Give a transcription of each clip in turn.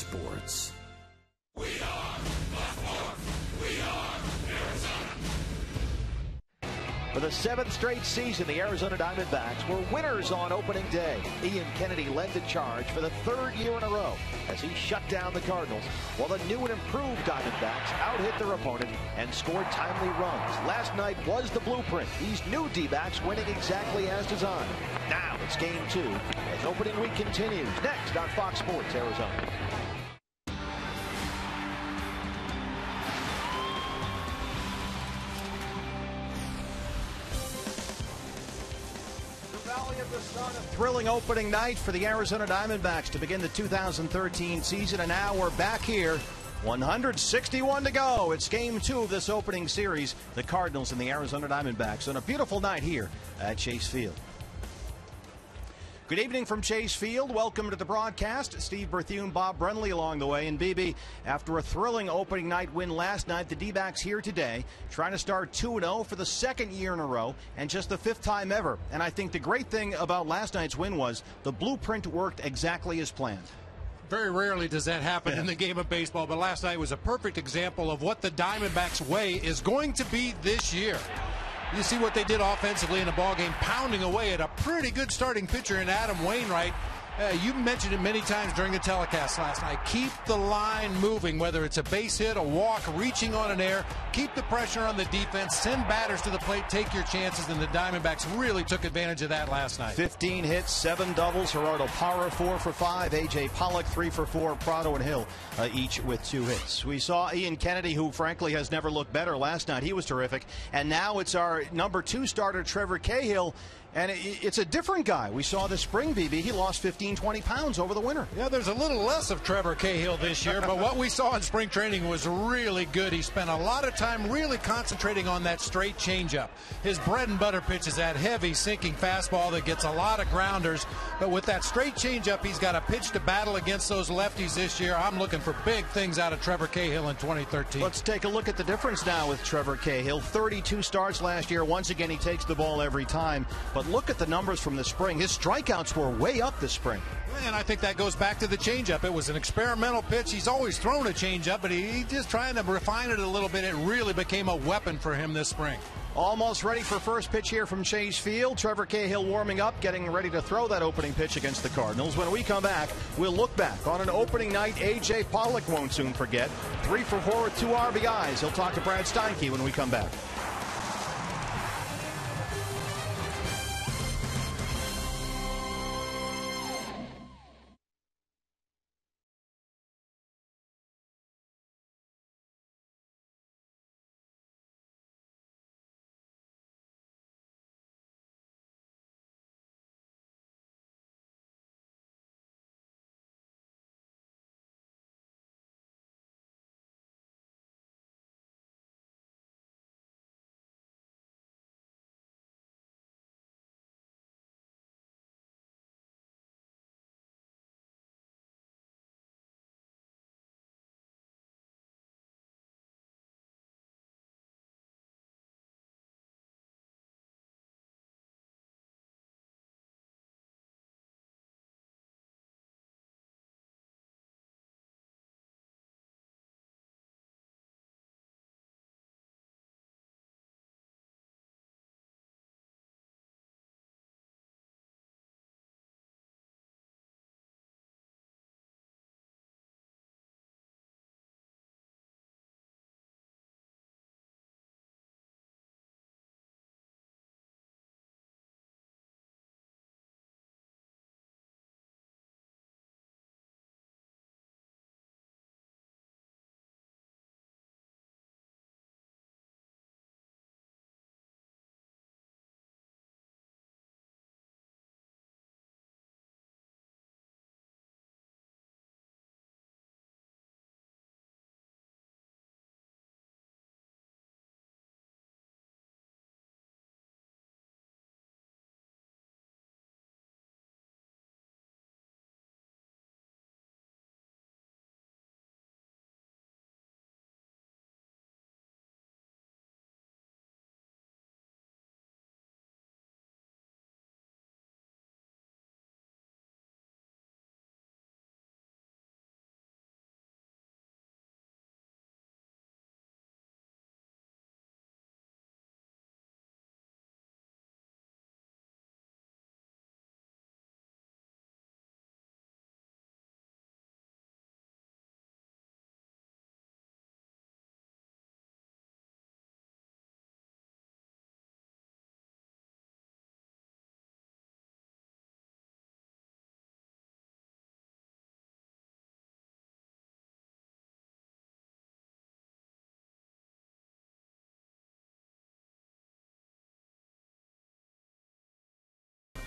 Sports. For the 7th straight season, the Arizona Diamondbacks were winners on opening day. Ian Kennedy led the charge for the 3rd year in a row as he shut down the Cardinals, while the new and improved Diamondbacks out-hit their opponent and scored timely runs. Last night was the blueprint. These new D-backs winning exactly as designed. Now it's Game 2 as opening week continues. Next on Fox Sports Arizona. A thrilling opening night for the Arizona Diamondbacks to begin the 2013 season, and now we're back here. 161 to go. It's Game 2 of this opening series. The Cardinals and the Arizona Diamondbacks on a beautiful night here at Chase Field. Good evening from Chase Field. Welcome to the broadcast. Steve Berthune, Bob Brunley along the way. And BB, after a thrilling opening night win last night, the D-backs here today trying to start 2-0 for the 2nd year in a row and just the 5th time ever. And I think the great thing about last night's win was the blueprint worked exactly as planned. Very rarely does that happen in the game of baseball, but last night was a perfect example of what the Diamondbacks' way is going to be this year. You see what they did offensively in the ballgame, pounding away at a pretty good starting pitcher in Adam Wainwright. You mentioned it many times during the telecast last night. Keep the line moving, whether it's a base hit, a walk, reaching on an error. Keep the pressure on the defense. Send batters to the plate. Take your chances. And the Diamondbacks really took advantage of that last night. 15 hits, 7 doubles. Gerardo Parra 4 for 5. A.J. Pollock 3 for 4. Prado and Hill each with 2 hits. We saw Ian Kennedy, who frankly has never looked better last night. He was terrific. And now it's our number 2 starter, Trevor Cahill. And it's a different guy. We saw this spring, BB. He lost 15, 20 pounds over the winter. Yeah, there's a little less of Trevor Cahill this year, but what we saw in spring training was really good. He spent a lot of time really concentrating on that straight changeup. His bread and butter pitch is that heavy sinking fastball that gets a lot of grounders. But with that straight changeup, he's got a pitch to battle against those lefties this year. I'm looking for big things out of Trevor Cahill in 2013. Let's take a look at the difference now with Trevor Cahill. 32 starts last year. Once again, he takes the ball every time. But look at the numbers from the spring. His strikeouts were way up this spring. And I think that goes back to the changeup. It was an experimental pitch. He's always thrown a changeup, but he's just trying to refine it a little bit. It really became a weapon for him this spring. Almost ready for first pitch here from Chase Field. Trevor Cahill warming up, getting ready to throw that opening pitch against the Cardinals. When we come back, we'll look back on an opening night A.J. Pollock won't soon forget. 3 for 4 with 2 RBIs. He'll talk to Brad Steinke when we come back.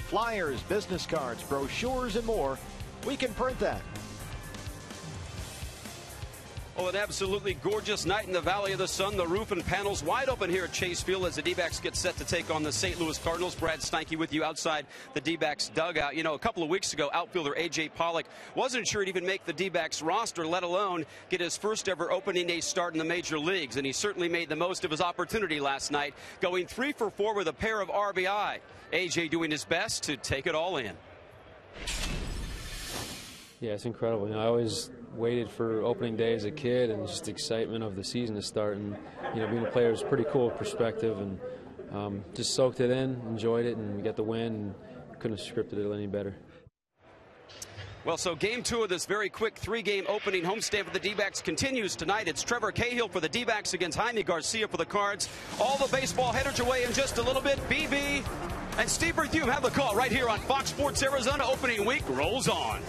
Flyers, business cards, brochures, and more. We can print that. Oh, an absolutely gorgeous night in the Valley of the Sun. The roof and panels wide open here at Chase Field as the D-backs get set to take on the St. Louis Cardinals. Brad Steinke with you outside the D-backs dugout. You know, a couple of weeks ago, outfielder A.J. Pollock wasn't sure he'd even make the D-backs roster, let alone get his first ever opening day start in the major leagues. And he certainly made the most of his opportunity last night, going 3 for 4 with a pair of RBI. A.J. doing his best to take it all in. Yeah, it's incredible. You know, I always waited for opening day as a kid, and just the excitement of the season to start. And you know, being a player was pretty cool perspective, and just soaked it in, enjoyed it, and we got the win. And couldn't have scripted it any better. Well, so game 2 of this very quick 3-game opening homestand for the D-backs continues tonight. It's Trevor Cahill for the D-backs against Jaime Garcia for the Cards. All the baseball headers away in just a little bit. BB and Steve Berthume have the call right here on Fox Sports Arizona. Opening week rolls on.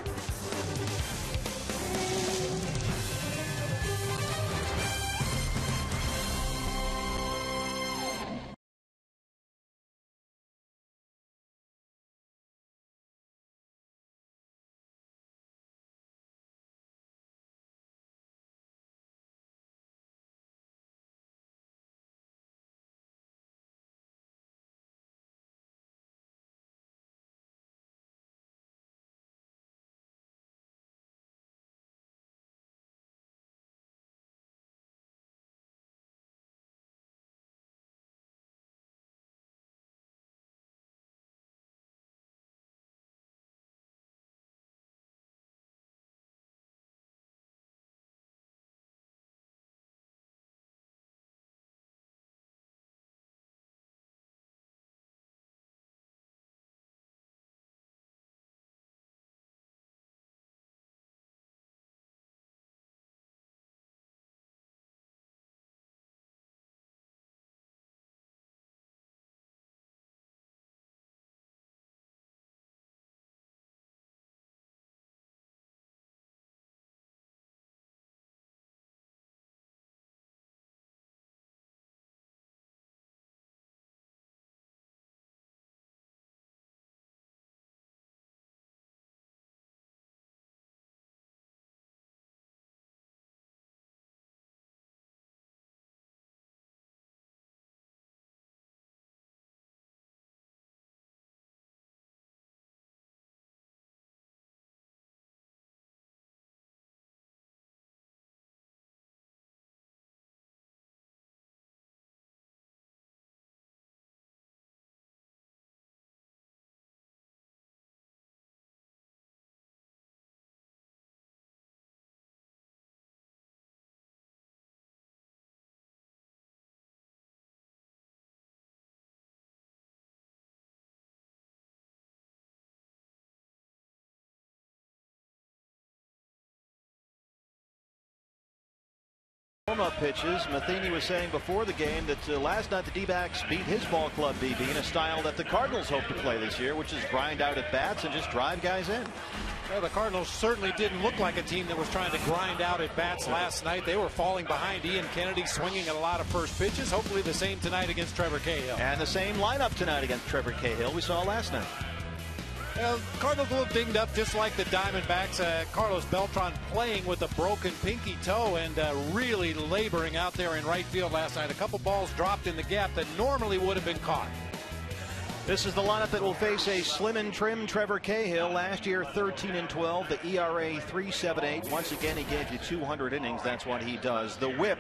Warm-up pitches. Matheny was saying before the game that last night the D-backs beat his ball club, BB, in a style that the Cardinals hope to play this year, which is grind out at bats and just drive guys in. Well, the Cardinals certainly didn't look like a team that was trying to grind out at bats last night. They were falling behind Ian Kennedy, swinging at a lot of first pitches. Hopefully the same tonight against Trevor Cahill. And the same lineup tonight against Trevor Cahill we saw last night. Cardinals a little dinged up, just like the Diamondbacks. Carlos Beltran playing with a broken pinky toe and really laboring out there in right field last night. A couple balls dropped in the gap that normally would have been caught. This is the lineup that will face a slim and trim Trevor Cahill. Last year, 13-12, the ERA 3.78. Once again, he gave you 200 innings. That's what he does. The WHIP,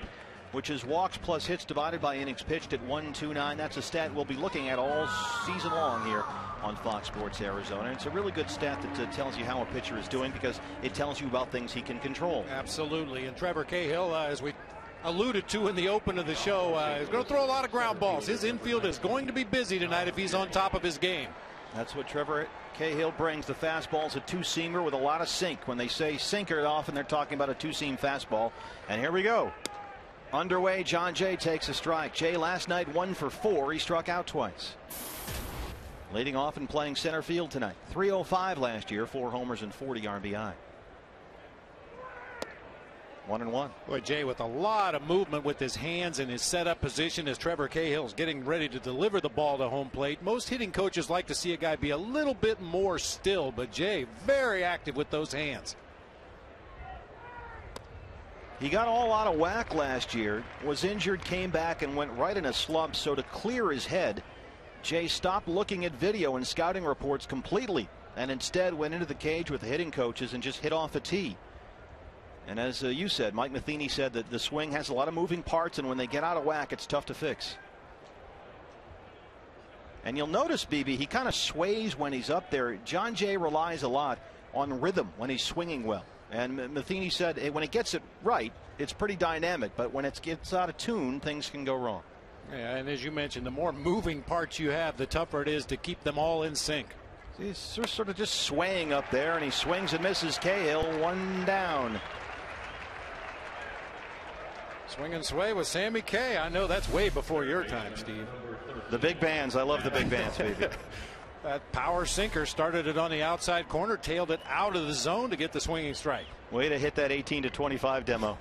which is walks plus hits divided by innings pitched, at 1.29. That's a stat we'll be looking at all season long here on Fox Sports Arizona. It's a really good stat that tells you how a pitcher is doing, because it tells you about things he can control. Absolutely. And Trevor Cahill, as we alluded to in the open of the show, is going to throw a lot of ground balls. His infield is going to be busy tonight if he's on top of his game. That's what Trevor Cahill brings. The fastball's a two-seamer with a lot of sink. When they say sinker, often they're talking about a two-seam fastball. And here we go. Underway, John Jay takes a strike. Jay last night 1 for 4. He struck out twice. Leading off and playing center field tonight. 305 last year, 4 homers and 40 RBI. 1-1. Boy, Jay, with a lot of movement with his hands and his setup position as Trevor Cahill's getting ready to deliver the ball to home plate. Most hitting coaches like to see a guy be a little bit more still, but Jay, very active with those hands. He got all out of whack last year, was injured, came back, and went right in a slump. So to clear his head, Jay stopped looking at video and scouting reports completely, and instead went into the cage with the hitting coaches and just hit off a tee. And as you said, Mike Matheny said that the swing has a lot of moving parts, and when they get out of whack, it's tough to fix. And you'll notice, BB, he kind of sways when he's up there. John Jay relies a lot on rhythm when he's swinging well. And Matheny said, hey, when he gets it right, it's pretty dynamic. But when it gets out of tune, things can go wrong. Yeah, and as you mentioned, the more moving parts you have, the tougher it is to keep them all in sync. He's sort of just swaying up there, and he swings and misses. Cahill, 1 down. Swing and sway with Sammy Kay. I know that's way before your time, Steve. The big bands. I love the big bands, baby. That power sinker started it on the outside corner, tailed it out of the zone to get the swinging strike. Way to hit that 18-25 demo.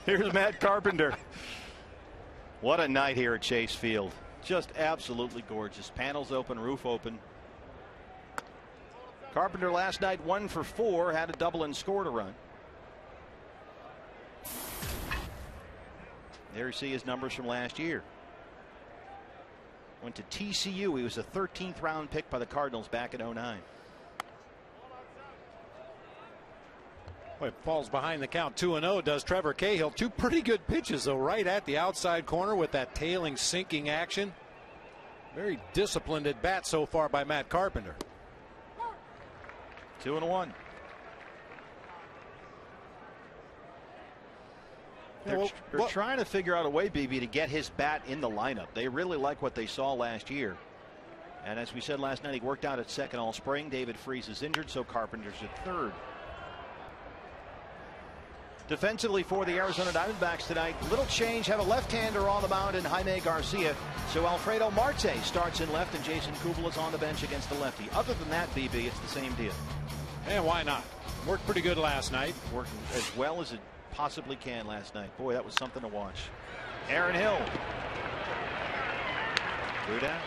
Here's Matt Carpenter. What a night here at Chase Field. Just absolutely gorgeous. Panels open, roof open. Carpenter last night 1 for 4, had a double and scored a run. There you see his numbers from last year. Went to TCU. He was a 13th round pick by the Cardinals back in 09. Well, it falls behind the count 2-0 does Trevor Cahill. 2 pretty good pitches though, right at the outside corner with that tailing sinking action. Very disciplined at bat so far by Matt Carpenter. 2-1. They're trying to figure out a way, BB, to get his bat in the lineup. They really like what they saw last year. And as we said last night, he worked out at second all spring. David Freese is injured, so Carpenter's at third. Defensively for the Arizona Diamondbacks tonight, little change. Have a left-hander on the mound in Jaime Garcia. So Alfredo Marte starts in left, and Jason Kubel is on the bench against the lefty. Other than that, BB, it's the same deal. And why not? Worked pretty good last night. Worked as well as it possibly can last night. Boy, that was something to watch. Aaron Hill. 2 down.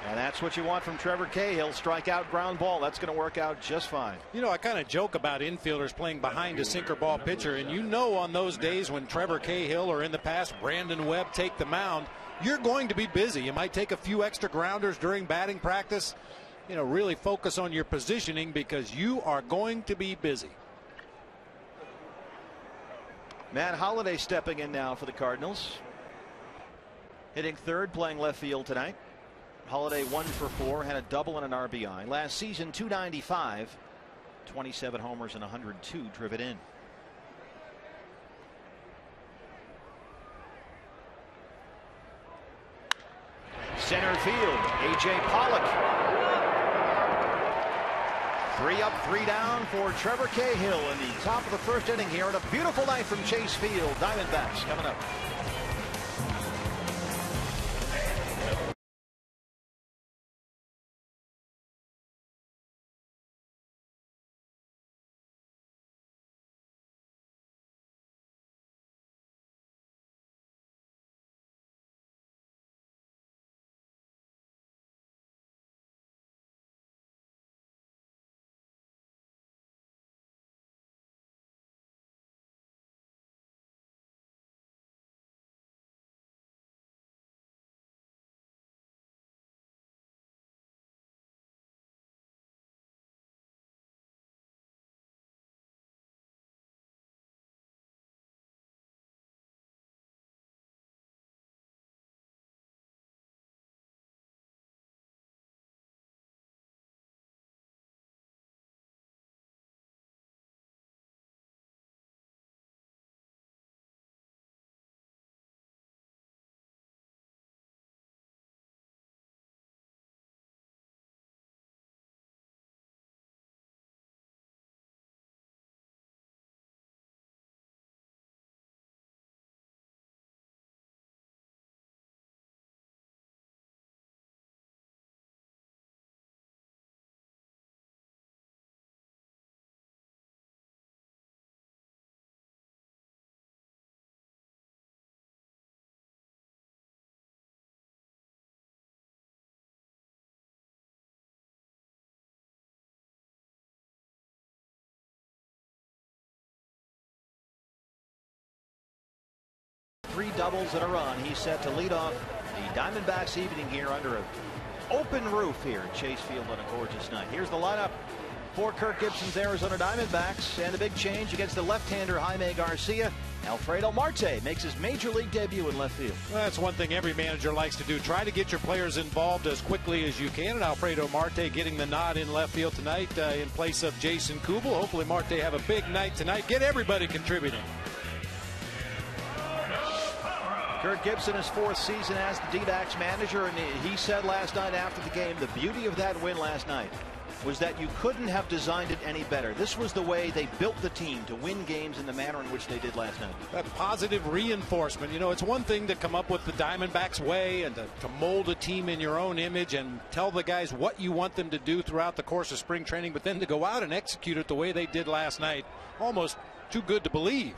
And that's what you want from Trevor Cahill. Strikeout, ground ball. That's going to work out just fine. You know, I kind of joke about infielders playing behind a sinker ball pitcher. And you know, on those days when Trevor Cahill or in the past Brandon Webb take the mound, you're going to be busy. You might take a few extra grounders during batting practice. You know, really focus on your positioning because you are going to be busy. Matt Holliday stepping in now for the Cardinals. Hitting third, playing left field tonight. Holliday 1 for 4, had a double and an RBI. Last season, 295, 27 homers and 102 driven in. Center field, A.J. Pollock. 3 up, 3 down for Trevor Cahill in the top of the first inning here. And a beautiful night from Chase Field. Diamondbacks coming up. 3 doubles and a run. He's set to lead off the Diamondbacks evening here under an open roof here at Chase Field on a gorgeous night. Here's the lineup for Kirk Gibson's Arizona Diamondbacks, and a big change against the left-hander Jaime Garcia. Alfredo Marte makes his major league debut in left field. Well, that's one thing every manager likes to do. Try to get your players involved as quickly as you can. And Alfredo Marte getting the nod in left field tonight in place of Jason Kubel. Hopefully Marte have a big night tonight. Get everybody contributing. Kirk Gibson, his 4th season as the D-backs manager, and he said last night after the game, the beauty of that win last night was that you couldn't have designed it any better. This was the way they built the team to win games in the manner in which they did last night. That positive reinforcement. You know, it's one thing to come up with the Diamondbacks way and to mold a team in your own image and tell the guys what you want them to do throughout the course of spring training, but then to go out and execute it the way they did last night, almost too good to believe.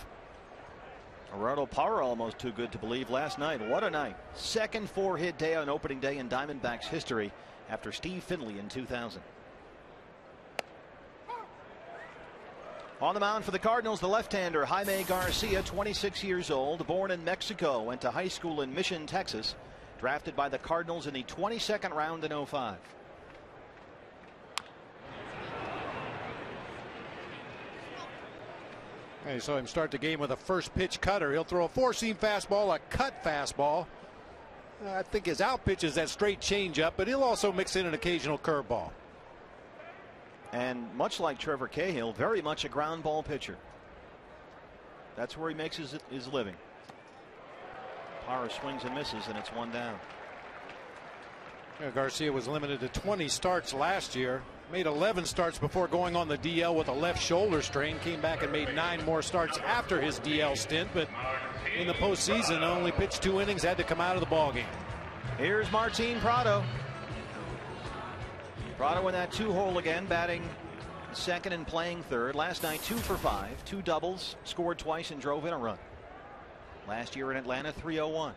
Gerardo Parra almost too good to believe last night. What a night. Second 4-hit day on opening day in Diamondbacks history after Steve Finley in 2000. On the mound for the Cardinals, the left-hander Jaime Garcia, 26 years old, born in Mexico, went to high school in Mission, Texas, drafted by the Cardinals in the 22nd round in 2005. You saw him start the game with a first pitch cutter. He'll throw a 4-seam fastball, a cut fastball. I think his out pitch is that straight changeup, but he'll also mix in an occasional curveball. And much like Trevor Cahill, very much a ground ball pitcher. That's where he makes his living. Parra swings and misses, and it's 1 down. Yeah, Garcia was limited to 20 starts last year. Made 11 starts before going on the DL with a left shoulder strain. Came back and made 9 more starts after his DL stint, but in the postseason only pitched 2 innings, had to come out of the ballgame. Here's Martin Prado. Prado in that 2-hole again, batting second and playing third. Last night 2 for 5, 2 doubles, scored twice and drove in a run. Last year in Atlanta, 301.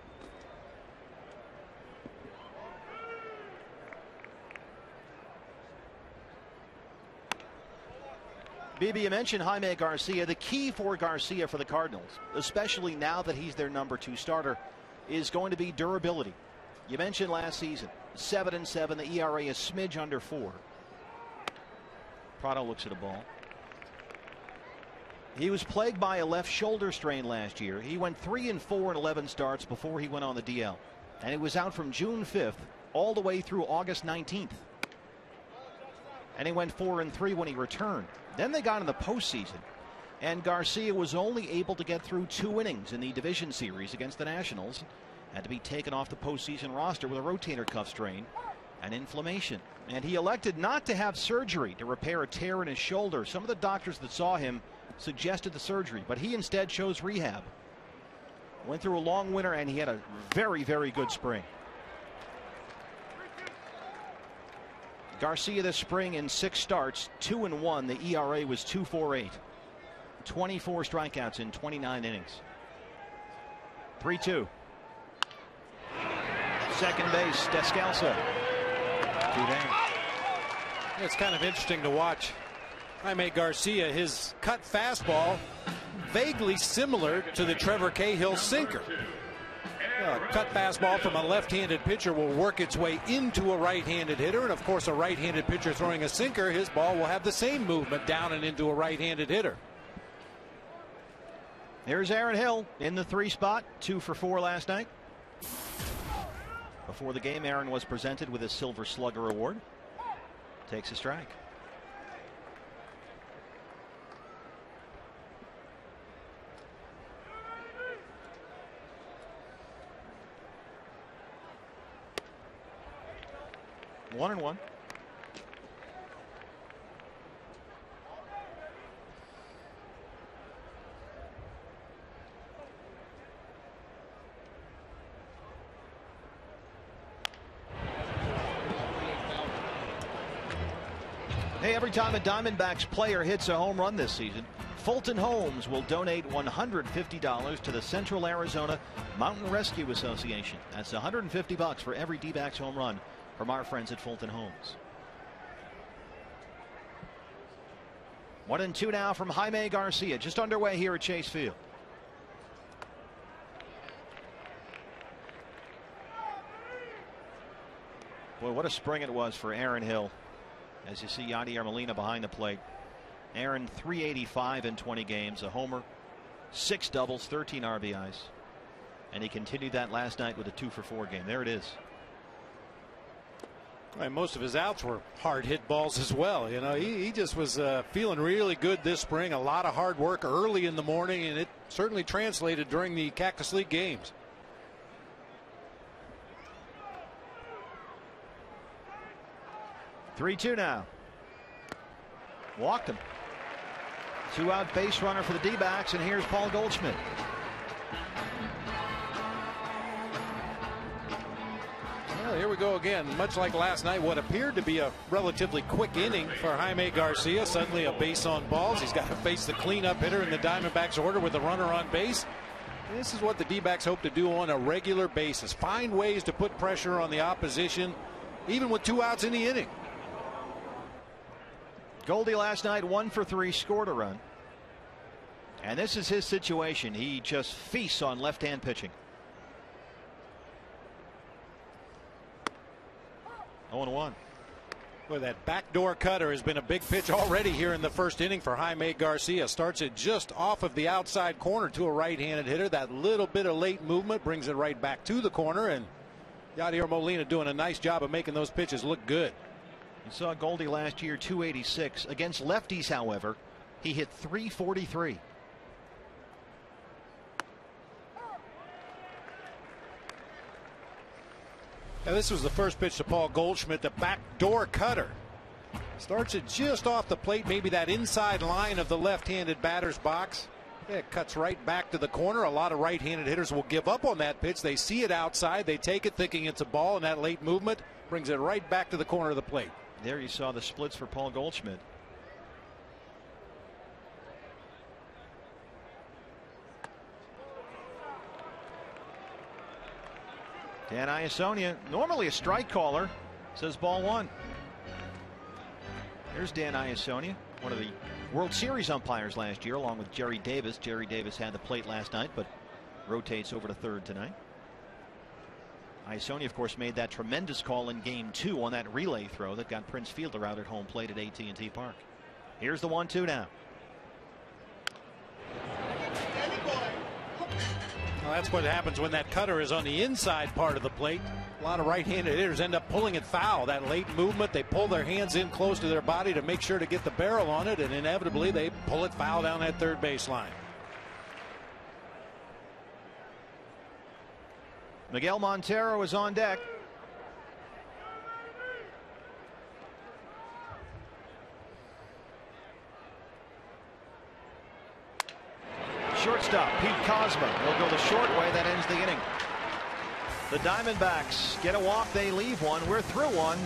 BB, you mentioned Jaime Garcia. The key for Garcia for the Cardinals, especially now that he's their number 2 starter, is going to be durability. You mentioned last season, 7-7, the ERA a smidge under 4. Prado looks at a ball. He was plagued by a left shoulder strain last year. He went 3-4 in 11 starts before he went on the DL. And he was out from June 5th all the way through August 19th. And he went 4-3 when he returned. Then they got in the postseason, and Garcia was only able to get through 2 innings in the division series against the Nationals. Had to be taken off the postseason roster with a rotator cuff strain and inflammation. And he elected not to have surgery to repair a tear in his shoulder. Some of the doctors that saw him suggested the surgery, but he instead chose rehab. Went through a long winter, and he had a very, very good spring. Garcia this spring in 6 starts, 2-1. The ERA was 2.48. 24 strikeouts in 29 innings. 3-2. Second base, Descalso. 2 down. It's kind of interesting to watch Jaime Garcia. His cut fastball vaguely similar to the Trevor Cahill sinker. A cut fastball from a left-handed pitcher will work its way into a right-handed hitter, and of course a right-handed pitcher throwing a sinker, his ball will have the same movement down and into a right-handed hitter. There's Aaron Hill in the 3 spot, 2 for 4 last night. Before the game, Aaron was presented with his Silver Slugger Award. Takes a strike. One and one. Hey, every time a Diamondbacks player hits a home run this season, Fulton Homes will donate $150 to the Central Arizona Mountain Rescue Association. That's $150 for every D-backs home run from our friends at Fulton Homes. 1-2 now from Jaime Garcia, just underway here at Chase Field. Boy, what a spring it was for Aaron Hill. As you see Yadier Molina behind the plate. Aaron 385 in 20 games, a homer, 6 doubles, 13 RBIs. And he continued that last night with a 2-for-4 game. There it is. And most of his outs were hard hit balls as well. You know, he just was feeling really good this spring. A lot of hard work early in the morning, and it certainly translated during the Cactus League games. Three-two now. Walked him. 2-out base runner for the D-backs, and here's Paul Goldschmidt. Well, here we go again. Much like last night, what appeared to be a relatively quick inning for Jaime Garcia. Suddenly a base on balls. He's got to face the cleanup hitter in the Diamondbacks order with a runner on base. This is what the D-backs hope to do on a regular basis. Find ways to put pressure on the opposition, even with 2 outs in the inning. Goldie last night 1 for 3, scored a run. And this is his situation. He just feasts on left-hand pitching. 0-1. Boy, that backdoor cutter has been a big pitch already here in the first inning for Jaime Garcia. Starts it just off of the outside corner to a right-handed hitter. That little bit of late movement brings it right back to the corner, and Yadier Molina doing a nice job of making those pitches look good. You saw Goldie last year 286 against lefties. However, he hit 343. Now, this was the first pitch to Paul Goldschmidt, the backdoor cutter. Starts it just off the plate, maybe that inside line of the left-handed batter's box. It cuts right back to the corner. A lot of right-handed hitters will give up on that pitch. They see it outside, they take it thinking it's a ball, and that late movement brings it right back to the corner of the plate. There you saw the splits for Paul Goldschmidt. Dan Iasonia, normally a strike caller, says ball 1. Here's Dan Iasonia, one of the World Series umpires last year, along with Jerry Davis. Jerry Davis had the plate last night, but rotates over to third tonight. Iasonia, of course, made that tremendous call in Game 2 on that relay throw that got Prince Fielder out at home plate at AT&T Park. Here's the 1-2 now. Well, that's what happens when that cutter is on the inside part of the plate. A lot of right-handed hitters end up pulling it foul. That late movement, they pull their hands in close to their body to make sure to get the barrel on it, and inevitably they pull it foul down that third baseline. Miguel Montero is on deck. Shortstop Pete Kozma will go the short way. That ends the inning. The Diamondbacks get a walk, they leave one. We're through one.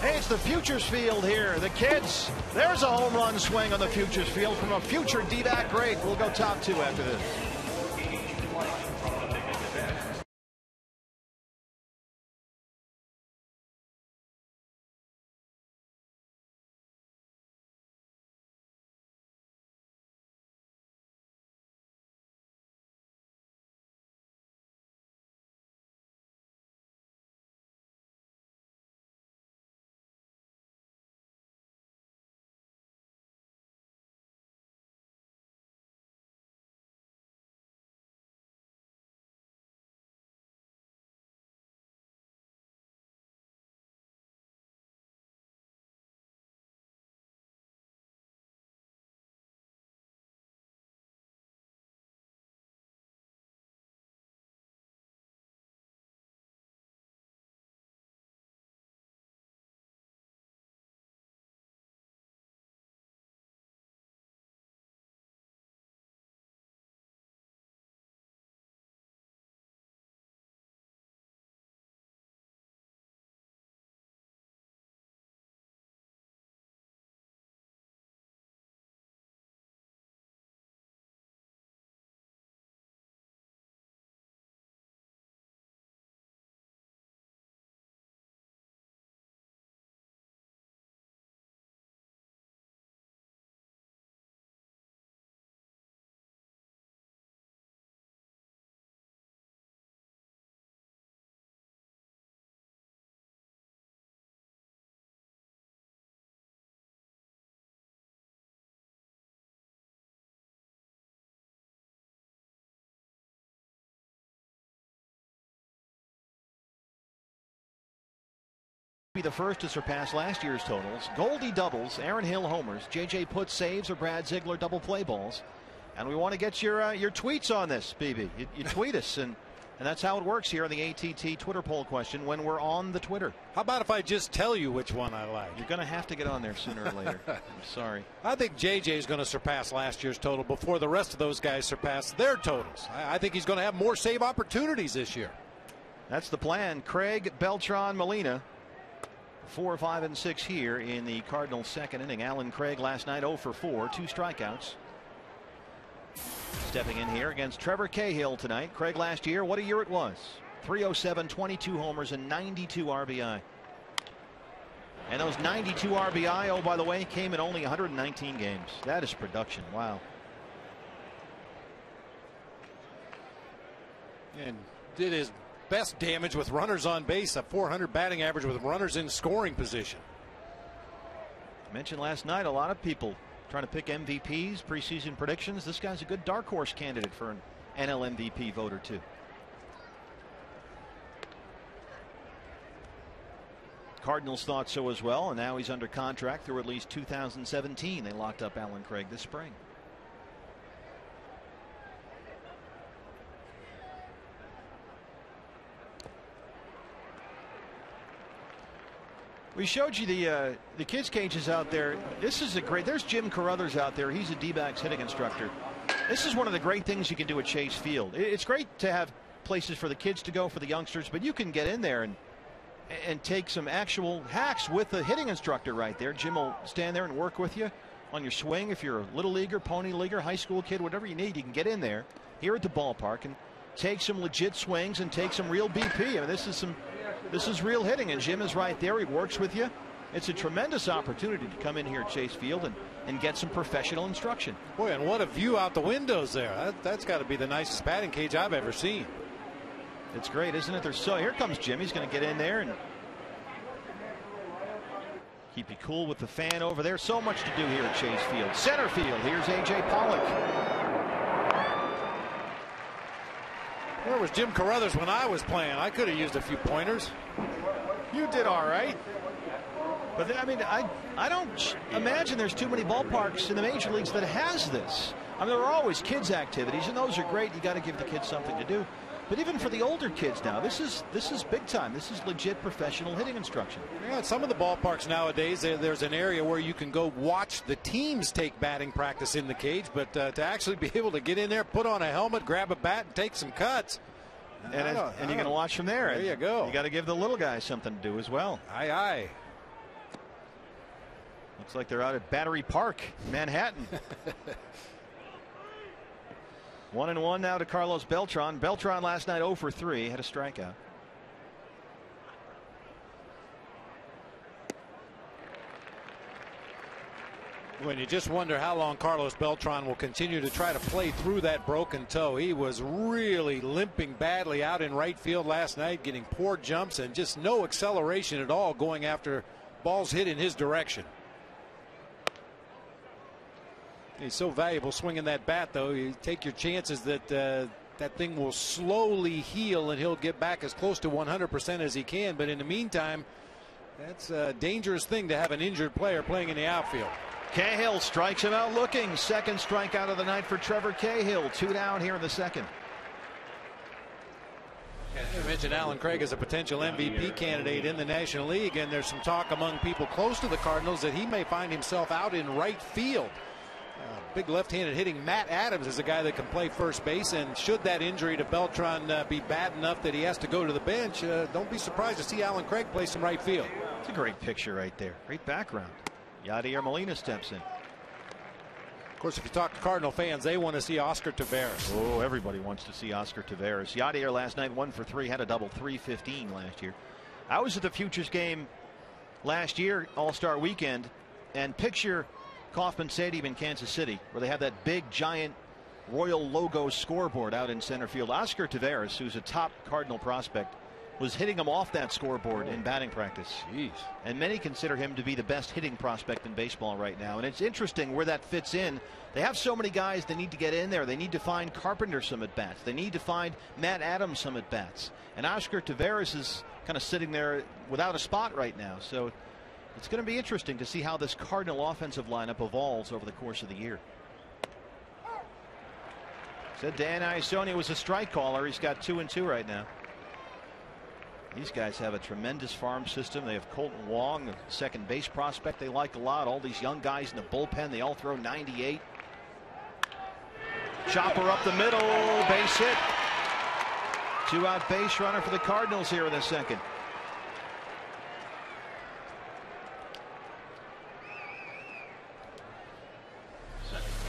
Hey, it's the Futures Field here. The kids, there's a home run swing on the Futures Field from a future D-back great. We'll go top 2 after this. Be the first to surpass last year's totals. Goldie doubles, Aaron Hill homers, J.J. Putz saves, or Brad Ziegler double play balls. And we want to get your tweets on this, BB. You tweet us, and that's how it works here on the ATT Twitter poll question when we're on the Twitter. How about if I just tell you which one I like? You're going to have to get on there sooner or later. I'm sorry. I think J.J. is going to surpass last year's total before the rest of those guys surpass their totals. I think he's going to have more save opportunities this year. That's the plan. Craig, Beltran, Molina. 4, 5, and 6 here in the Cardinals' second inning. Alan Craig last night 0 for 4, 2 strikeouts. Stepping in here against Trevor Cahill tonight. Craig last year, what a year it was. 307, 22 homers, and 92 RBI. And those 92 RBI, oh, by the way, came in only 119 games. That is production. Wow. And did his best damage with runners on base, a .400 batting average with runners in scoring position. I mentioned last night a lot of people trying to pick MVPs, preseason predictions. This guy's a good dark horse candidate for an NL MVP voter too. Cardinals thought so as well, and now he's under contract through at least 2017. They locked up Alan Craig this spring. We showed you the kids' cages out there. This is a great. There's Jim Carruthers out there. He's a D-backs hitting instructor. This is one of the great things you can do at Chase Field. It's great to have places for the kids to go, for the youngsters, but you can get in there and take some actual hacks with the hitting instructor right there. Jim will stand there and work with you on your swing. If you're a little leaguer, pony leaguer, high school kid, whatever you need, you can get in there here at the ballpark and take some legit swings and take some real BP. I mean, this is real hitting, and Jim is right there. He works with you. It's a tremendous opportunity to come in here at Chase Field and get some professional instruction. Boy, and what a view out the windows there. That's got to be the nicest batting cage I've ever seen. It's great, isn't it? Here comes Jim. He's going to get in there and keep you cool with the fan over there. So much to do here at Chase Field. Center field. Here's A.J. Pollock. Where was Jim Carruthers when I was playing? I could have used a few pointers. You did all right. But I mean, I don't imagine there's too many ballparks in the major leagues that has this. I mean, there are always kids' activities, and those are great. You got to give the kids something to do. But even for the older kids now, this is big time. This is legit professional hitting instruction. Yeah, some of the ballparks nowadays, there's an area where you can go watch the teams take batting practice in the cage, but to actually be able to get in there, put on a helmet, grab a bat, and take some cuts. And you're going to watch from there. There you go. You got to give the little guys something to do as well. Aye, aye. Looks like they're out at Battery Park, Manhattan. 1-1 now to Carlos Beltran. Beltran last night 0 for 3, had a strikeout. When you just wonder how long Carlos Beltran will continue to try to play through that broken toe. He was really limping badly out in right field last night, getting poor jumps and just no acceleration at all going after balls hit in his direction. He's so valuable swinging that bat, though. You take your chances that that thing will slowly heal and he'll get back as close to 100% as he can. But in the meantime, that's a dangerous thing to have an injured player playing in the outfield. Cahill strikes him out looking. Second strikeout of the night for Trevor Cahill. 2 down here in the second. You mentioned Alan Craig as a potential MVP candidate in the National League, and there's some talk among people close to the Cardinals that he may find himself out in right field. Big left-handed hitting Matt Adams is a guy that can play first base, and should that injury to Beltran be bad enough that he has to go to the bench, don't be surprised to see Alan Craig play some right field. It's a great picture right there. Great background. Yadier Molina steps in. Of course, if you talk to Cardinal fans, they want to see Oscar Taveras. Oh, everybody wants to see Oscar Taveras. Yadier last night 1 for 3, had a double, 315 last year. I was at the Futures game last year, All-Star Weekend, and picture Kauffman Stadium in Kansas City, where they have that big, giant Royal logo scoreboard out in center field. Oscar Taveras, who's a top Cardinal prospect, was hitting him off that scoreboard in batting practice. Jeez. And many consider him to be the best hitting prospect in baseball right now. And it's interesting where that fits in. They have so many guys they need to get in there. They need to find Carpenter some at bats. They need to find Matt Adams some at bats. And Oscar Taveras is kind of sitting there without a spot right now. So it's going to be interesting to see how this Cardinal offensive lineup evolves over the course of the year. Said Dan Iassogna was a strike caller. He's got 2-2 right now. These guys have a tremendous farm system. They have Colton Wong, the second base prospect they like a lot. All these young guys in the bullpen, they all throw 98. Chopper up the middle, base hit. 2-out base runner for the Cardinals here in the second.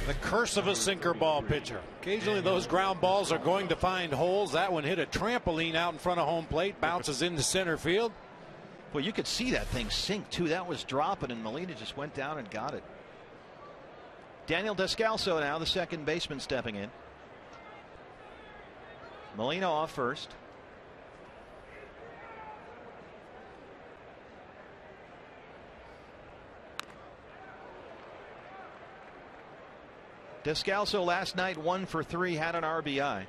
The curse of a sinker ball pitcher. Occasionally those ground balls are going to find holes. That one hit a trampoline out in front of home plate, bounces into center field. Well, you could see that thing sink too. That was dropping, and Molina just went down and got it. Daniel Descalso now, the second baseman, stepping in. Molina off first. Descalso last night 1 for 3, had an RBI.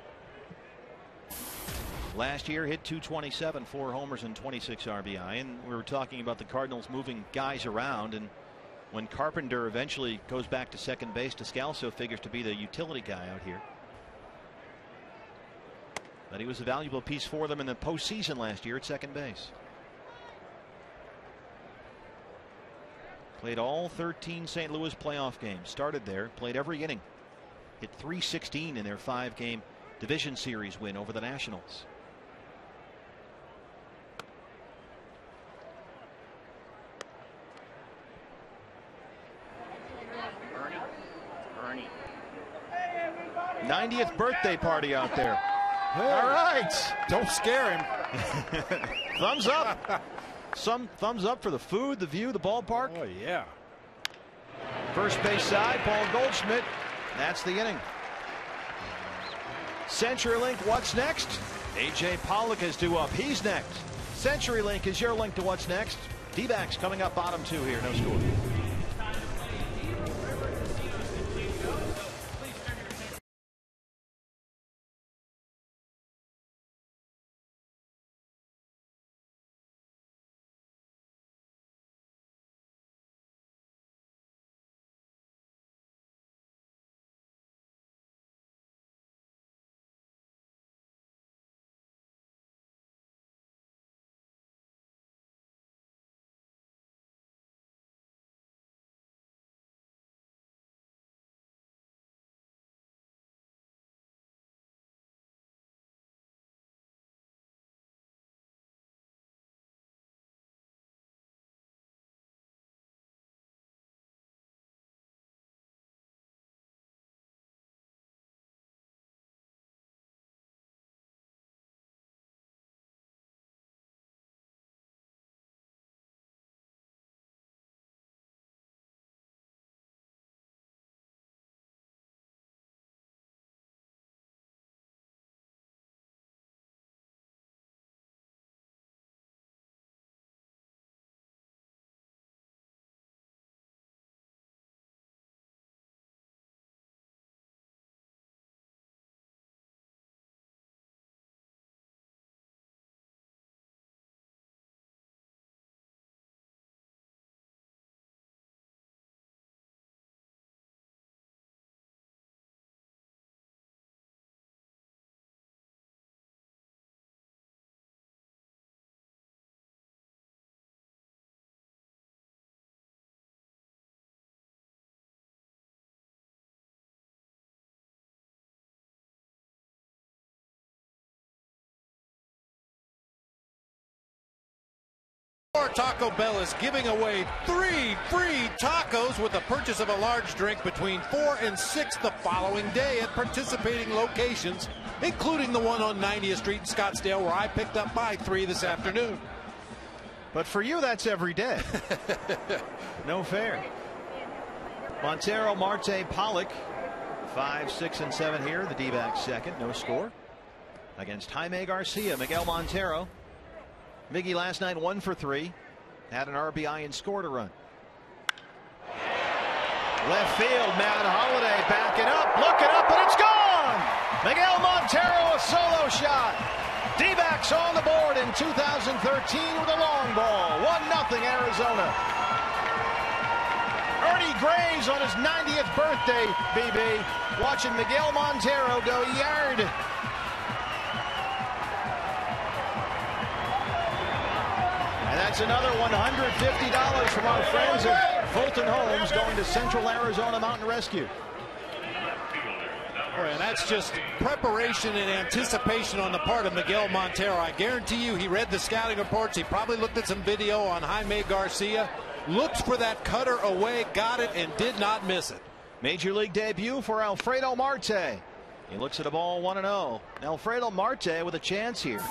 Last year hit .227, 4 homers and 26 RBI. And we were talking about the Cardinals moving guys around, and when Carpenter eventually goes back to second base, Descalso figures to be the utility guy out here. But he was a valuable piece for them in the postseason last year at second base. Played all 13 St. Louis playoff games. Started there, played every inning. Hit .316 in their 5-game division series win over the Nationals. Ernie. 90th birthday party out there. Hey, all right. Don't scare him. Thumbs up. Some thumbs up for the food, the view, the ballpark. Oh, yeah. First base side, Paul Goldschmidt. That's the inning. CenturyLink, what's next? A.J. Pollock is due up. He's next. CenturyLink is your link to what's next. D-backs coming up bottom 2 here. No score. Taco Bell is giving away 3 free tacos with the purchase of a large drink between 4 and 6 the following day at participating locations, including the one on 90th Street in Scottsdale where I picked up my 3 this afternoon. But for you, that's every day. No fair. Montero, Marte, Pollock, 5, 6, and 7 here. The D-backs second, no score. Against Jaime Garcia, Miguel Montero Miggy last night 1 for 3. Had an RBI and scored a run. Left field, Matt Holliday backing up, looking up, and it's gone! Miguel Montero, a solo shot. D-backs on the board in 2013 with a long ball. 1-0 Arizona. Ernie Graves on his 90th birthday, BB, watching Miguel Montero go yard. And that's another $150 from our friends at Fulton Homes going to Central Arizona Mountain Rescue. And that's just preparation and anticipation on the part of Miguel Montero. I guarantee you he read the scouting reports. He probably looked at some video on Jaime Garcia. Looked for that cutter away, got it, and did not miss it. Major League debut for Alfredo Marte. He looks at a ball 1-0. Alfredo Marte with a chance here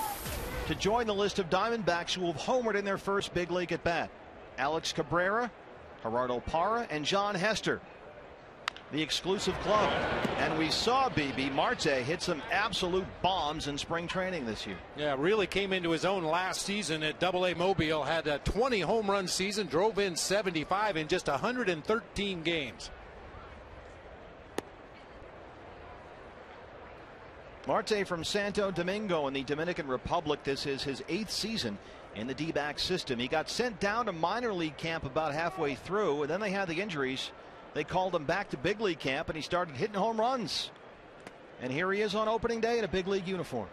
to join the list of Diamondbacks who have homered in their first big league at bat. Alex Cabrera, Gerardo Parra, and John Hester, the exclusive club. And we saw BB Marte hit some absolute bombs in spring training this year. Yeah, really came into his own last season at AA Mobile. Had a 20 home run season, drove in 75 in just 113 games. Marte from Santo Domingo in the Dominican Republic. This is his 8th season in the D-back system. He got sent down to minor league camp about halfway through, and then they had the injuries. They called him back to big league camp, and he started hitting home runs. And here he is on opening day in a big league uniform.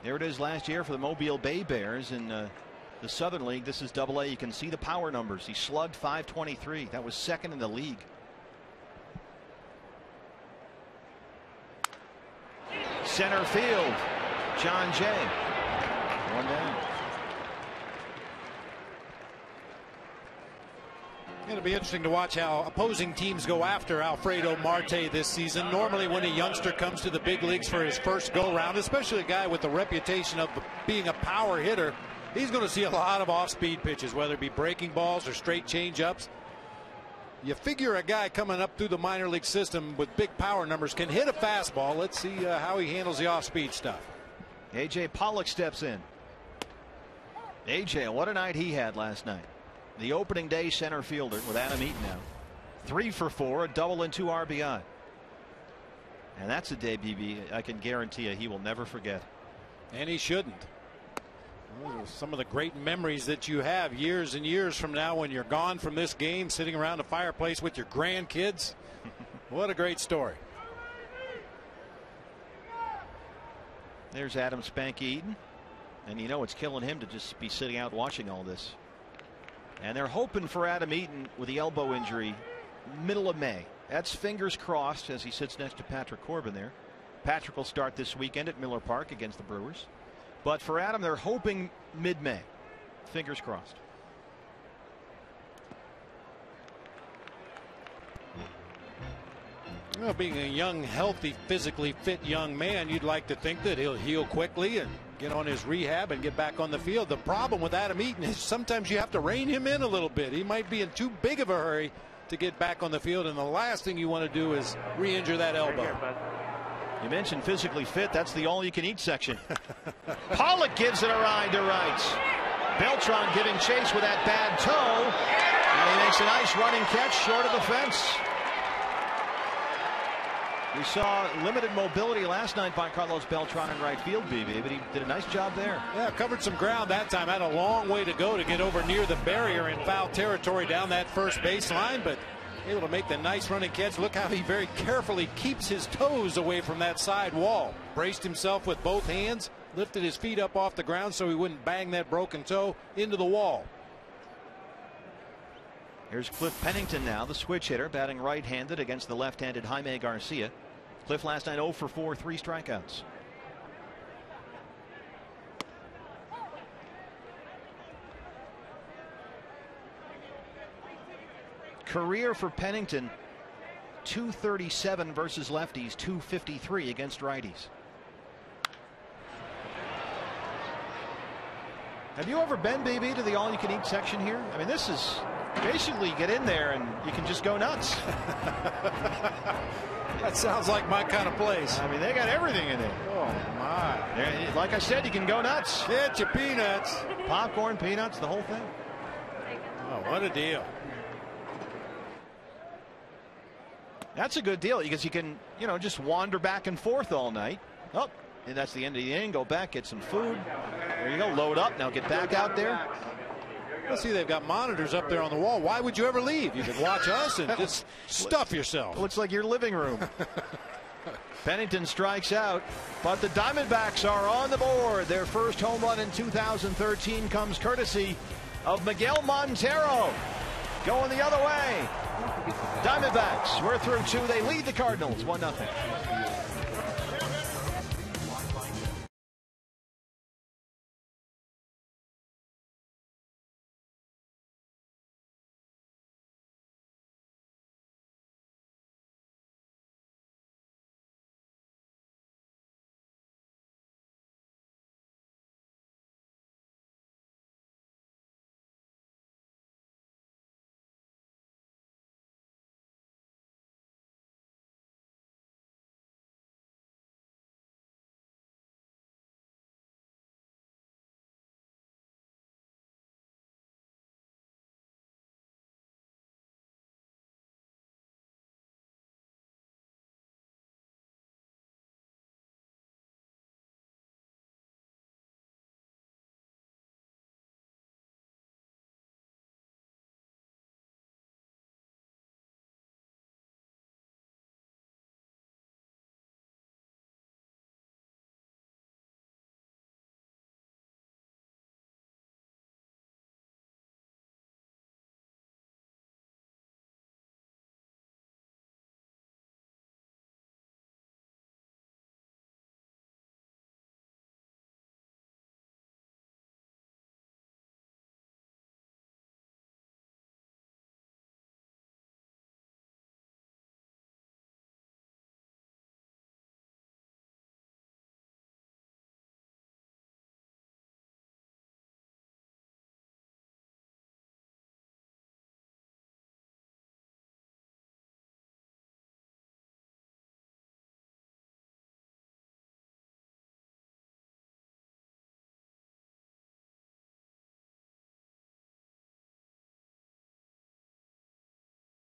There it is last year for the Mobile Bay Bears in the Southern League. This is AA. You can see the power numbers. He slugged .523. That was second in the league. Center field, John Jay. 1 down. It'll be interesting to watch how opposing teams go after Alfredo Marte this season. Normally when a youngster comes to the big leagues for his first go-round, especially a guy with the reputation of being a power hitter, he's going to see a lot of off-speed pitches, whether it be breaking balls or straight change-ups. You figure a guy coming up through the minor league system with big power numbers can hit a fastball. Let's see how he handles the off-speed stuff. A.J. Pollock steps in. A.J., what a night he had last night. The opening day center fielder with Adam Eaton now. 3 for 4, a double and 2 RBI. And that's a day, BB, I can guarantee you he will never forget. And he shouldn't. Some of the great memories that you have years and years from now when you're gone from this game, sitting around a fireplace with your grandkids. What a great story. There's Adam Spanky Eaton. And you know it's killing him to just be sitting out watching all this. And they're hoping for Adam Eaton with the elbow injury middle of May. That's fingers crossed as he sits next to Patrick Corbin there. Patrick will start this weekend at Miller Park against the Brewers. But for Adam, they're hoping mid-May. Fingers crossed. Well, being a young, healthy, physically fit young man, you'd like to think that he'll heal quickly and get on his rehab and get back on the field. The problem with Adam Eaton is sometimes you have to rein him in a little bit. He might be in too big of a hurry to get back on the field, and the last thing you want to do is re-injure that elbow. You mentioned physically fit. That's the all-you-can-eat section. Pollock gives it a ride to right. Beltran giving chase with that bad toe. And he makes a nice running catch short of the fence. We saw limited mobility last night by Carlos Beltran in right field, BB, but he did a nice job there. Yeah, covered some ground that time. Had a long way to go to get over near the barrier in foul territory down that first baseline, but able to make the nice running catch. Look how he very carefully keeps his toes away from that side wall. Braced himself with both hands, lifted his feet up off the ground so he wouldn't bang that broken toe into the wall. Here's Cliff Pennington now, the switch hitter, batting right-handed against the left-handed Jaime Garcia. Cliff last night 0 for 4, 3 strikeouts. Career for Pennington, 237 versus lefties, 253 against righties. Have you ever been, BB, to the all-you-can-eat section here? I mean, this is basically you get in there and you can just go nuts. That sounds like my kind of place. I mean, they got everything in there. Oh, my. Like I said, you can go nuts. Get your peanuts. Popcorn, peanuts, the whole thing. Oh, what a deal. That's a good deal because you can, just wander back and forth all night. Oh, and that's the end of the inning. Go back, get some food. There you go. Load up. Now get back out there. Let's see, they've got monitors up there on the wall. Why would you ever leave? You could watch us and just stuff yourself. Looks like your living room. Pennington strikes out, but the Diamondbacks are on the board. Their first home run in 2013 comes courtesy of Miguel Montero. Going the other way. Diamondbacks, we're through 2. They lead the Cardinals 1-0.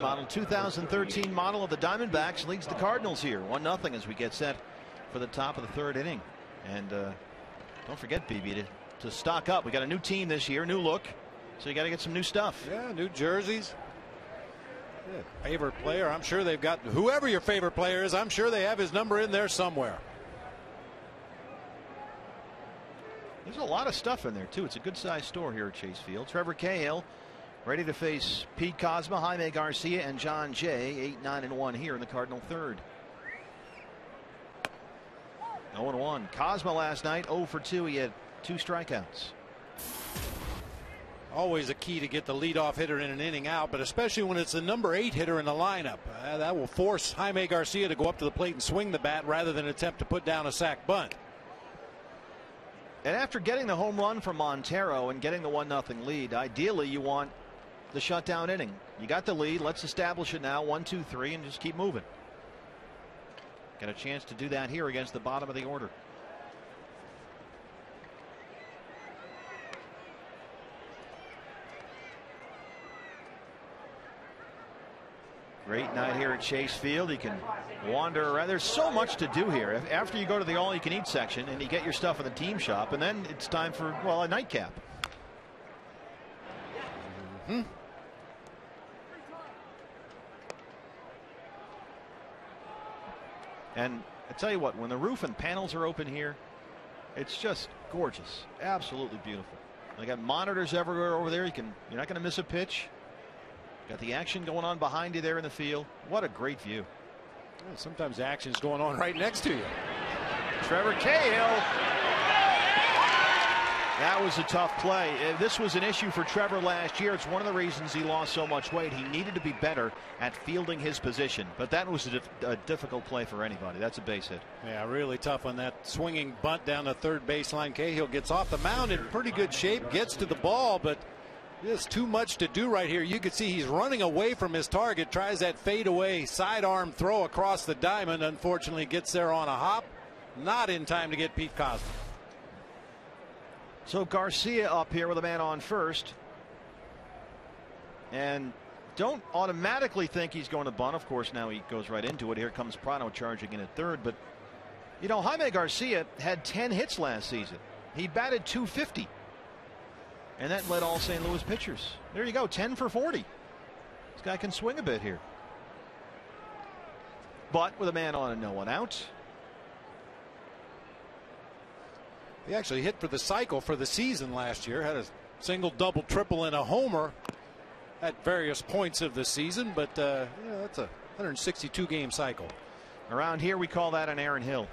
Model 2013 model of the Diamondbacks leads the Cardinals here 1-0 as we get set for the top of the 3rd inning. And don't forget, BB, to stock up. We got a new team this year, new look, so you got to get some new stuff. Yeah, new jerseys. Yeah, favorite player, I'm sure they've got, whoever your favorite player is, I'm sure they have his number in there somewhere. There's a lot of stuff in there too. It's a good sized store here at Chase Field. Trevor Cahill ready to face Pete Kozma, Jaime Garcia, and John Jay. 8-9-1 here in the Cardinal 3rd. 0-1. Kozma last night 0 for 2. He had 2 strikeouts. Always a key to get the leadoff hitter in an inning out, but especially when it's the number 8 hitter in the lineup. That will force Jaime Garcia to go up to the plate and swing the bat rather than attempt to put down a sac bunt. And after getting the home run from Montero and getting the 1-0 lead, ideally you want the shutdown inning. You got the lead. Let's establish it now. 1, 2, 3, and just keep moving. Got a chance to do that here against the bottom of the order. Great night here at Chase Field. You can wander around. There's so much to do here. After you go to the all-you-can-eat section and you get your stuff in the team shop, and then it's time for, well, a nightcap. And I tell you what, when the roof and panels are open here, it's just gorgeous. Absolutely beautiful. They got monitors everywhere over there. You're not going to miss a pitch. Got the action going on behind you there in the field. What a great view. Well, sometimes the action's going on right next to you. Trevor Cahill. That was a tough play. This was an issue for Trevor last year. It's one of the reasons he lost so much weight. He needed to be better at fielding his position, but that was a difficult play for anybody. That's a base hit. Yeah, really tough on that swinging bunt down the 3rd baseline. Cahill gets off the mound in pretty good shape, gets to the ball, but there's too much to do right here. You can see he's running away from his target, tries that fadeaway sidearm throw across the diamond. Unfortunately, gets there on a hop not in time to get Pete Cosmo. So Garcia up here with a man on first. And don't automatically think he's going to bunt. Of course, now he goes right into it. Here comes Prado charging in at third. But, you know, Jaime Garcia had 10 hits last season. He batted .250. And that led all St. Louis pitchers. There you go, 10 for 40. This guy can swing a bit here. But with a man on and no one out. He actually hit for the cycle for the season last year. Had a single, double, triple, and a homer at various points of the season. But yeah, that's a 162 game cycle. Around here we call that an Aaron Hill.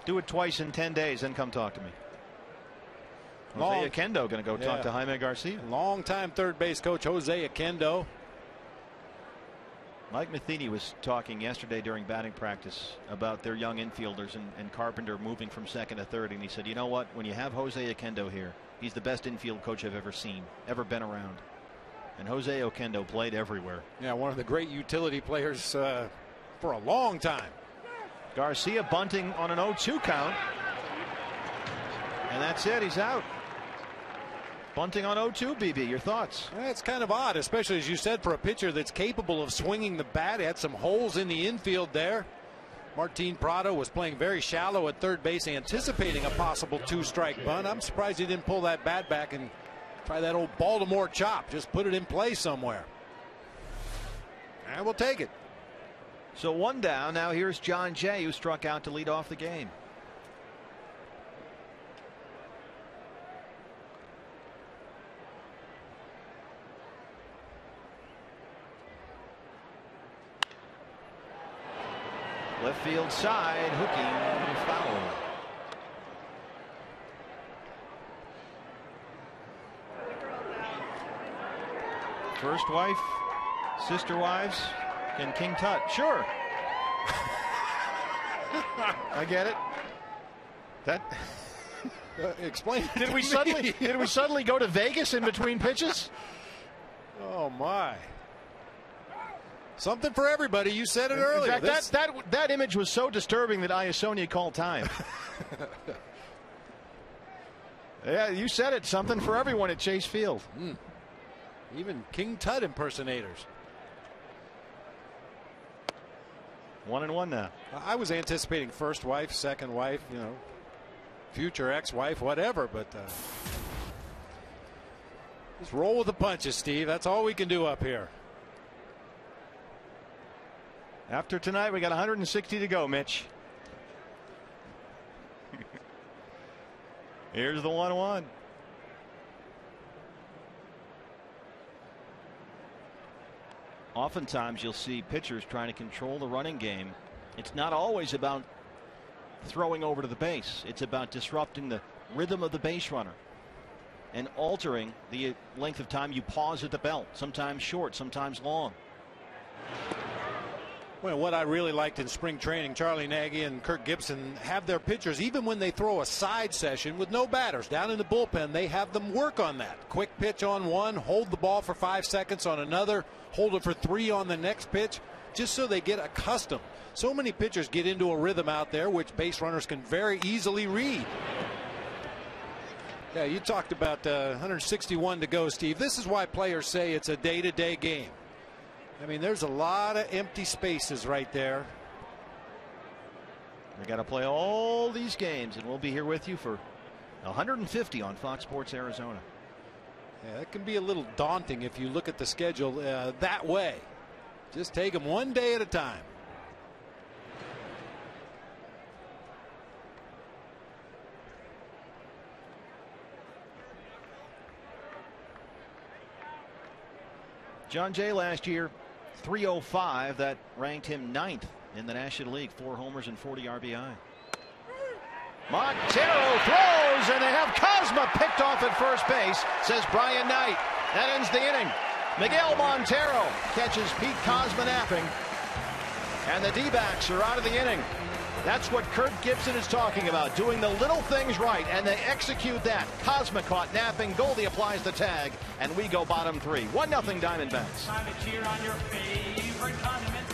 Do it twice in 10 days, then come talk to me. Jose Oquendo going to go talk to Jaime Garcia. Longtime third base coach Jose Oquendo. Mike Matheny was talking yesterday during batting practice about their young infielders and Carpenter moving from second to third, and he said, you know what, when you have Jose Oquendo here, he's the best infield coach I've ever seen, ever been around. And Jose Oquendo played everywhere. Yeah, one of the great utility players for a long time. Garcia bunting on an 0-2 count, and that's it, he's out. Bunting on 0-2, BB, your thoughts? It's kind of odd, especially as you said, for a pitcher that's capable of swinging the bat. He had some holes in the infield there. Martin Prado was playing very shallow at third base, anticipating a possible 2-strike bunt. I'm surprised he didn't pull that bat back and try that old Baltimore chop. Just put it in play somewhere. And we'll take it. So one down. Now here's John Jay, who struck out to lead off the game. Left field side, hooking, foul. First wife, sister wives, and King Tut. Sure. I get it. That explain. Did we suddenly go to Vegas in between pitches? Oh my. Something for everybody. You said it earlier. In fact, that image was so disturbing that Iasonia called time. Yeah, you said it. Something for everyone at Chase Field. Even King Tut impersonators. 1-1 now. I was anticipating first wife, second wife, you know, future ex-wife, whatever, but just roll with the punches, Steve. That's all we can do up here. After tonight, we got 160 to go, Mitch. Here's the 1-1. Oftentimes, you'll see pitchers trying to control the running game. It's not always about throwing over to the base. It's about disrupting the rhythm of the base runner and altering the length of time you pause at the belt, sometimes short, sometimes long. Well, what I really liked in spring training, Charlie Nagy and Kirk Gibson have their pitchers, even when they throw a side session with no batters down in the bullpen, they have them work on that. Quick pitch on one, hold the ball for 5 seconds on another, hold it for 3 on the next pitch, just so they get accustomed. So many pitchers get into a rhythm out there, which base runners can very easily read. Yeah, you talked about 161 to go, Steve. This is why players say it's a day-to-day game. I mean, there's a lot of empty spaces right there. We got to play all these games, and we'll be here with you for 150 on Fox Sports Arizona. Yeah, that can be a little daunting if you look at the schedule that way. Just take them one day at a time. John Jay last year, 305. That ranked him 9th in the National League. 4 homers and 40 RBI. Montero throws, and they have Cosma picked off at first base, says Brian Knight. That ends the inning. Miguel Montero catches Pete Cosma napping, and the D-backs are out of the inning. That's what Kirk Gibson is talking about, doing the little things right, and they execute that. Cosma caught napping, Goldie applies the tag, and we go bottom 3. 1-0 Diamondbacks. Time to cheer on your favorite condiment.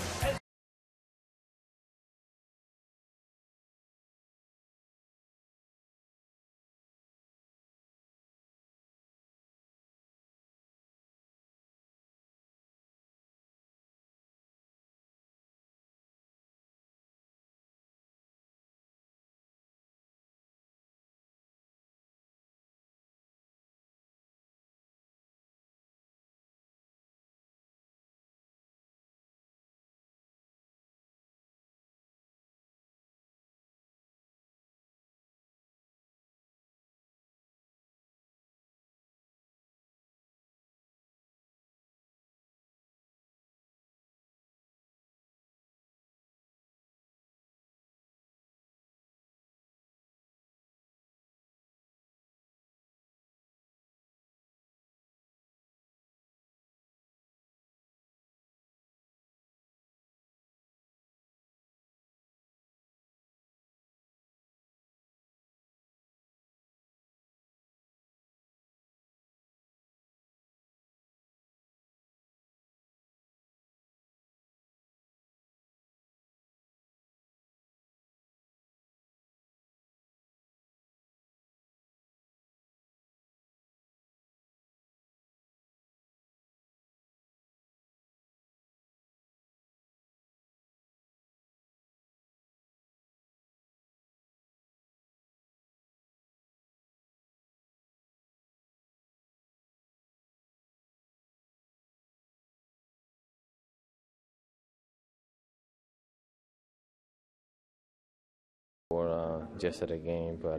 yesterday game, but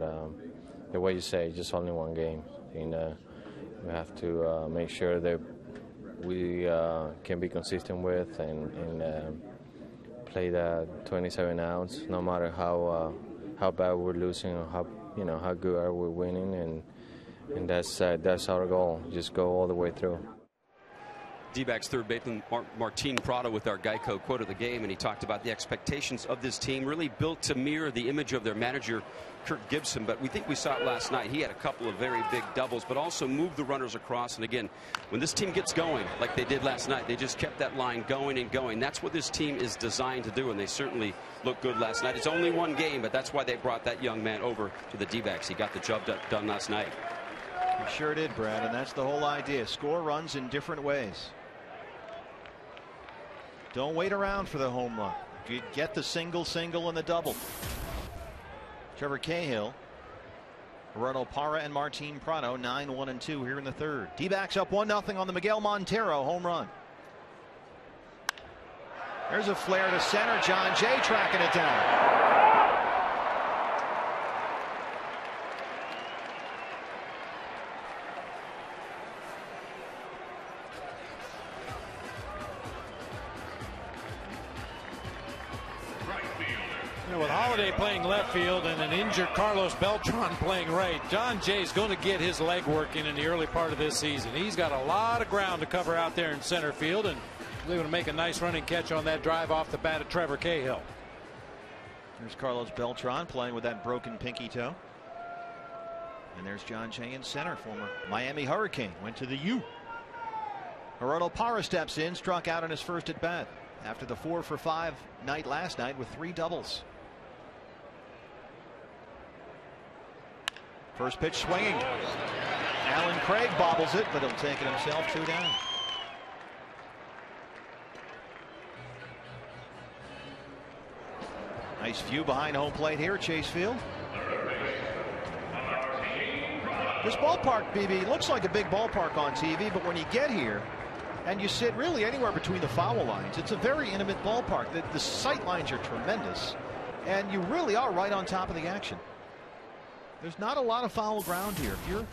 the way you say, just only one game. And we have to make sure that we can be consistent with and play that 27 outs, no matter how bad we're losing or how good are we winning, and that's our goal. Just go all the way through. D-backs third baseman Martin Prado with our Geico quote of the game, and he talked about the expectations of this team really built to mirror the image of their manager Kirk Gibson, but we think we saw it last night. He had a couple of very big doubles, but also moved the runners across. And again, when this team gets going like they did last night, they just kept that line going and going. That's what this team is designed to do, and they certainly looked good last night. It's only one game, but that's why they brought that young man over to the D-backs. He got the job done last night. He sure did, Brad, and that's the whole idea. Score runs in different ways. Don't wait around for the home run. You get the single, and the double. Trevor Cahill, Ronald Parra, and Martin Prado, 9-1-2 here in the third. D-backs up 1-0 on the Miguel Montero home run. There's a flare to center. John Jay tracking it down. With Holiday playing left field and an injured Carlos Beltran playing right, John Jay's going to get his leg working in the early part of this season. He's got a lot of ground to cover out there in center field, and he's able to make a nice running catch on that drive off the bat of Trevor Cahill. There's Carlos Beltran playing with that broken pinky toe. And there's John Jay in center, former Miami Hurricane, went to the U. Ronald Parra steps in, struck out on his first at bat after the 4-for-5 night last night with 3 doubles. First pitch swinging. Alan Craig bobbles it, but he'll take it himself, 2 down. Nice view behind home plate here at Chase Field. This ballpark, BB, looks like a big ballpark on TV, but when you get here and you sit really anywhere between the foul lines, it's a very intimate ballpark. The sight lines are tremendous, and you really are right on top of the action. There's not a lot of foul ground here. If you're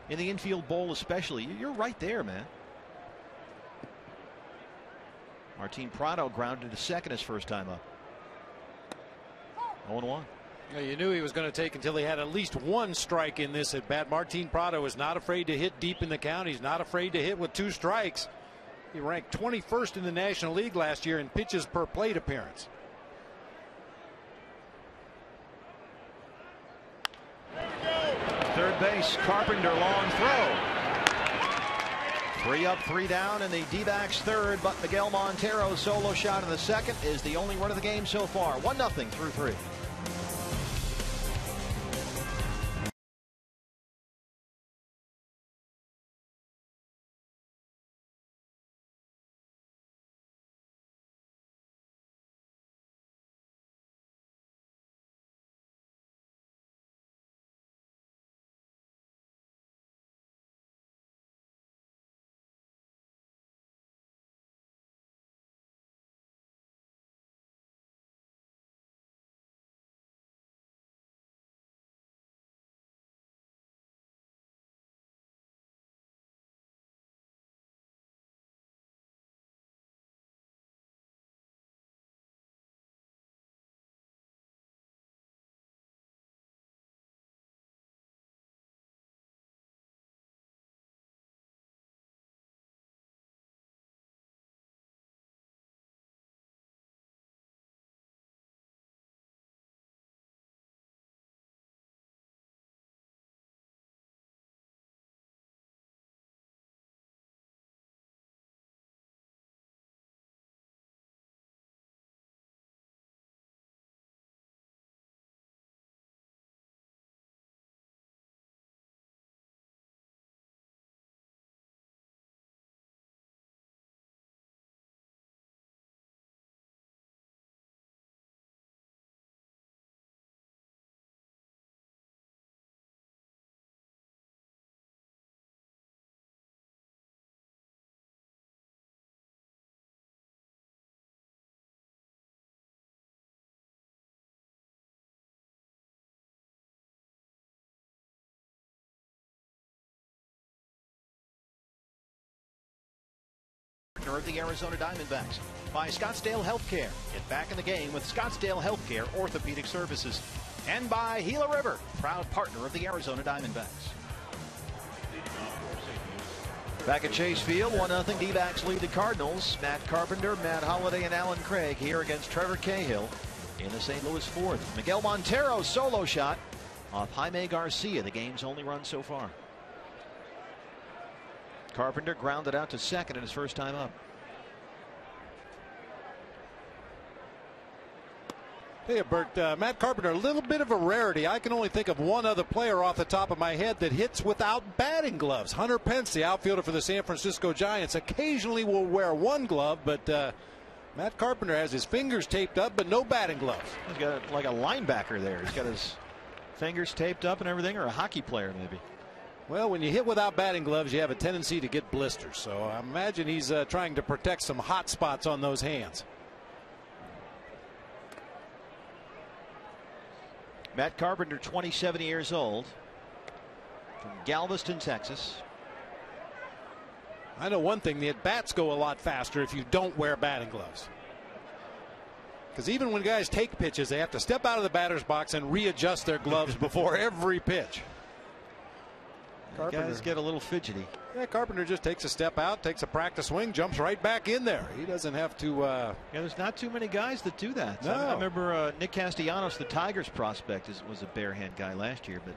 in the infield bowl especially, you're right there, man. Martin Prado grounded to second his first time up. 0-1. Yeah, you knew he was going to take until he had at least 1 strike in this at bat. Martin Prado is not afraid to hit deep in the count. He's not afraid to hit with 2 strikes. He ranked 21st in the National League last year in pitches per plate appearance. Third base, Carpenter, long throw. 3 up, 3 down, and the D-backs third, but Miguel Montero's solo shot in the second is the only run of the game so far. 1-0 through 3. partner of the Arizona Diamondbacks. By Scottsdale Healthcare. Get back in the game with Scottsdale Healthcare Orthopedic Services. And by Gila River, proud partner of the Arizona Diamondbacks. Back at Chase Field, 1-0 D-backs lead the Cardinals. Matt Carpenter, Matt Holliday, and Alan Craig here against Trevor Cahill in the St. Louis fourth. Miguel Montero's solo shot off Jaime Garcia, the game's only run so far. Carpenter grounded out to second in his first time up. Hey, Bert, Matt Carpenter, a little bit of a rarity. I can only think of one other player off the top of my head that hits without batting gloves. Hunter Pence, the outfielder for the San Francisco Giants, occasionally will wear one glove, but Matt Carpenter has his fingers taped up, but no batting gloves. He's got like a linebacker there. He's got his fingers taped up and everything, or a hockey player maybe. Well, when you hit without batting gloves, you have a tendency to get blisters. So I imagine he's trying to protect some hot spots on those hands. Matt Carpenter, 27 years old, from Galveston, Texas. I know one thing, the at-bats go a lot faster if you don't wear batting gloves. Because even when guys take pitches, they have to step out of the batter's box and readjust their gloves before every pitch. Guys get a little fidgety. Yeah, Carpenter just takes a step out, takes a practice swing, jumps right back in there. He doesn't have to. Yeah, there's not too many guys that do that. No. I remember Nick Castellanos, the Tigers prospect, was a bare hand guy last year, but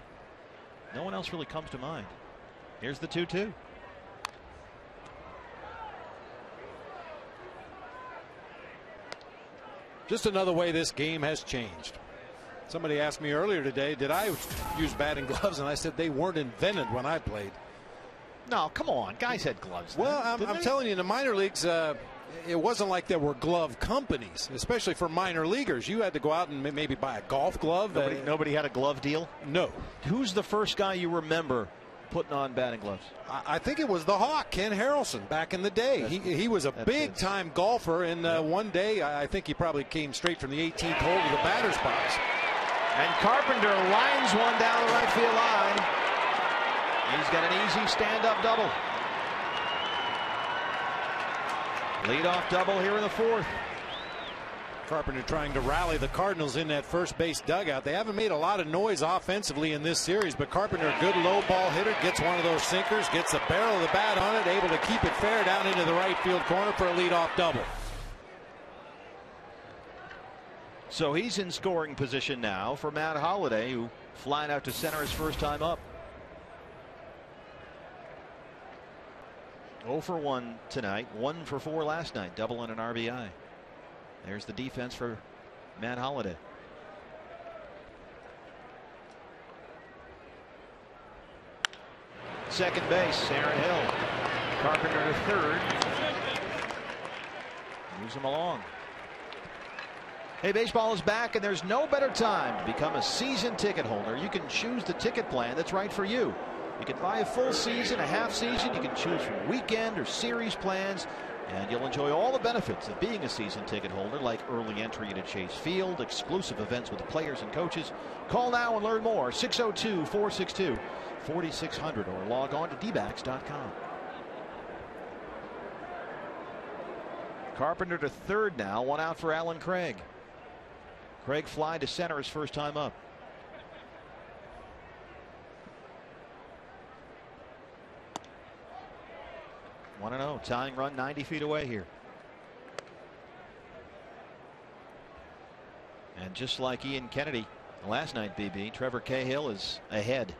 no one else really comes to mind. Here's the 2-2. Just another way this game has changed. Somebody asked me earlier today, did I use batting gloves? And I said they weren't invented when I played. No, come on. Guys had gloves. Well, I'm telling you, in the minor leagues, it wasn't like there were glove companies, especially for minor leaguers. You had to go out and maybe buy a golf glove. Nobody had a glove deal? No. Who's the first guy you remember putting on batting gloves? I think it was the Hawk, Ken Harrelson, back in the day. He was a big-time golfer, and one day I think he probably came straight from the 18th hole to the batter's box. And Carpenter lines one down the right field line. He's got an easy stand-up double. Leadoff double here in the fourth. Carpenter trying to rally the Cardinals in that first base dugout. They haven't made a lot of noise offensively in this series, but Carpenter, a good low ball hitter, gets one of those sinkers, gets the barrel of the bat on it, able to keep it fair down into the right field corner for a leadoff double. So he's in scoring position now for Matt Holliday, who flying out to center his first time up. 0 for 1 tonight, 1 for 4 last night, double and an RBI. There's the defense for Matt Holliday. Second base, Aaron Hill. Carpenter to third. Moves him along. Hey, baseball is back, and there's no better time to become a season ticket holder. You can choose the ticket plan that's right for you. You can buy a full season, a half season. You can choose from weekend or series plans, and you'll enjoy all the benefits of being a season ticket holder, like early entry into Chase Field, exclusive events with the players and coaches. Call now and learn more. 602-462-4600 or log on to dbacks.com. Carpenter to third now, one out for Alan Craig. Craig fly to center his first time up. One 1-0, tying run 90 feet away here. And just like Ian Kennedy last night, BB, Trevor Cahill is ahead.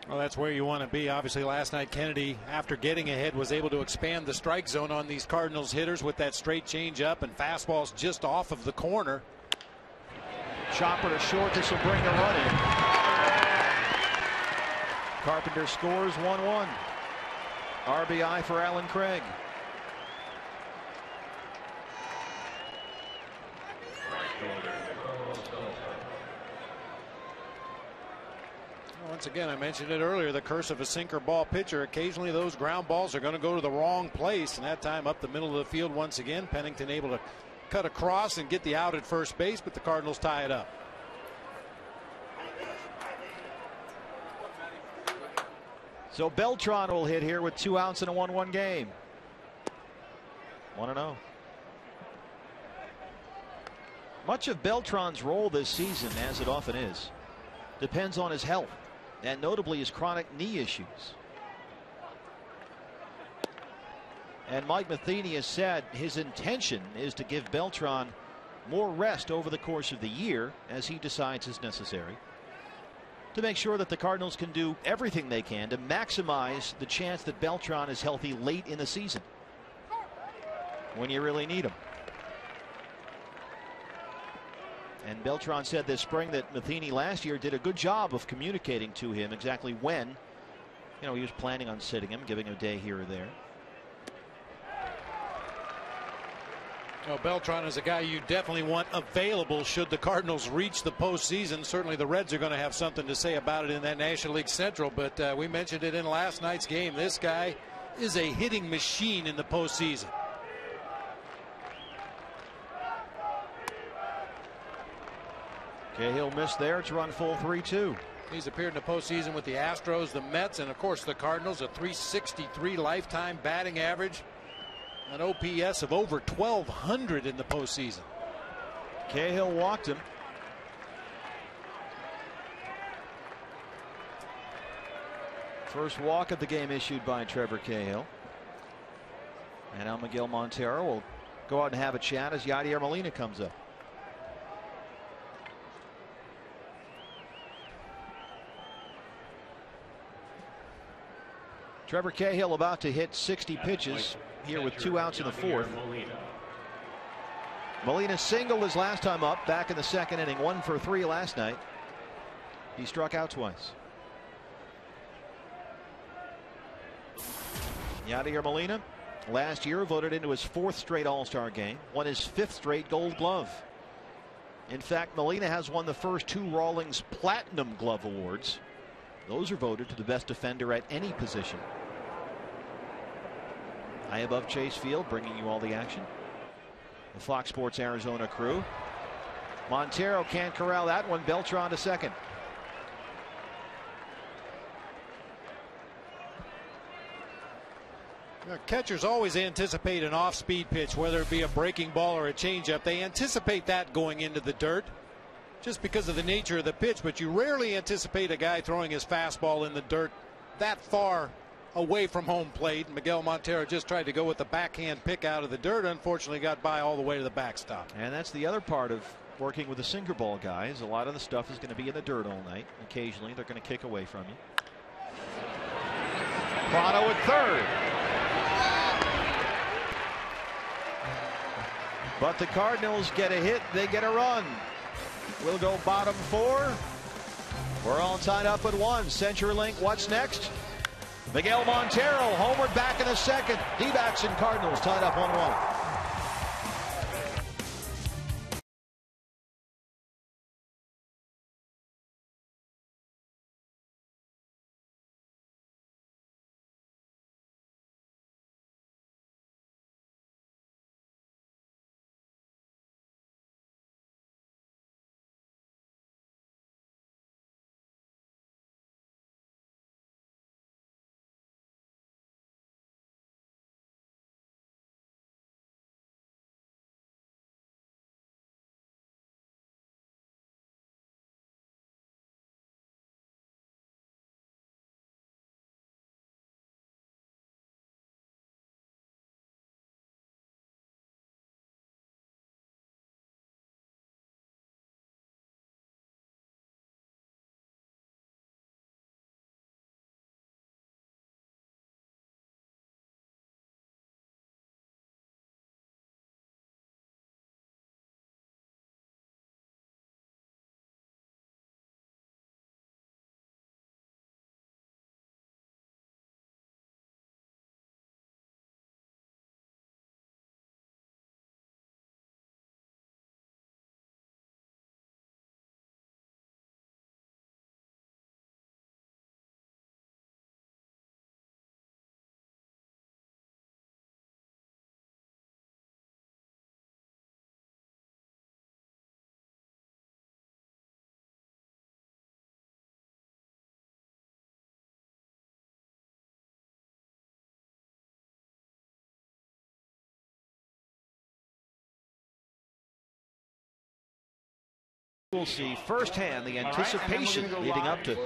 Well, that's where you want to be. Obviously, last night, Kennedy, after getting ahead, was able to expand the strike zone on these Cardinals hitters with that straight change up and fastballs just off of the corner. Chopper to short. This will bring the run in. Carpenter scores 1-1. RBI for Alan Craig. Once again, I mentioned it earlier, the curse of a sinker ball pitcher. Occasionally those ground balls are going to go to the wrong place, and that time up the middle of the field once again. Pennington able to cut across and get the out at first base, but the Cardinals tie it up. So Beltran will hit here with 2 outs in a 1-1 game. 1-0. Much of Beltran's role this season, as it often is, depends on his health, and notably his chronic knee issues. And Mike Matheny has said his intention is to give Beltran more rest over the course of the year as he decides is necessary, to make sure that the Cardinals can do everything they can to maximize the chance that Beltran is healthy late in the season when you really need him. And Beltran said this spring that Matheny last year did a good job of communicating to him exactly when, he was planning on sitting him, giving him a day here or there. Well, Beltran is a guy you definitely want available should the Cardinals reach the postseason. Certainly the Reds are going to have something to say about it in that National League Central, but we mentioned it in last night's game. This guy is a hitting machine in the postseason. Cahill missed there. It's run full 3-2. He's appeared in the postseason with the Astros, the Mets, and of course the Cardinals. A .363 lifetime batting average, an OPS of over 1,200 in the postseason. Cahill walked him. First walk of the game issued by Trevor Cahill. And now Miguel Montero will go out and have a chat as Yadier Molina comes up. Trevor Cahill about to hit 60 pitches here with 2 outs in the 4th. Molina singled his last time up back in the 2nd inning, 1 for 3 last night. He struck out twice. Yadier Molina last year voted into his 4th straight All-Star game, won his 5th straight Gold Glove. In fact, Molina has won the first 2 Rawlings Platinum Glove Awards. Those are voted to the best defender at any position. High above Chase Field, bringing you all the action. The Fox Sports Arizona crew. Montero can't corral that one. Beltran to second. Catchers always anticipate an off-speed pitch, whether it be a breaking ball or a changeup. They anticipate that going into the dirt just because of the nature of the pitch, but you rarely anticipate a guy throwing his fastball in the dirt that far away from home plate. Miguel Montero just tried to go with the backhand pick out of the dirt. Unfortunately got by all the way to the backstop. And that's the other part of working with the sinker ball guys. A lot of the stuff is going to be in the dirt all night. Occasionally they're going to kick away from you. Prado at third. But the Cardinals get a hit, they get a run. We'll go bottom 4. We're all tied up at 1. CenturyLink, what's next? Miguel Montero homered back in the 2nd. D-backs and Cardinals tied up 1-1. We'll see firsthand the anticipation leading up to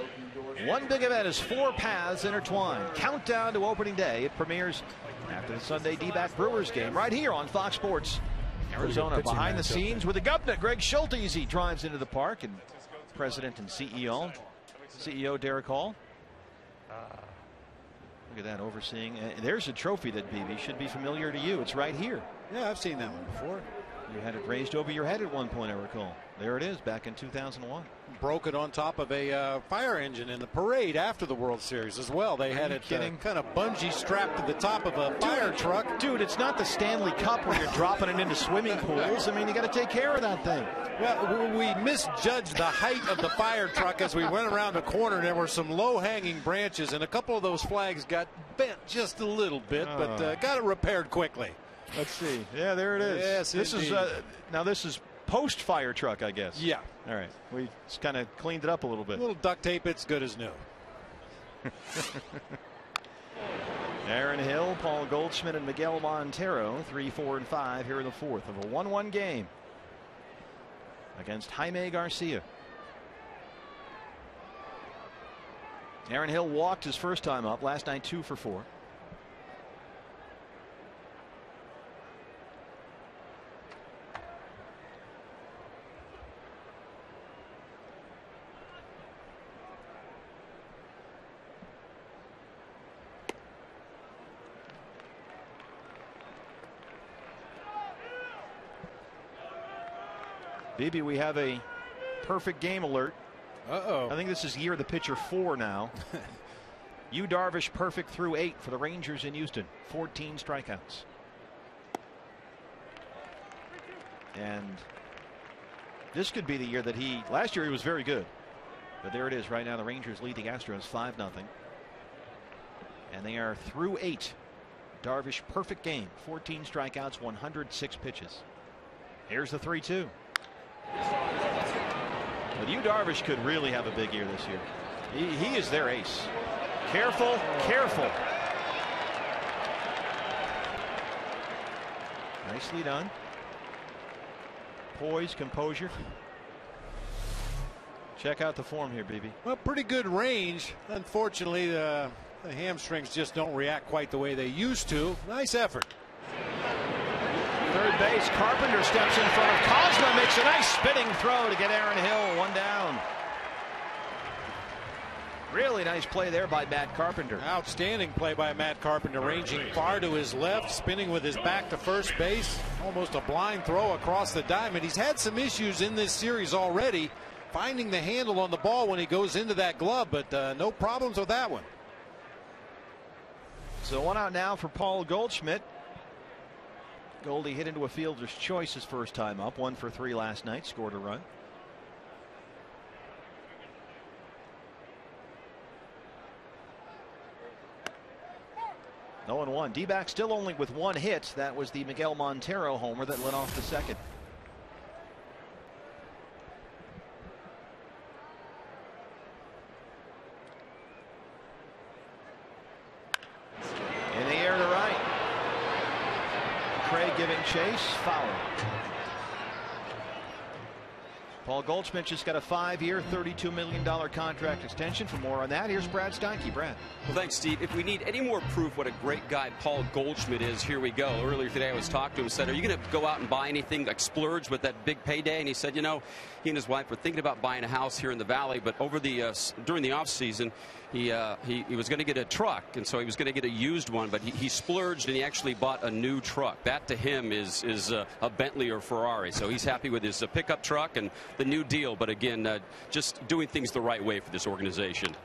one big event as four paths intertwine. Countdown to opening day. It premieres after the Sunday D-back Brewers game right here on Fox Sports. Arizona behind the scenes with the governor, Greg Schultes. He drives into the park, and President and CEO Derek Hall. Look at that, overseeing. There's a trophy that, BB, should be familiar to you. It's right here. Yeah, I've seen that one before. You had it raised over your head at one point, I recall. There it is, back in 2001. Broke it on top of a fire engine in the parade after the World Series as well. They had it kind of bungee strapped to the top of a fire truck. Dude, it's not the Stanley Cup where you're dropping it into swimming pools. I mean, you got to take care of that thing. Well, we misjudged the height of the fire truck as we went around the corner. There were some low-hanging branches, and a couple of those flags got bent just a little bit, but got it repaired quickly. Let's see. Yeah, there it is. Yes, this is now this is post fire truck, I guess. Yeah. All right. We just kind of cleaned it up a little bit. A little duct tape. It's good as new. Aaron Hill, Paul Goldschmidt, and Miguel Montero, 3, 4, and 5 here in the fourth of a 1-1 game against Jaime Garcia. Aaron Hill walked his first time up last night, 2 for 4. BB, we have a perfect game alert. Uh-oh. I think this is year the pitcher 4 now. Yu Darvish perfect through 8 for the Rangers in Houston. 14 strikeouts. And this could be the year that last year he was very good. But there it is right now. The Rangers lead the Astros 5-0. And they are through 8. Darvish perfect game. 14 strikeouts, 106 pitches. Here's the 3-2. But Yu Darvish could really have a big year this year. He is their ace. Careful, careful. Nicely done. Poise, composure. Check out the form here, BB. Well, pretty good range. Unfortunately, the hamstrings just don't react quite the way they used to. Nice effort. Third base, Carpenter steps in front of Kozma, makes a nice spinning throw to get Aaron Hill 1 down. Really nice play there by Matt Carpenter. Outstanding play by Matt Carpenter, ranging far to his left, spinning with his back to first base. Almost a blind throw across the diamond. He's had some issues in this series already, finding the handle on the ball when he goes into that glove, but no problems with that one. So 1 out now for Paul Goldschmidt. Goldie hit into a fielder's choice his first time up. 1 for 3 last night, scored a run. No 1. D-back still only with 1 hit. That was the Miguel Montero homer that led off the second. In the air to right. Craig giving chase, foul. Paul Goldschmidt just got a 5-year, $32 million contract extension. For more on that, here's Brad Steinke. Brad. Well, thanks, Steve. If we need any more proof what a great guy Paul Goldschmidt is, here we go. Earlier today, I was talking to him and said, are you going to go out and buy anything, like splurge with that big payday? And he said, you know, he and his wife were thinking about buying a house here in the Valley, but over the during the off season, he was going to get a truck, and so he was going to get a used one, but he splurged and he actually bought a new truck. That to him is a Bentley or Ferrari. So he's happy with his pickup truck and the new deal. But again, just doing things the right way for this organization.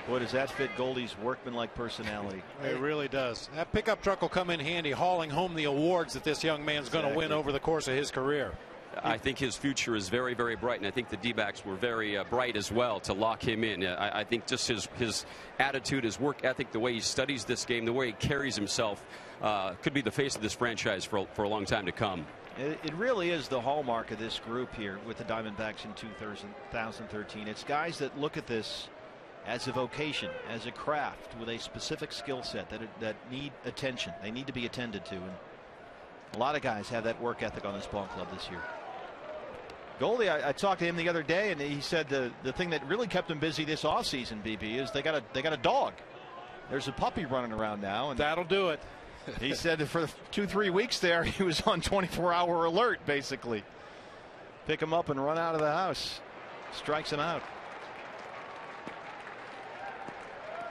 Boy, does that fit Goldie's workmanlike personality. It really does. That pickup truck will come in handy, hauling home the awards that this young man's going to win over the course of his career. I think his future is very, very bright, and I think the D-backs were very bright as well to lock him in. I think just his attitude, his work ethic, the way he studies this game, the way he carries himself, could be the face of this franchise for a long time to come. It really is the hallmark of this group here with the Diamondbacks in 2013. It's guys that look at this as a vocation, as a craft, with a specific skill set that need attention. They need to be attended to, and a lot of guys have that work ethic on this ball club this year. Goldie, I talked to him the other day, and he said the thing that really kept him busy this offseason, BB, is they got a dog. There's a puppy running around now, and that'll do it. He said that for the 2-3 weeks there, he was on 24-hour alert, basically. Pick him up and run out of the house. Strikes him out.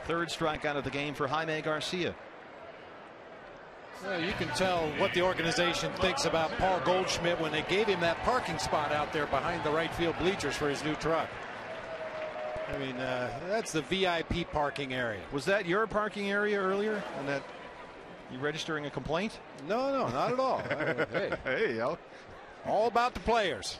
Third strikeout of the game for Jaime Garcia. Well, you can tell what the organization thinks about Paul Goldschmidt when they gave him that parking spot out there behind the right field bleachers for his new truck. I mean, that's the VIP parking area. Was that your parking area earlier? And that you registering a complaint? No, not at all. Hey, yo. All about the players.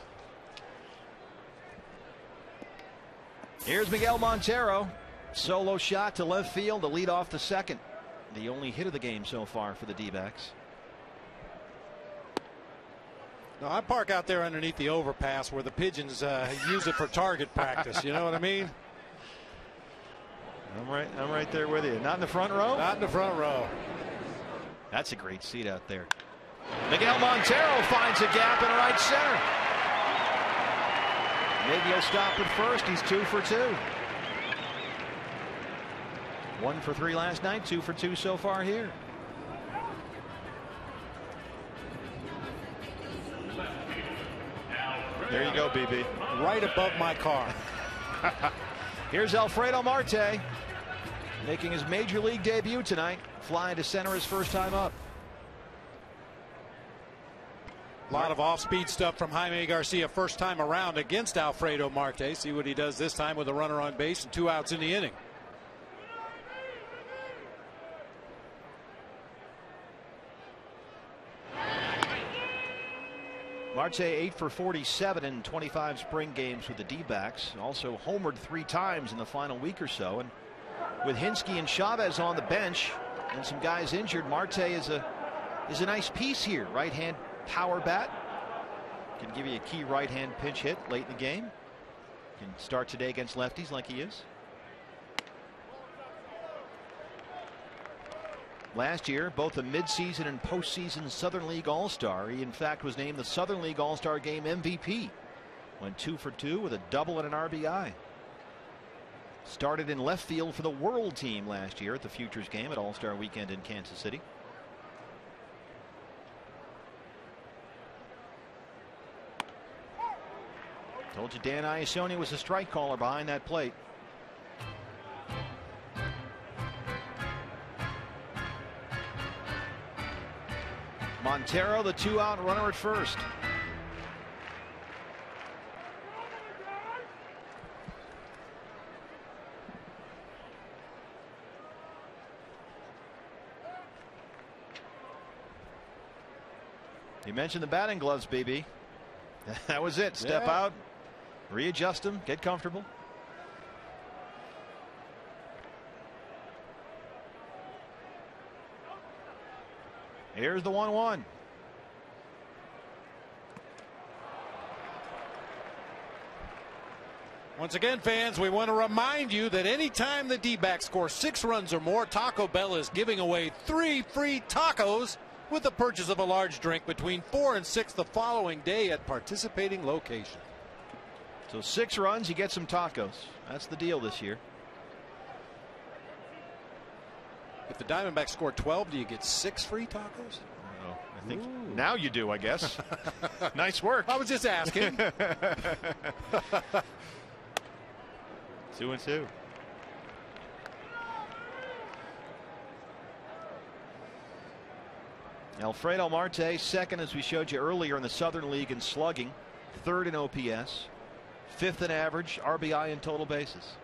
Here's Miguel Montero. Solo shot to left field to lead off the second. The only hit of the game so far for the D-backs. No, I park out there underneath the overpass where the pigeons use it for target practice. You know what I mean? I'm right there with you. Not in the front row? Not in the front row. That's a great seat out there. Miguel Montero finds a gap in right center. Maybe he'll stop at first. He's 2 for 2. 1 for 3 last night, 2 for 2 so far here. There you go, BB. Right above my car. Here's Alfredo Marte making his major league debut tonight, flying to center his first time up. A lot of off-speed stuff from Jaime Garcia first time around against Alfredo Marte. See what he does this time with a runner on base and 2 outs in the inning. Marte 8 for 47 in 25 spring games with the D-backs. Also homered 3 times in the final week or so. And with Hinsky and Chavez on the bench and some guys injured, Marte is a nice piece here. Right-hand power bat. Can give you a key right-hand pinch hit late in the game. Can start today against lefties like he is. Last year, both a midseason and postseason Southern League All-Star. He, in fact, was named the Southern League All-Star Game MVP. Went 2 for 2 with a double and an RBI. Started in left field for the World Team last year at the Futures Game at All-Star Weekend in Kansas City. Told you Dan Iasone was a strike caller behind that plate. Montero, the 2-out runner at first. You mentioned the batting gloves, BB. That was it. Step out, readjust them, get comfortable. Here's the 1-1. Once again, fans, we want to remind you that anytime the D-backs score 6 runs or more, Taco Bell is giving away 3 free tacos with the purchase of a large drink between 4 and 6 the following day at participating locations. So 6 runs, you get some tacos. That's the deal this year. If the Diamondbacks score 12, do you get 6 free tacos? Oh, I think now you do, I guess. Nice work. I was just asking. 2-2. Alfredo Marte, second, as we showed you earlier, in the Southern League in slugging, 3rd in OPS, 5th in average, RBI in total bases.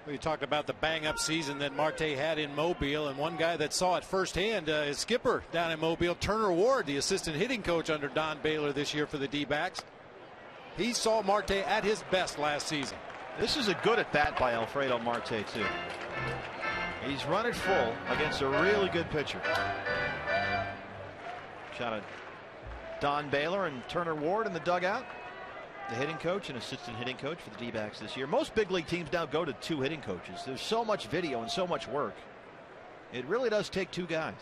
We talked about the bang-up season that Marte had in Mobile, and one guy that saw it firsthand is skipper down in Mobile, Turner Ward, the assistant hitting coach under Don Baylor this year for the D-backs. He saw Marte at his best last season. This is a good at bat by Alfredo Marte, too. He's run it full against a really good pitcher. Shot at Don Baylor and Turner Ward in the dugout. The hitting coach and assistant hitting coach for the D-backs this year. Most big league teams now go to 2 hitting coaches. There's so much video and so much work. It really does take 2 guys.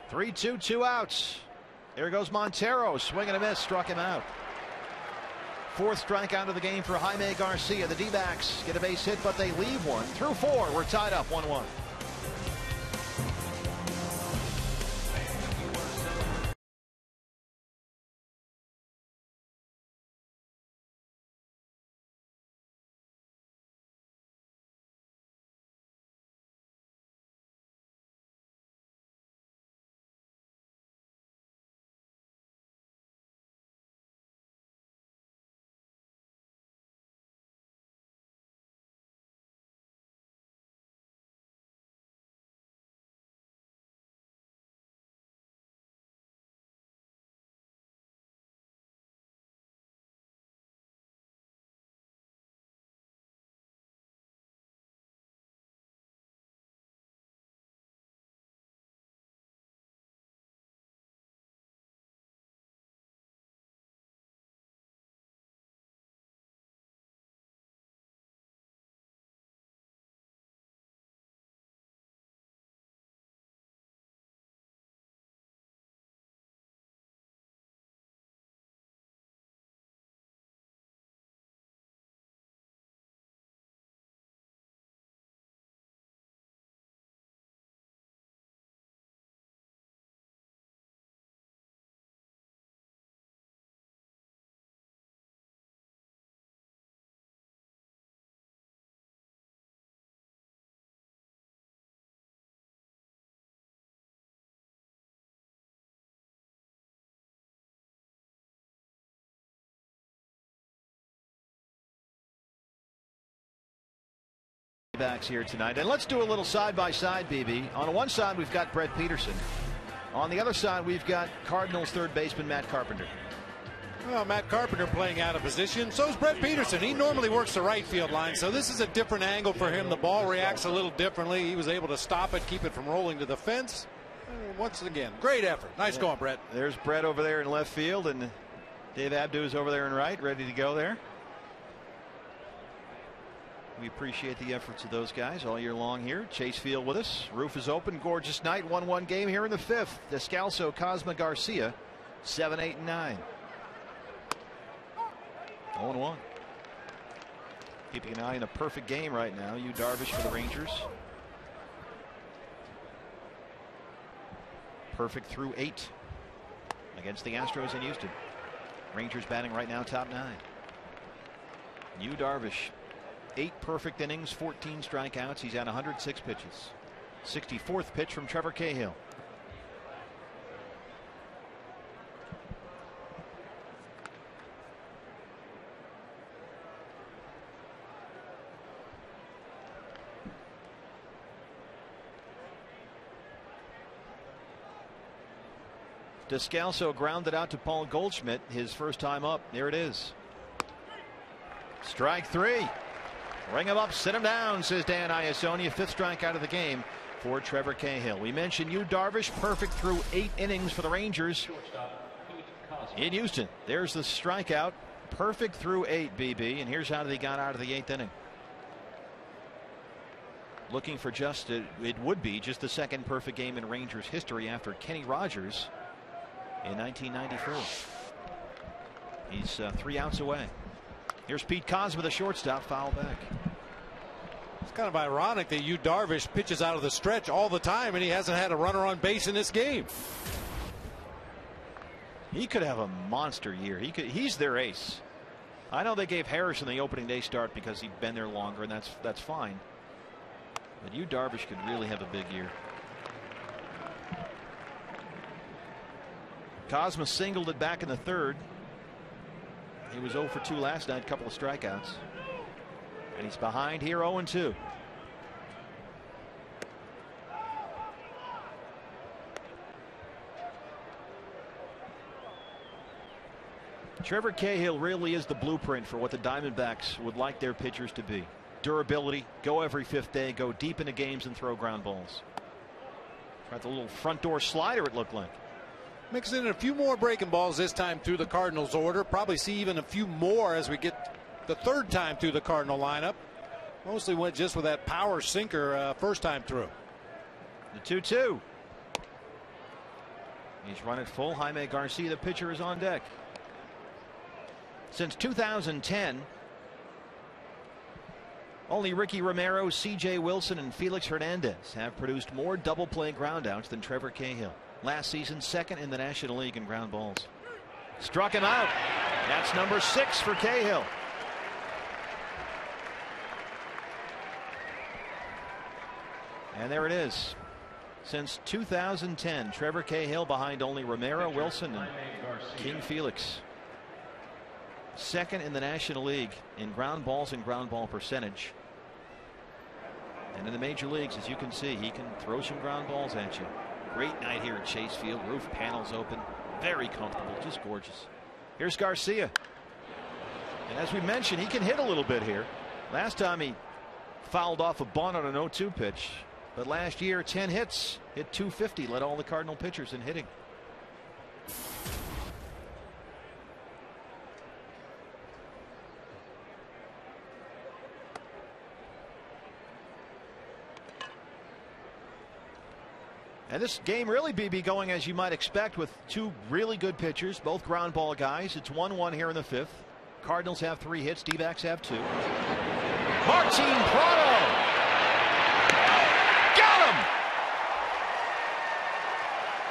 3-2, 2 outs. There goes Montero, swing and a miss, struck him out. Fourth strikeout of the game for Jaime Garcia. The D-backs get a base hit, but they leave one. Through 4, we're tied up 1-1. Backs here tonight, and let's do a little side-by-side, BB. On one side we've got Brett Peterson. On the other side we've got Cardinals third baseman Matt Carpenter. Well, Matt Carpenter playing out of position. So is Brett Peterson. He normally works the right field line, so this is a different angle for him. The ball reacts a little differently. He was able to stop it, keep it from rolling to the fence. Once again, great effort. Nice going, Brett. There's Brett over there in left field, and Dave Abdu's over there in right, ready to go there. We appreciate the efforts of those guys all year long here. Chase Field with us. Roof is open. Gorgeous night. 1-1 game here in the 5th. Descalso, Cosma, Garcia. 7, 8, and 9. 0-1. Keeping an eye on a perfect game right now. Yu Darvish for the Rangers. Perfect through 8 against the Astros in Houston. Rangers batting right now top 9. Yu Darvish. 8 perfect innings, 14 strikeouts. He's had 106 pitches. 64th pitch from Trevor Cahill. Descalso grounded out to Paul Goldschmidt, his first time up. There it is. Strike 3. Ring him up, sit him down, says Dan Iasonia. 5th strikeout of the game for Trevor Cahill. We mentioned Yu Darvish, perfect through 8 innings for the Rangers in Houston. There's the strikeout, perfect through 8, BB, and here's how they got out of the 8th inning. Looking for just it would be just the 2nd perfect game in Rangers history after Kenny Rogers in 1994. He's 3 outs away. Here's Pete Cosma, the shortstop, foul back. It's kind of ironic that Yu Darvish pitches out of the stretch all the time, and he hasn't had a runner on base in this game. He could have a monster year. He's their ace. I know they gave Harrison the opening day start because he'd been there longer, and that's fine. But Yu Darvish could really have a big year. Cosma singled it back in the 3rd. He was 0 for 2 last night, couple of strikeouts. And he's behind here 0-2. Trevor Cahill really is the blueprint for what the Diamondbacks would like their pitchers to be. Durability, go every 5th day, go deep into games and throw ground balls. Tried the little front door slider, it looked like. Mixing in a few more breaking balls this time through the Cardinals order. Probably see even a few more as we get the 3rd time through the Cardinal lineup. Mostly went just with that power sinker first time through. The 2-2. He's run it full. Jaime Garcia, the pitcher, is on deck. Since 2010, only Ricky Romero, C.J. Wilson, and Felix Hernandez have produced more double play groundouts than Trevor Cahill. Last season, second in the National League in ground balls. Struck him out. That's number 6 for Cahill. And there it is. Since 2010, Trevor Cahill behind only Romero, Wilson, and King Felix. Second in the National League in ground balls and ground ball percentage. And in the major leagues, as you can see, he can throw some ground balls at you. Great night here at Chase Field. Roof panels open. Very comfortable. Just gorgeous. Here's Garcia. And as we mentioned, he can hit a little bit here. Last time he fouled off a bunt on an 0-2 pitch. But last year, 10 hits, hit .250, led all the Cardinal pitchers in hitting. And this game really be going as you might expect, with two really good pitchers, both ground ball guys. It's 1-1 here in the 5th. Cardinals have 3 hits, D-backs have 2. Martin Prado.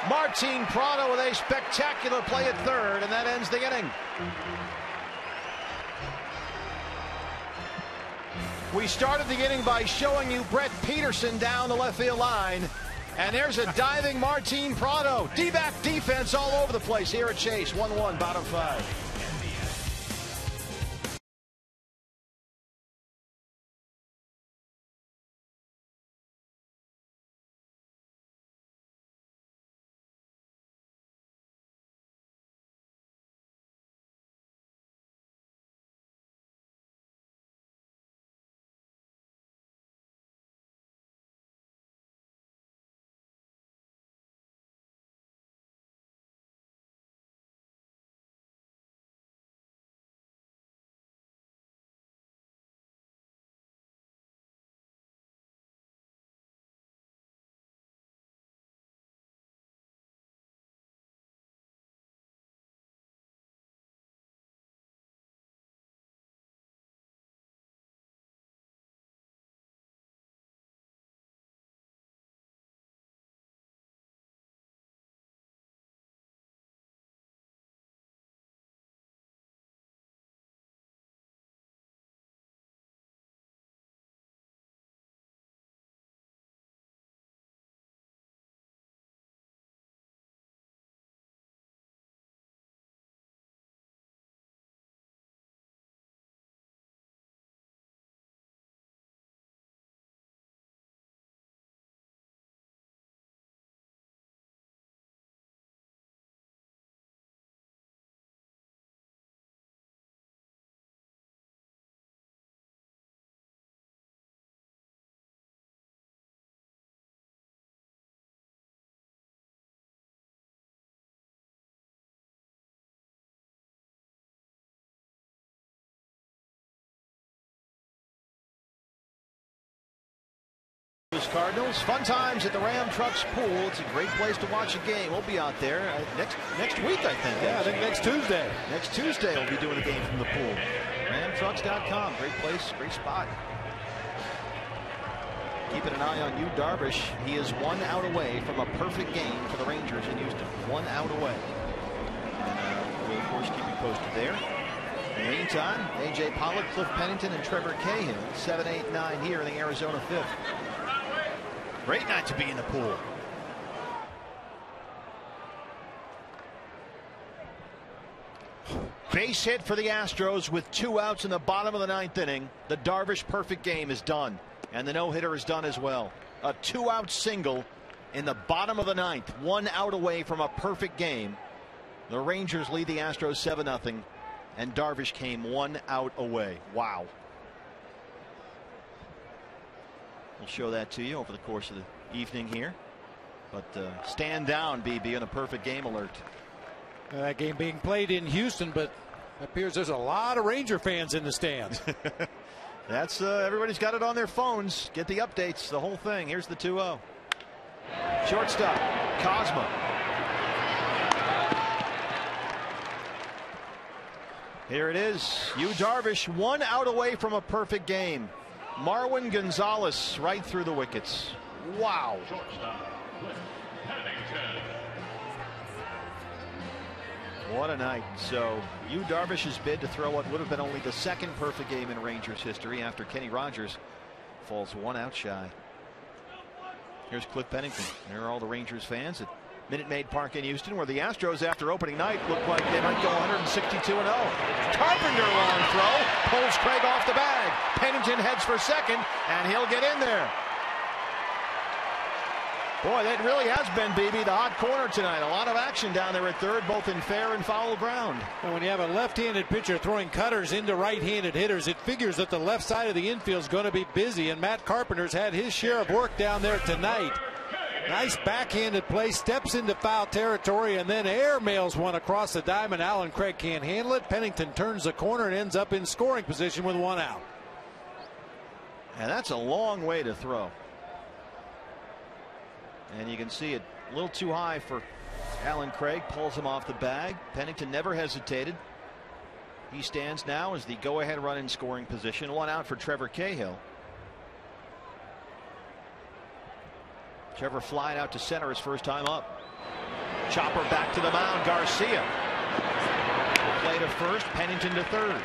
Martin Prado with a spectacular play at third, and that ends the inning. We started the inning by showing you Brett Peterson down the left field line, and there's a diving Martin Prado. D-back defense all over the place here at Chase. 1-1, bottom 5. Cardinals, fun times at the Ram Trucks Pool. It's a great place to watch a game. We'll be out there next week, I think. Yeah, I think next Tuesday. Next Tuesday we'll be doing a game from the pool. RamTrucks.com, great place, great spot. Keeping an eye on Yu Darvish. He is 1 out away from a perfect game for the Rangers in Houston. 1 out away. And we'll of course keep you posted there. In the meantime, A.J. Pollock, Cliff Pennington, and Trevor Cahill, 7, 8, 9 here in the Arizona 5th. Great night to be in the pool. Base hit for the Astros with 2 outs in the bottom of the 9th inning. The Darvish perfect game is done, and the no-hitter is done as well. A 2-out single in the bottom of the 9th, 1 out away from a perfect game. The Rangers lead the Astros 7-0, and Darvish came 1 out away. Wow. We'll show that to you over the course of the evening here. But stand down, BB, on a perfect game alert. That game being played in Houston, but it appears there's a lot of Ranger fans in the stands. That's everybody's got it on their phones. Get the updates, the whole thing. Here's the 2-0. Shortstop, Cosmo. Here it is. Yu Darvish 1 out away from a perfect game. Marwin Gonzalez right through the wickets. Wow. What a night. So Yu Darvish's bid to throw what would have been only the second perfect game in Rangers history after Kenny Rogers falls 1 out shy. Here's Cliff Pennington. There are all the Rangers fans at Minute Maid Park in Houston, where the Astros after opening night look like they might go 162-0. Carpenter long throw pulls Craig off the bag. Pennington heads for second, and he'll get in there. Boy, that really has been, BB, the hot corner tonight. A lot of action down there at third, both in fair and foul ground. And when you have a left-handed pitcher throwing cutters into right-handed hitters, it figures that the left side of the infield is going to be busy, and Matt Carpenter's had his share of work down there tonight. Nice backhanded play, steps into foul territory, and then airmails one across the diamond. Alan Craig can't handle it. Pennington turns the corner and ends up in scoring position with 1 out. And that's a long way to throw. And you can see it a little too high for Alan Craig. Pulls him off the bag. Pennington never hesitated. He stands now as the go-ahead run in scoring position. 1 out for Trevor Cahill. Trevor flying out to center his first time up. Chopper back to the mound. Garcia. Play to first. Pennington to third.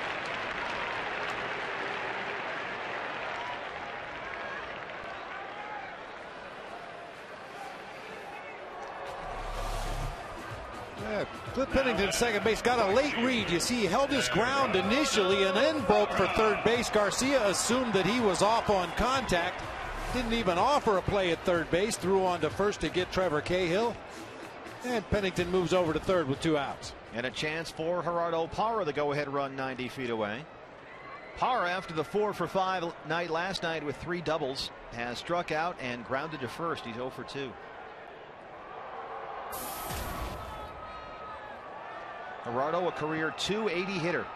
Cliff Pennington, second base, got a late read. You see, he held his ground initially and then broke for third base. Garcia assumed that he was off on contact. Didn't even offer a play at third base. Threw on to first to get Trevor Cahill. And Pennington moves over to third with 2 outs. And a chance for Gerardo Parra, the go-ahead run 90 feet away. Parra, after the 4 for 5 night last night with 3 doubles, has struck out and grounded to first. He's 0 for 2. Gerardo, a career .280 hitter.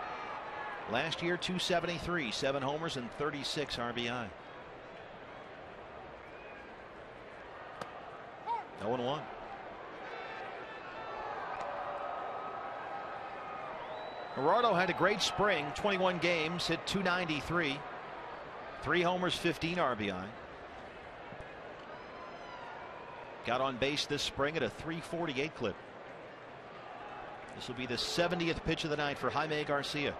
Last year, .273, 7 homers and 36 RBI. 0-1. Gerardo had a great spring, 21 games, hit .293, 3 homers, 15 RBI. Got on base this spring at a .348 clip. This will be the 70th pitch of the night for Jaime Garcia.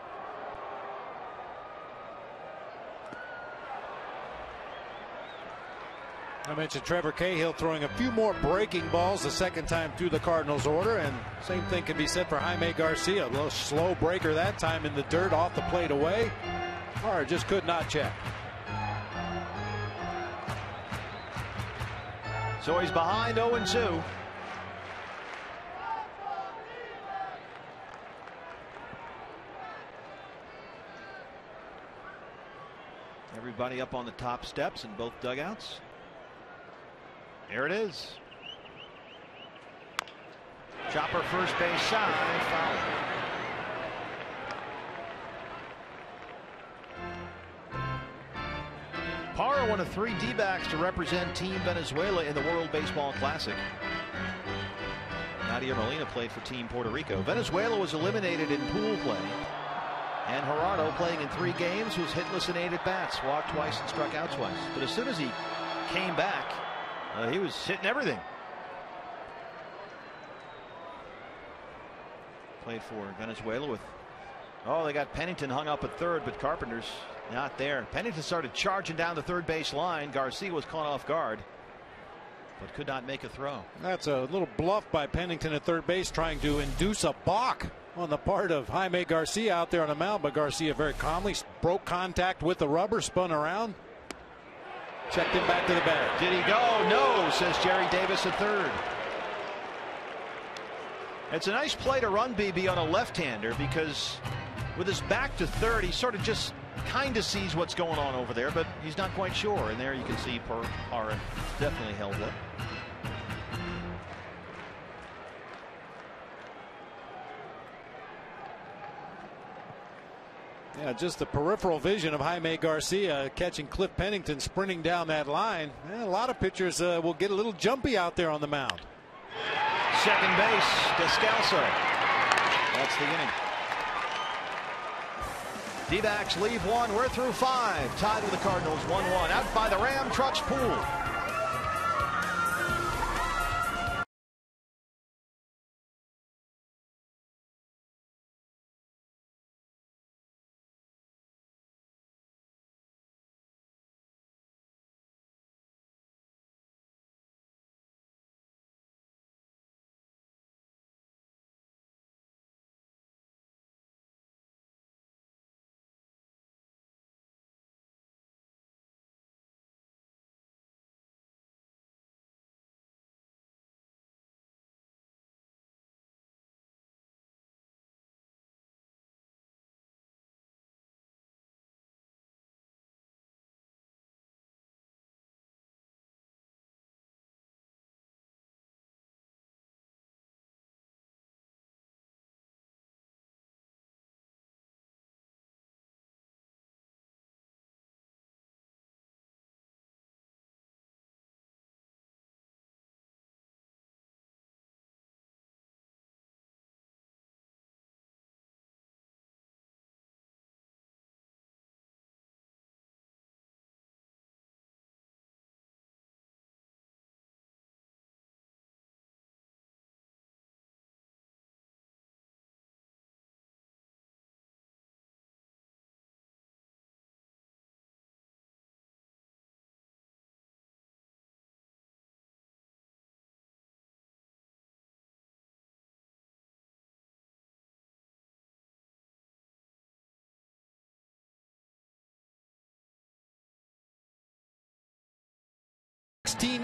I mentioned Trevor Cahill throwing a few more breaking balls the second time through the Cardinals order, and same thing can be said for Jaime Garcia. A little slow breaker that time in the dirt, off the plate away. Or just could not check. So he's behind 0-2. Everybody up on the top steps in both dugouts. There it is. Chopper first base side, foul. Parra, one of 3 D-backs to represent Team Venezuela in the World Baseball Classic. Nadia Molina played for Team Puerto Rico. Venezuela was eliminated in pool play. And Gerardo, playing in 3 games, was hitless in 8 at-bats, walked twice and struck out twice. But as soon as he came back, he was hitting everything. Played for Venezuela with, they got Pennington hung up at third, but Carpenter's not there. Pennington started charging down the third base line. Garcia was caught off guard, but could not make a throw. That's a little bluff by Pennington at third base, trying to induce a balk on the part of Jaime Garcia out there on the mound, but Garcia very calmly broke contact with the rubber, spun around, checked him back to the bag. Did he go? No, says Jerry Davis at third. It's a nice play to run, BB, on a left-hander, because with his back to third, he sort of just kind of sees what's going on over there, but he's not quite sure. And there you can see Parra definitely held it. Yeah, just the peripheral vision of Jaime Garcia catching Cliff Pennington sprinting down that line. A lot of pitchers will get a little jumpy out there on the mound. Second base, Descalso. That's the inning. D-backs leave one. We're through 5. Tied with the Cardinals 1-1. Out by the Ram Trucks pool.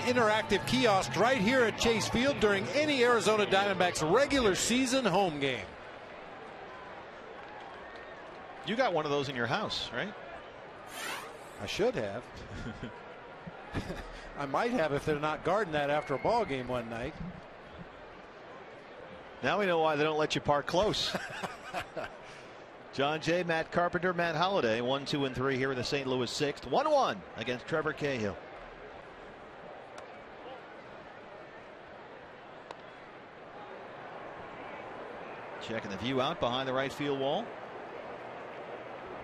Interactive kiosks right here at Chase Field during any Arizona Diamondbacks regular season home game. You got one of those in your house, right? I should have. I might have if they're not guarding that after a ball game one night. Now we know why they don't let you park close. John Jay, Matt Carpenter, Matt Holliday, 1, 2, and 3 here in the St. Louis 6th. 1-1 against Trevor Cahill. Checking the view out behind the right field wall.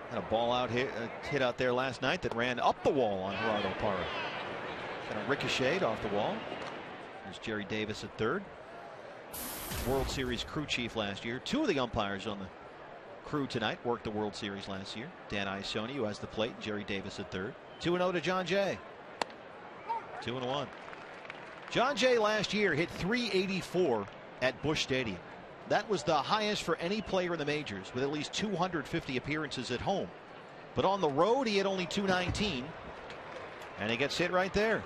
Had a ball out hit out there last night that ran up the wall on Gerardo Parra. Kind of ricocheted off the wall. There's Jerry Davis at third. World Series crew chief last year. 2 of the umpires on the crew tonight worked the World Series last year. Dan Isoni, who has the plate, Jerry Davis at third. 2-0 to John Jay. 2-1. John Jay last year hit .384 at Busch Stadium. That was the highest for any player in the majors, with at least 250 appearances at home. But on the road, he had only .219, and he gets hit right there.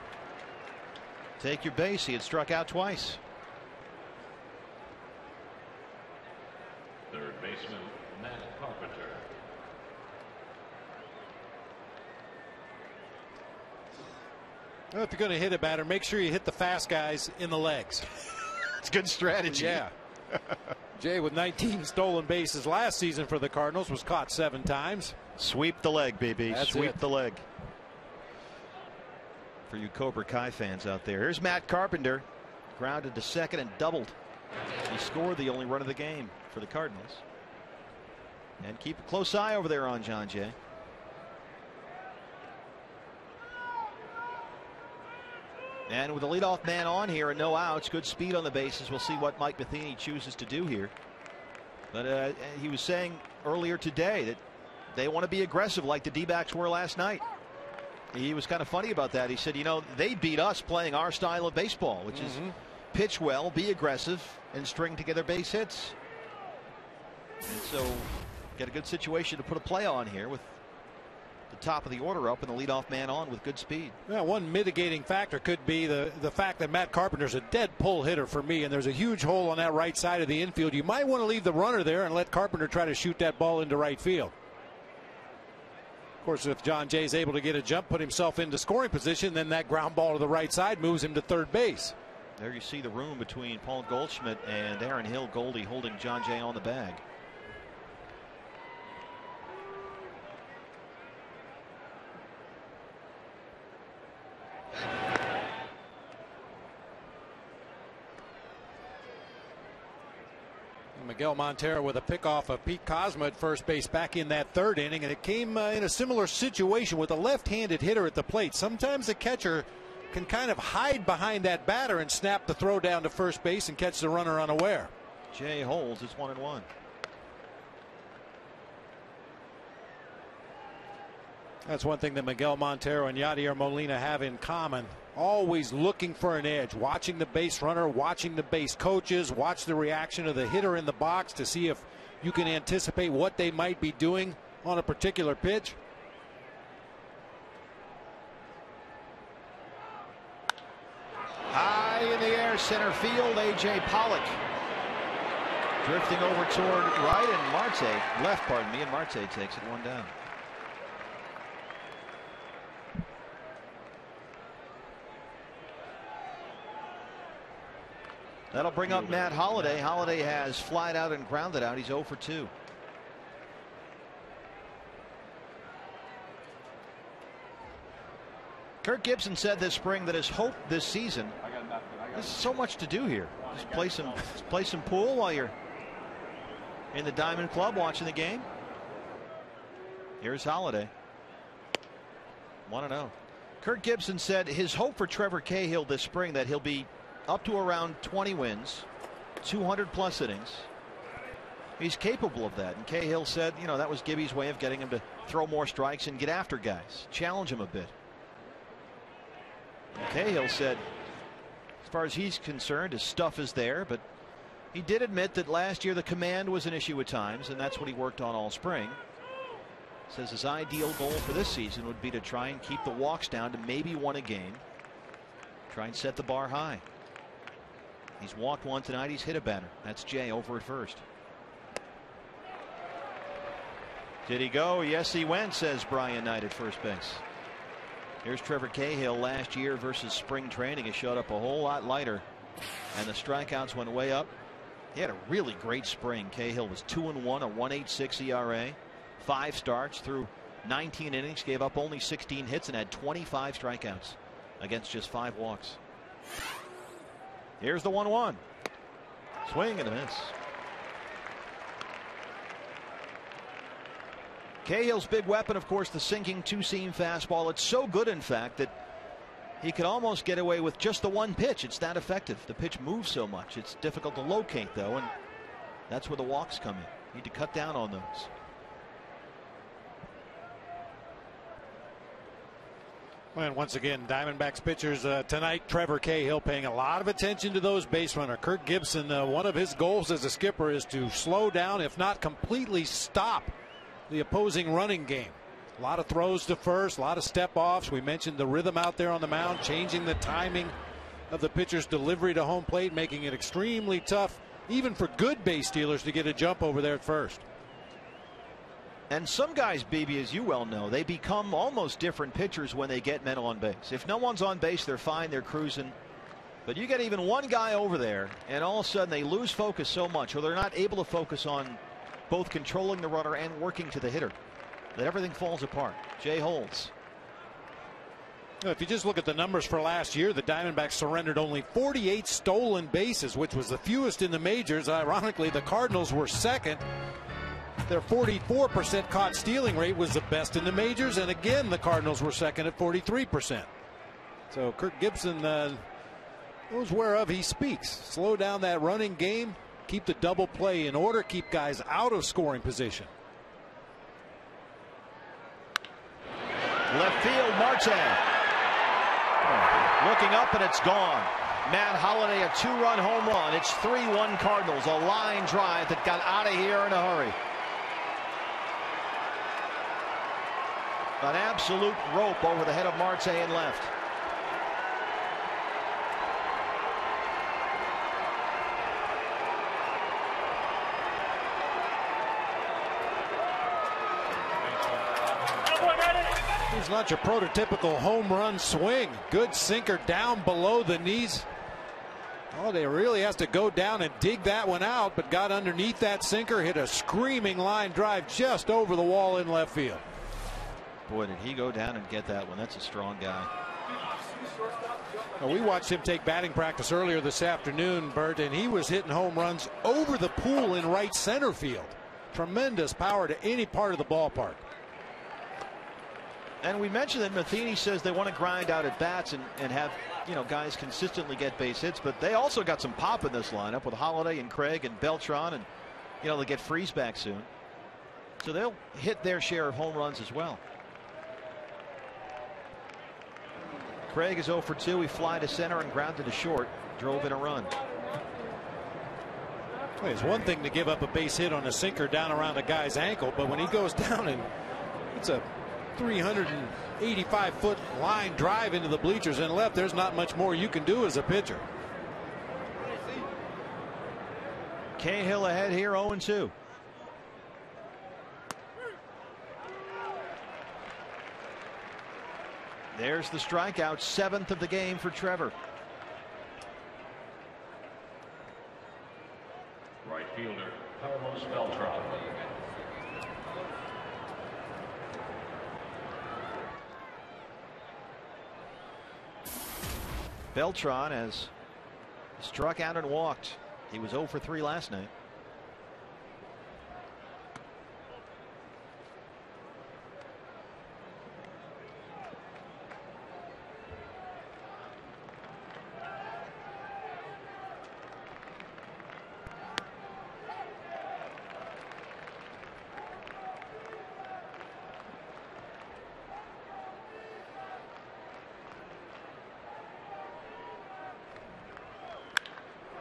Take your base. He had struck out twice. Third baseman Matt Carpenter. Well, if you're going to hit a batter, make sure you hit the fast guys in the legs. It's good strategy. Yeah. Jay, with 19 stolen bases last season for the Cardinals, was caught 7 times. Sweep the leg, baby. That's Sweep it. the leg. For you Cobra Kai fans out there. Here's Matt Carpenter. Grounded to second and doubled. He scored the only run of the game for the Cardinals. And keep a close eye over there on John Jay. And with the leadoff man on here and no outs, good speed on the bases. We'll see what Mike Matheny chooses to do here. But he was saying earlier today that they want to be aggressive like the D-backs were last night. He was kind of funny about that. He said, you know, they beat us playing our style of baseball, which is pitch well, be aggressive, and string together base hits. And so got a good situation to put a play on here with the top of the order up and the leadoff man on with good speed. Well, one mitigating factor could be the fact that Matt Carpenter's a dead pull hitter for me, and there's a huge hole on that right side of the infield. You might want to leave the runner there and let Carpenter try to shoot that ball into right field. Of course, if John Jay's able to get a jump, put himself into scoring position, then that ground ball to the right side moves him to third base. There you see the room between Paul Goldschmidt and Aaron Hill. Goldie holding John Jay on the bag. Miguel Montero with a pickoff of Pete Kozma at first base back in that third inning, and it came in a similar situation with a left-handed hitter at the plate. Sometimes the catcher can kind of hide behind that batter and snap the throw down to first base and catch the runner unaware. Jay holds. It's 1-1. That's one thing that Miguel Montero and Yadier Molina have in common. Always looking for an edge, watching the base runner, watching the base coaches, watch the reaction of the hitter in the box to see if you can anticipate what they might be doing on a particular pitch. High in the air, center field, A.J. Pollock. Drifting over toward right, and left, and Marte takes it one down. That'll bring up Matt Holliday. Holliday has flied out and grounded out. He's 0 for 2. Kirk Gibson said this spring that his hope this season, there's so much to do here. Just play some pool while you're in the Diamond Club watching the game. Here's Holliday. 1-0. Kirk Gibson said his hope for Trevor Cahill this spring that he'll be up to around 20 wins, 200 plus innings. He's capable of that. And Cahill said, you know, that was Gibby's way of getting him to throw more strikes and get after guys, challenge him a bit. And Cahill said, as far as he's concerned, his stuff is there, but he did admit that last year the command was an issue at times, and that's what he worked on all spring. Says his ideal goal for this season would be to try and keep the walks down to maybe 1 a game. Try and set the bar high. He's walked 1 tonight. He's hit a batter. That's Jay over at first. Did he go? Yes, he went, says Brian Knight at first base. Here's Trevor Cahill last year versus spring training. He showed up a whole lot lighter, and the strikeouts went way up. He had a really great spring. Cahill was 2-1, a 1.86 ERA, 5 starts through 19 innings, gave up only 16 hits, and had 25 strikeouts against just 5 walks. Here's the 1-1. Swing and a miss. Cahill's big weapon, of course, the sinking 2-seam fastball. It's so good, in fact, that he could almost get away with just the 1 pitch. It's that effective. The pitch moves so much. It's difficult to locate, though, and that's where the walks come in. Need to cut down on those. And once again, Diamondbacks pitchers tonight, Trevor Cahill paying a lot of attention to those base runner. Kirk Gibson, one of his goals as a skipper is to slow down, if not completely stop, the opposing running game. A lot of throws to first, a lot of step offs. We mentioned the rhythm out there on the mound, changing the timing of the pitcher's delivery to home plate, making it extremely tough, even for good base stealers, to get a jump over there at first. And some guys, BB, as you well know, they become almost different pitchers when they get men on base. If no one's on base, they're fine, they're cruising. But you get even one guy over there, and all of a sudden they lose focus so much, or they're not able to focus on both controlling the runner and working to the hitter, that everything falls apart. Jay holds. If you just look at the numbers for last year, the Diamondbacks surrendered only 48 stolen bases, which was the fewest in the majors. Ironically, the Cardinals were second. Their 44% caught stealing rate was the best in the majors, and again the Cardinals were second at 43%. So Kirk Gibson knows whereof he speaks. Slow down that running game, keep the double play in order, keep guys out of scoring position. Left field, Marte. Looking up, and it's gone. Matt Holliday, a 2-run home run. It's 3-1 Cardinals, a line drive that got out of here in a hurry. An absolute rope over the head of Marte and left. It's not your prototypical home run swing. Good sinker down below the knees. Oh, they really has to go down and dig that one out, but got underneath that sinker, hit a screaming line drive just over the wall in left field. Boy, did he go down and get that one. That's a strong guy. Well, we watched him take batting practice earlier this afternoon, Bert, and he was hitting home runs over the pool in right center field. Tremendous power to any part of the ballpark. And we mentioned that Matheny says they want to grind out at bats and have, you know, guys consistently get base hits, but they also got some pop in this lineup with Holiday and Craig and Beltran, and, you know, they'll get Freeze back soon. So they'll hit their share of home runs as well. Craig is 0 for 2. He fly to center and grounded to short. Drove in a run. Well, it's one thing to give up a base hit on a sinker down around a guy's ankle, but when he goes down and it's a 385-foot line drive into the bleachers and left, there's not much more you can do as a pitcher. Cahill ahead here, 0-2. There's the strikeout, 7th of the game for Trevor. Right fielder, Carlos Beltran. Beltran has struck out and walked. He was 0 for 3 last night.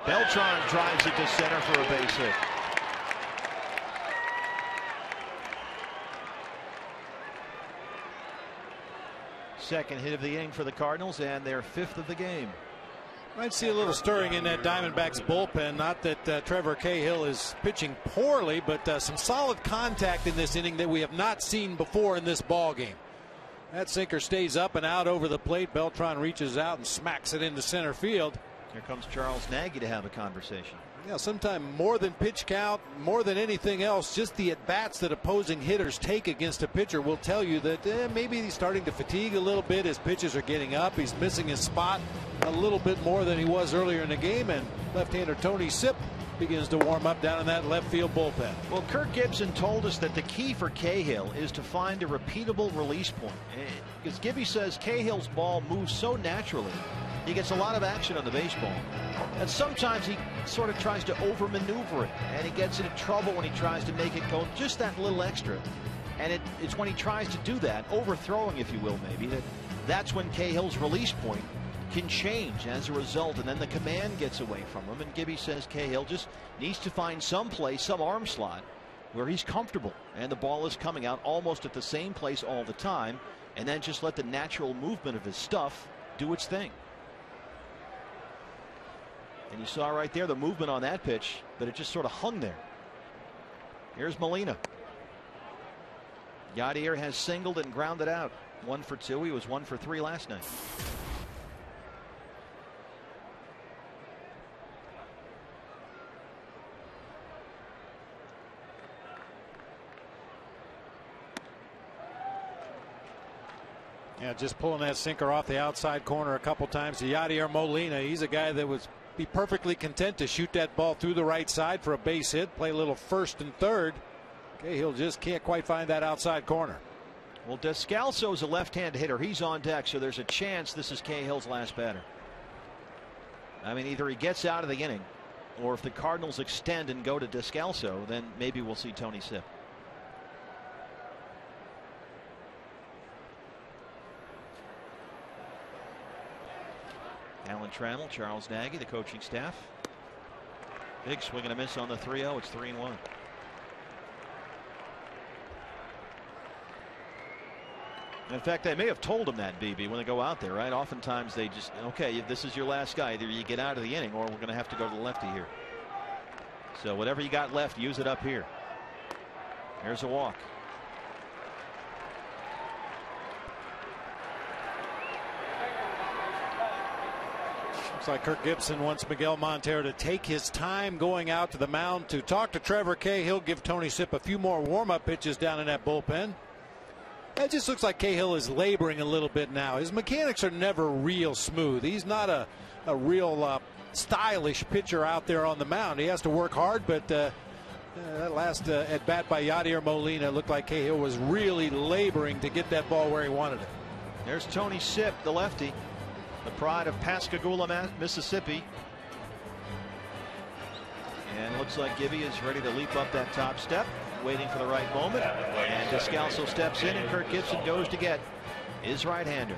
Beltran drives it to center for a base hit. Second hit of the inning for the Cardinals, and their 5th of the game. I'd see a little stirring in that Diamondbacks bullpen. Not that Trevor Cahill is pitching poorly, but some solid contact in this inning that we have not seen before in this ball game. That sinker stays up and out over the plate. Beltran reaches out and smacks it into center field. Here comes Charles Nagy to have a conversation. Yeah, sometimes more than pitch count, more than anything else, just the at-bats that opposing hitters take against a pitcher will tell you that maybe he's starting to fatigue a little bit. His pitches are getting up. He's missing his spot a little bit more than he was earlier in the game. And left-hander Tony Sipp begins to warm up down in that left field bullpen. Well, Kirk Gibson told us that the key for Cahill is to find a repeatable release point. Because Gibby says Cahill's ball moves so naturally. He gets a lot of action on the baseball, and sometimes he sort of tries to over-maneuver it, and he gets into trouble when he tries to make it go just that little extra. And it's when he tries to do that, overthrowing, if you will, maybe, that's when Cahill's release point can change as a result, and then the command gets away from him. And Gibby says Cahill just needs to find some place, some arm slot, where he's comfortable, and the ball is coming out almost at the same place all the time, and then just let the natural movement of his stuff do its thing. And you saw right there the movement on that pitch, but it just sort of hung there. Here's Molina. Yadier has singled and grounded out. 1 for 2. He was 1 for 3 last night. Yeah, just pulling that sinker off the outside corner a couple times. Yadier Molina, he's a guy that would be perfectly content to shoot that ball through the right side for a base hit, play a little first and third. Cahill just can't quite find that outside corner. Well, Descalso's a left-hand hitter. He's on deck, so there's a chance this is Cahill's last batter. I mean, either he gets out of the inning, or if the Cardinals extend and go to Descalso, then maybe we'll see Tony Sipp. Alan Trammell, Charles Nagy, the coaching staff. Big swing and a miss on the 3-0. It's 3-1. In fact, they may have told him that, BB, when they go out there, right? Oftentimes they just, okay, this is your last guy. Either you get out of the inning or we're going to have to go to the lefty here. So whatever you got left, use it up here. Here's a walk. Looks like Kirk Gibson wants Miguel Montero to take his time going out to the mound to talk to Trevor Cahill, give Tony Sipp a few more warm-up pitches down in that bullpen. It just looks like Cahill is laboring a little bit now. His mechanics are never real smooth. He's not a real stylish pitcher out there on the mound. He has to work hard, but that last at bat by Yadier Molina looked like Cahill was really laboring to get that ball where he wanted it. There's Tony Sipp, the lefty, the pride of Pascagoula, Mississippi. And looks like Gibby is ready to leap up that top step, waiting for the right moment. And Descalso steps in, and Kirk Gibson goes to get his right-hander.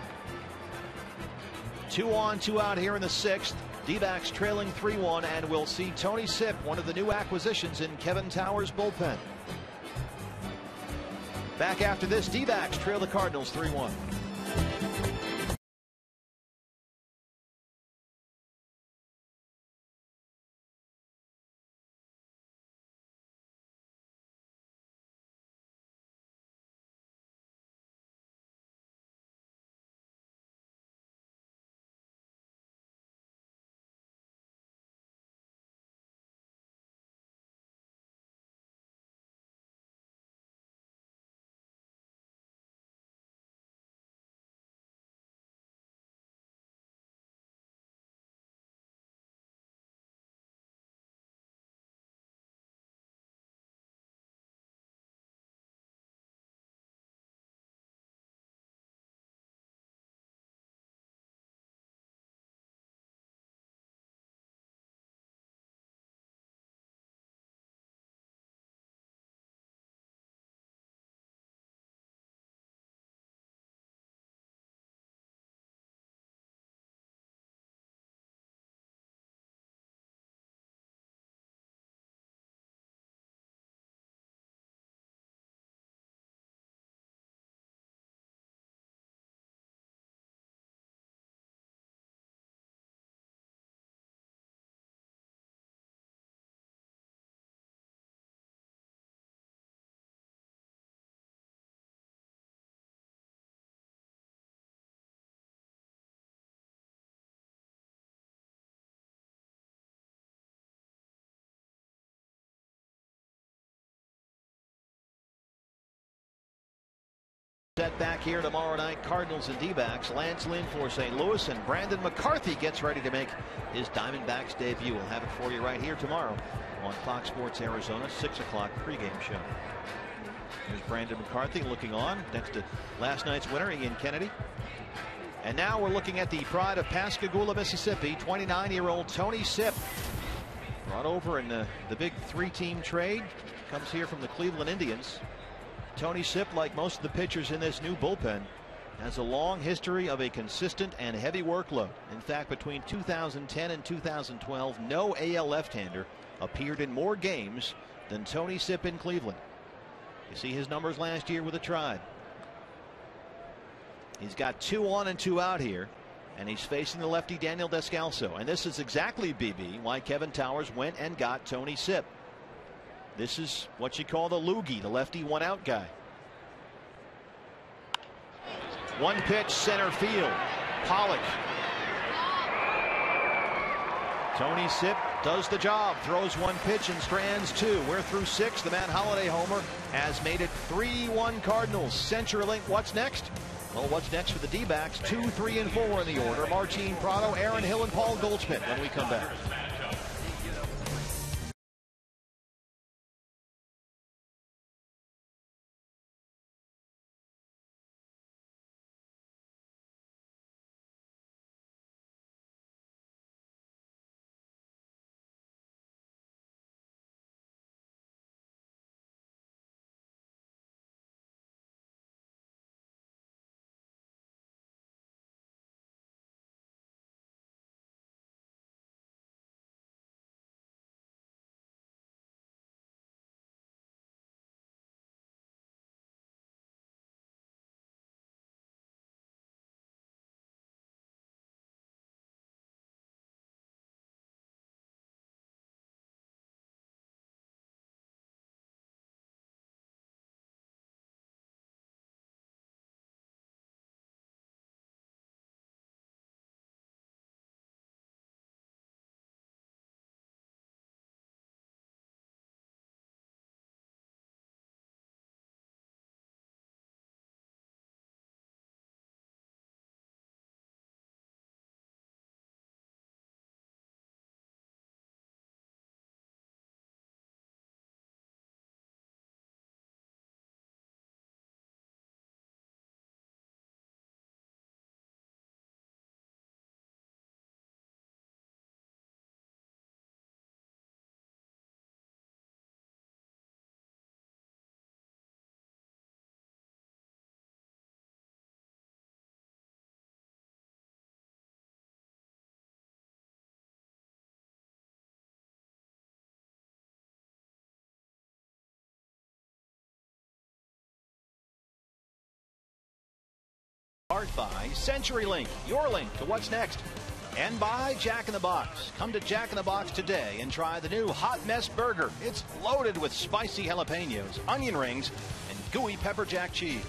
2 on, 2 out here in the 6th. D-backs trailing 3-1, and we'll see Tony Sipp, one of the new acquisitions in Kevin Towers' bullpen. Back after this, D-backs trail the Cardinals 3-1. Set back here tomorrow night, Cardinals and D-backs. Lance Lynn for St. Louis, and Brandon McCarthy gets ready to make his Diamondbacks debut. We'll have it for you right here tomorrow on Fox Sports Arizona, 6 o'clock pregame show. There's Brandon McCarthy looking on next to last night's winner, Ian Kennedy. And now we're looking at the pride of Pascagoula, Mississippi, 29-year-old Tony Sipp. Brought over in the big 3-team trade. Comes here from the Cleveland Indians. Tony Sipp, like most of the pitchers in this new bullpen, has a long history of a consistent and heavy workload. In fact, between 2010 and 2012, no AL left-hander appeared in more games than Tony Sipp in Cleveland. You see his numbers last year with the Tribe. He's got 2 on and 2 out here, and he's facing the lefty Daniel Descalso. And this is exactly, BB, why Kevin Towers went and got Tony Sipp. This is what you call the loogie, the lefty 1-out guy. 1 pitch, center field. Pollock. Tony Sipp does the job, throws 1 pitch and strands 2. We're through 6. The Matt Holliday homer has made it 3-1 Cardinals. CenturyLink, what's next? Well, what's next for the D-backs? 2, 3, and 4 in the order. Martin Prado, Aaron Hill, and Paul Goldschmidt when we come back. part by CenturyLink, your link to what's next. And by Jack in the Box. Come to Jack in the Box today and try the new Hot Mess Burger. It's loaded with spicy jalapenos, onion rings, and gooey pepper jack cheese.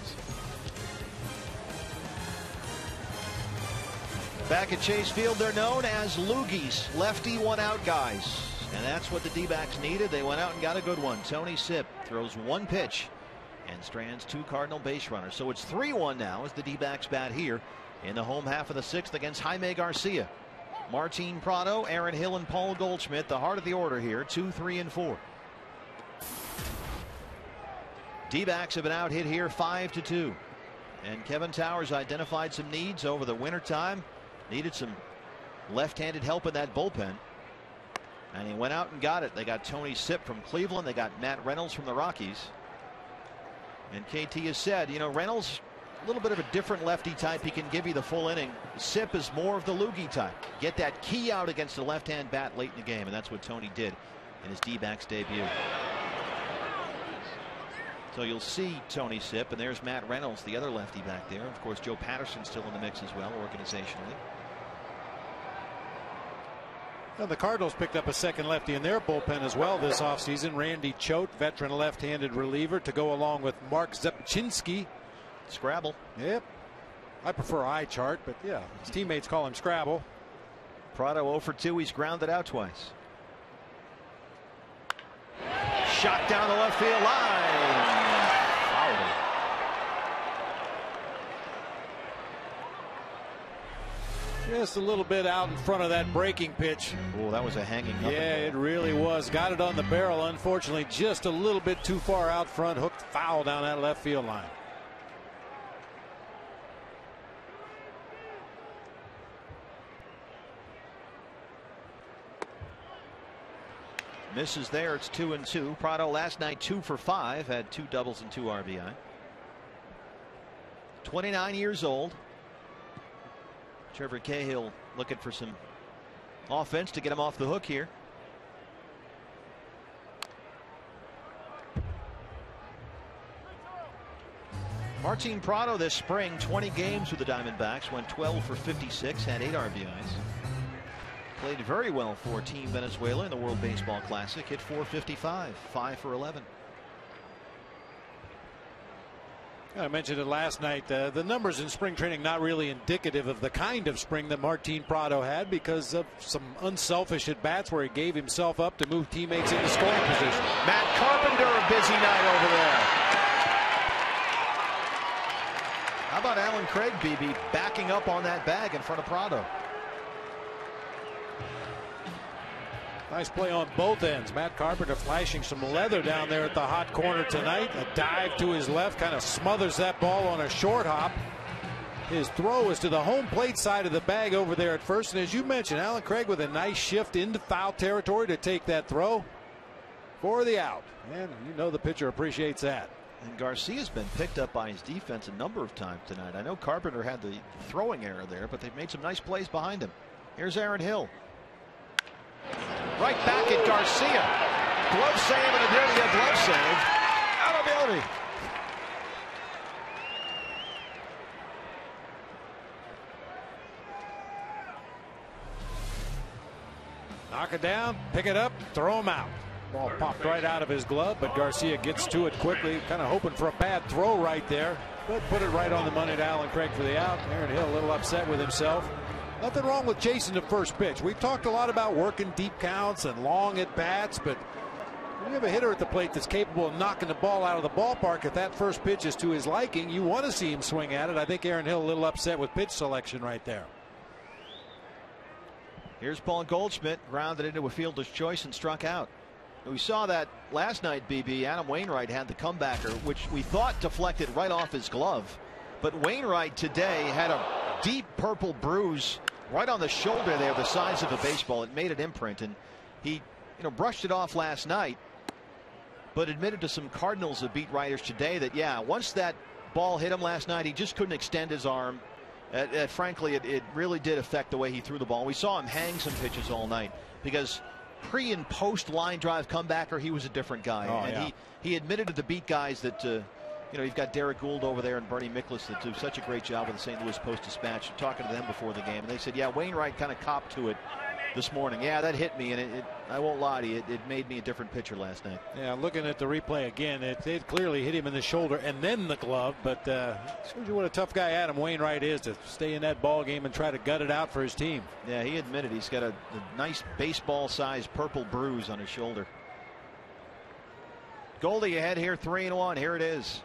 Back at Chase Field, they're known as loogies, lefty one-out guys. And that's what the D-backs needed. They went out and got a good one. Tony Sipp throws one pitch and strands two Cardinal base runners. So it's 3-1 now as the D-backs bat here in the home half of the sixth against Jaime Garcia. Martin Prado, Aaron Hill, and Paul Goldschmidt, the heart of the order here, 2, 3, and 4. D-backs have been out hit here 5-2. And Kevin Towers identified some needs over the wintertime. Needed some left-handed help in that bullpen. And he went out and got it. They got Tony Sipp from Cleveland. They got Matt Reynolds from the Rockies. And KT has said, you know, Reynolds, a little bit of a different lefty type. He can give you the full inning. Sipp is more of the loogie type. Get that key out against the left-hand bat late in the game. And that's what Tony did in his D-backs debut. So you'll see Tony Sipp, and there's Matt Reynolds, the other lefty back there. Of course, Joe Patterson's still in the mix as well, organizationally. Well, the Cardinals picked up a second lefty in their bullpen as well this offseason. Randy Choate, veteran left-handed reliever, to go along with Mark Zepchinski. Scrabble. Yep. I prefer eye chart, but yeah, his teammates call him Scrabble. Prado 0 for 2. He's grounded out twice. Shot down the left field line. Fouled. Just a little bit out in front of that breaking pitch. Oh, that was a hanging. Yeah, it really was. Got it on the barrel. Unfortunately, just a little bit too far out front. Hooked foul down that left field line. Misses there. It's 2-2. Prado last night 2 for 5. Had 2 doubles and 2 RBI. 29 years old. Trevor Cahill looking for some offense to get him off the hook here. Martin Prado this spring, 20 games with the Diamondbacks, went 12 for 56, had 8 RBIs. Played very well for Team Venezuela in the World Baseball Classic, hit .455, 5 for 11. I mentioned it last night. The numbers in spring training not really indicative of the kind of spring that Martin Prado had because of some unselfish at bats where he gave himself up to move teammates into scoring position. Matt Carpenter, a busy night over there. How about Alan Craig, BB, backing up on that bag in front of Prado? Nice play on both ends. Matt Carpenter flashing some leather down there at the hot corner tonight. A dive to his left, kind of smothers that ball on a short hop. His throw is to the home plate side of the bag over there at first. And as you mentioned, Alan Craig with a nice shift into foul territory to take that throw for the out. And you know the pitcher appreciates that. And Garcia's been picked up by his defense a number of times tonight. I know Carpenter had the throwing error there, but they've made some nice plays behind him. Here's Aaron Hill. Right back at Garcia. Glove save and a nearly a glove save. Out of ability. Knock it down, pick it up, throw him out. Ball popped right out of his glove, but Garcia gets to it quickly, kind of hoping for a bad throw right there, but put it right on the money to Alan Craig for the out. Aaron Hill a little upset with himself. Nothing wrong with chasing the first pitch. We've talked a lot about working deep counts and long at bats, but when you have a hitter at the plate that's capable of knocking the ball out of the ballpark, if that first pitch is to his liking, you want to see him swing at it. I think Aaron Hill a little upset with pitch selection right there. Here's Paul Goldschmidt, grounded into a fielder's choice and struck out. We saw that last night, BB. Adam Wainwright had the comebacker, which we thought deflected right off his glove. But Wainwright today had a deep purple bruise right on the shoulder there, the size of a baseball. It made an imprint, and he brushed it off last night, but admitted to some Cardinals beat writers today that, yeah, once that ball hit him last night, he just couldn't extend his arm. Frankly, it really did affect the way he threw the ball. We saw him hang some pitches all night because pre and post line drive comebacker, he was a different guy. Oh, and yeah. he admitted to the beat guys that You know, you've got Derek Gould over there and Bernie Miklasz that do such a great job with the St. Louis Post-Dispatch. Talking to them before the game, and they said, yeah, Wainwright kind of copped to it this morning. Yeah, that hit me, and I won't lie to you, it made me a different pitcher last night. Yeah, looking at the replay again, it clearly hit him in the shoulder and then the glove, but shows you what a tough guy Adam Wainwright is to stay in that ball game and try to gut it out for his team. Yeah, he admitted he's got a nice baseball-sized purple bruise on his shoulder. Goldie ahead here, 3-1. Here it is.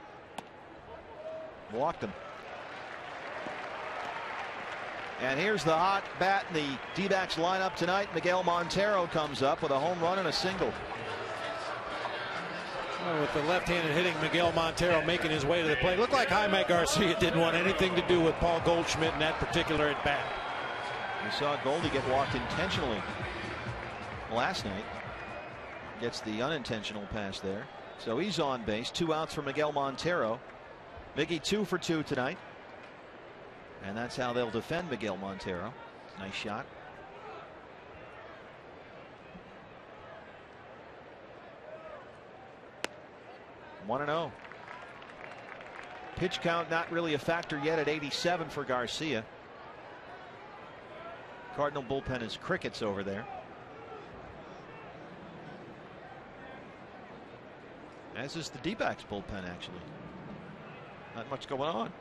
Walked him. And here's the hot bat in the D-backs lineup tonight. Miguel Montero comes up with a home run and a single. Well, with the left-handed hitting, Miguel Montero making his way to the plate. Looked like Jaime Garcia didn't want anything to do with Paul Goldschmidt in that particular at bat. We saw Goldie get walked intentionally last night. Gets the unintentional pass there. So he's on base. 2 outs for Miguel Montero. Miggy 2 for 2 tonight. And that's how they'll defend Miguel Montero. Nice shot. One 1-0. Pitch count not really a factor yet at 87 for Garcia. Cardinal bullpen is crickets over there. As is the D-backs bullpen, actually. Not much going on.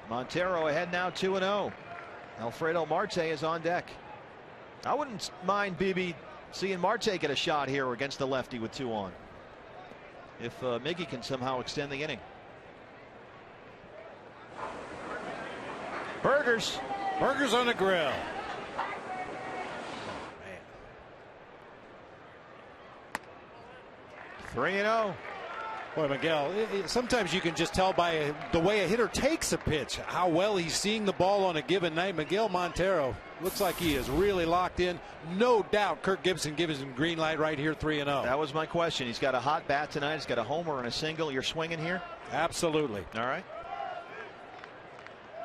Montero ahead now, 2-0. Alfredo Marte is on deck. I wouldn't mind BB seeing Marte get a shot here against the lefty with 2 on. If Miggy can somehow extend the inning. Burgers on the grill. 3-0. Boy, Miguel, sometimes you can just tell by the way a hitter takes a pitch how well he's seeing the ball on a given night. Miguel Montero looks like he is really locked in. No doubt Kirk Gibson gives him green light right here, 3-0. That was my question. He's got a hot bat tonight. He's got a homer and a single. You're swinging here? Absolutely. All right.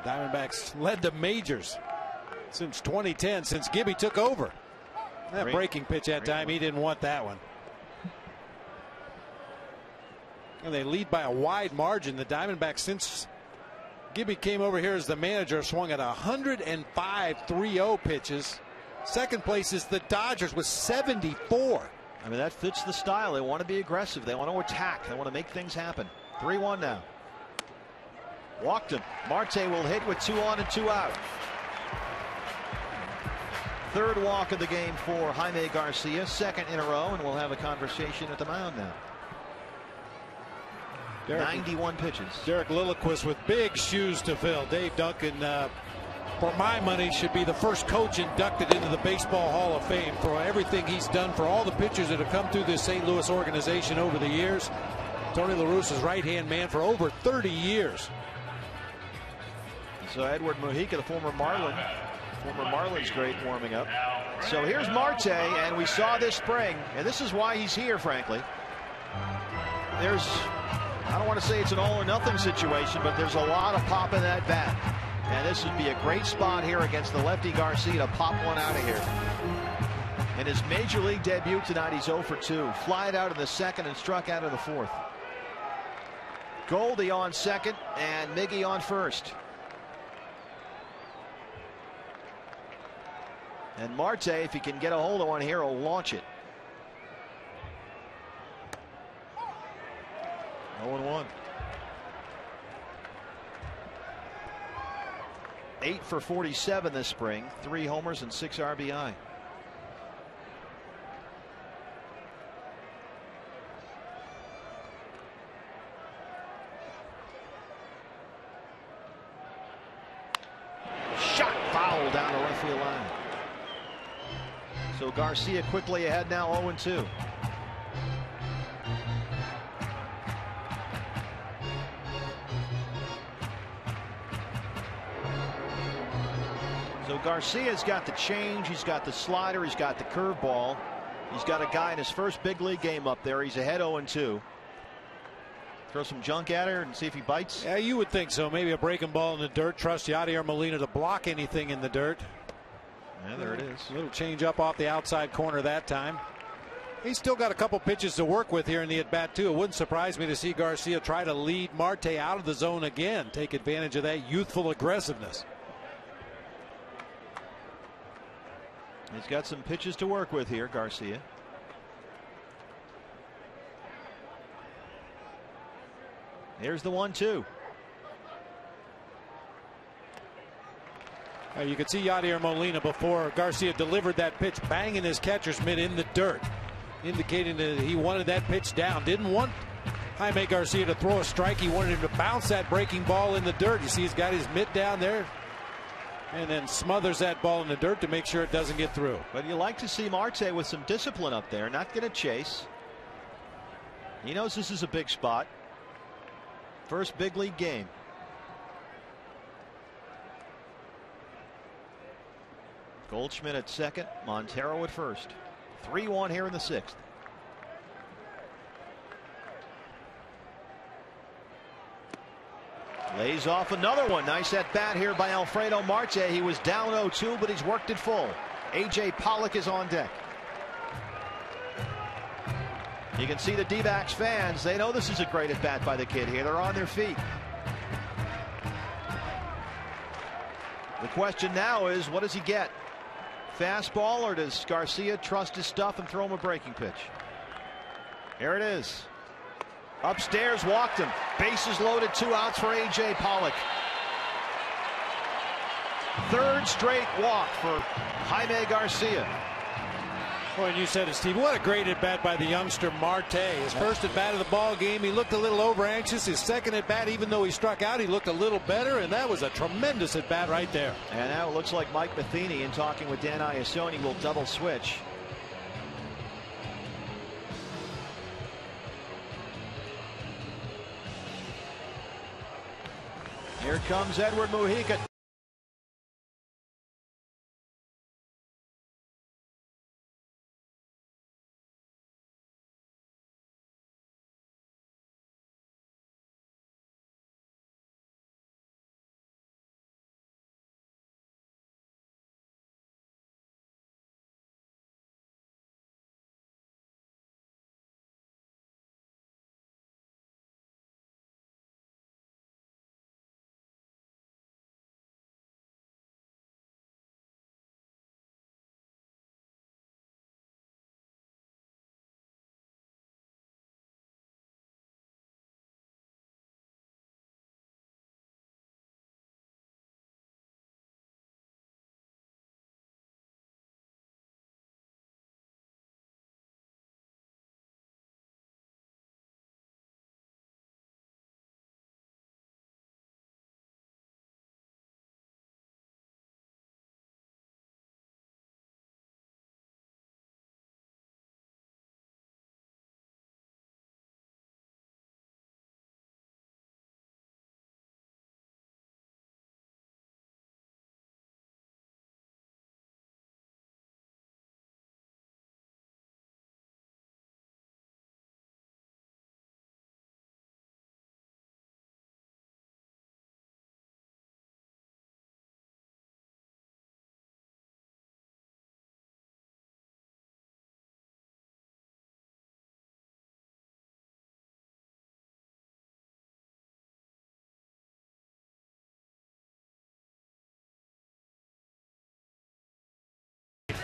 Diamondbacks led the majors since 2010, since Gibby took over. That breaking pitch that time, he didn't want that one. And they lead by a wide margin. The Diamondbacks, since Gibby came over here as the manager, swung at 105 3-0 pitches. Second place is the Dodgers with 74. I mean, that fits the style. They want to be aggressive. They want to attack. They want to make things happen. 3-1 now. Walked him. Marte will hit with 2 on and 2 out. Third walk of the game for Jaime Garcia. Second in a row, and we'll have a conversation at the mound now. 91 pitches. Derek Lilliquist with big shoes to fill. Dave Duncan, for my money, should be the first coach inducted into the Baseball Hall of Fame for everything he's done for all the pitchers that have come through this St. Louis organization over the years. Tony La Russa's right-hand man for over 30 years. So Edward Mujica, the former Marlins great, warming up. So here's Marte, and we saw this spring, and this is why he's here, frankly. I don't want to say it's an all or nothing situation, but there's a lot of pop in that bat. And this would be a great spot here against the lefty Garcia to pop one out of here. In his major league debut tonight, he's 0 for 2. Flied out in the second and struck out in the fourth. Goldie on second and Miggy on first. And Marte, if he can get a hold of one here, will launch it. 0-1. 8 for 47 this spring. 3 homers and 6 RBI. Shot foul down the left field line. So Garcia quickly ahead now, 0-2. So Garcia's got the change, he's got the slider, he's got the curveball. He's got a guy in his first big league game up there. He's ahead 0-2. Throw some junk at her and see if he bites. Yeah, you would think so. Maybe a breaking ball in the dirt. Trust Yadier Molina to block anything in the dirt. Yeah, there it is. A little change up off the outside corner that time. He's still got a couple pitches to work with here in the at-bat, too. It wouldn't surprise me to see Garcia try to lead Marte out of the zone again, take advantage of that youthful aggressiveness. He's got some pitches to work with here, Garcia. Here's the 1-2. You could see Yadier Molina before Garcia delivered that pitch, banging his catcher's mitt in the dirt, indicating that he wanted that pitch down. Didn't want Jaime Garcia to throw a strike. He wanted him to bounce that breaking ball in the dirt. You see he's got his mitt down there and then smothers that ball in the dirt to make sure it doesn't get through. But you like to see Marte with some discipline up there, not going to chase. He knows this is a big spot. First big league game. Goldschmidt at second, Montero at first. 3-1 here in the 6th. Lays off another one. Nice at bat here by Alfredo Marte. He was down 0-2, but he's worked it full. A.J. Pollock is on deck. You can see the D-backs fans. They know this is a great at bat by the kid here. They're on their feet. The question now is, what does he get? Fastball, or does Garcia trust his stuff and throw him a breaking pitch? Here it is. Upstairs, walked him. Bases loaded, 2 outs for A.J. Pollock. Third straight walk for Jaime Garcia. Boy, and you said it, Steve. What a great at bat by the youngster Marte. His first at bat of the ball game, he looked a little over anxious. His second at bat, even though he struck out, he looked a little better, and that was a tremendous at bat right there. And now it looks like Mike Matheny, in talking with Dan Iasoni, will double switch. Here comes Edward Mujica.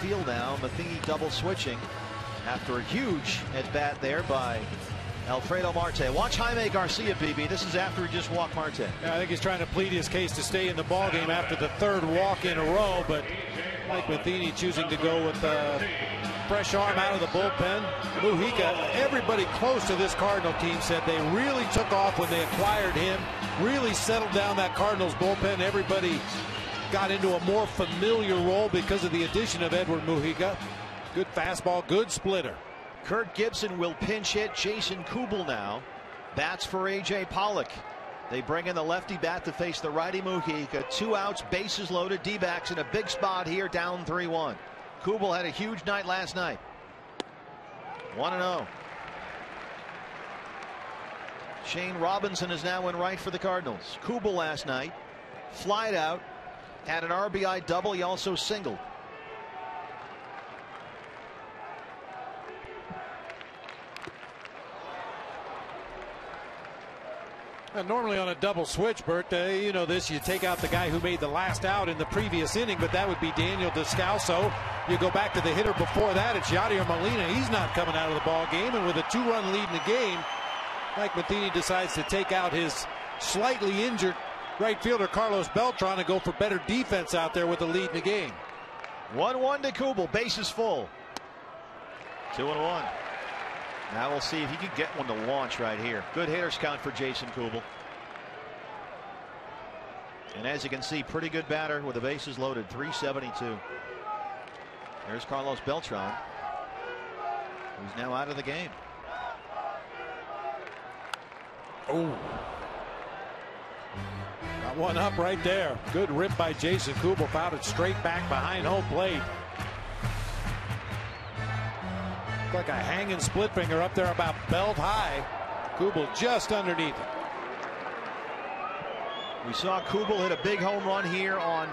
Field now. Matheny double switching after a huge at bat there by Alfredo Marte. Watch Jaime Garcia, BB. This is after he just walked Marte. Yeah, I think he's trying to plead his case to stay in the ballgame after the third walk in a row, but Mike Matheny choosing to go with a fresh arm out of the bullpen. Mujica, everybody close to this Cardinal team said they really took off when they acquired him, really settled down that Cardinals bullpen. Everybody got into a more familiar role because of the addition of Edward Mujica. Good fastball, good splitter. Kurt Gibson will pinch hit Jason Kubel now. Bats for A.J. Pollock. They bring in the lefty bat to face the righty Mujica. 2 outs, bases loaded. D-backs in a big spot here, down 3-1. Kubel had a huge night last night. 1-0. Shane Robinson is now in right for the Cardinals. Kubel last night flied out, had an RBI double. He also singled. Normally on a double switch, Bert, you know this, you take out the guy who made the last out in the previous inning, but that would be Daniel Descalso. You go back to the hitter before that, it's Yadier Molina. He's not coming out of the ball game, and with a 2-run lead in the game, Mike Matheny decides to take out his slightly injured right fielder Carlos Beltran and go for better defense out there with the lead in the game. 1-1 to Kubel, bases full. 2-1. Now we'll see if he can get one to launch right here. Good hitters count for Jason Kubel. And as you can see, pretty good batter with the bases loaded. 372. There's Carlos Beltran, who's now out of the game. Oh, got one up right there. Good rip by Jason Kubel. Fouled it straight back behind home plate. Like a hanging split finger up there about belt high. Kubel just underneath it. We saw Kubel hit a big home run here on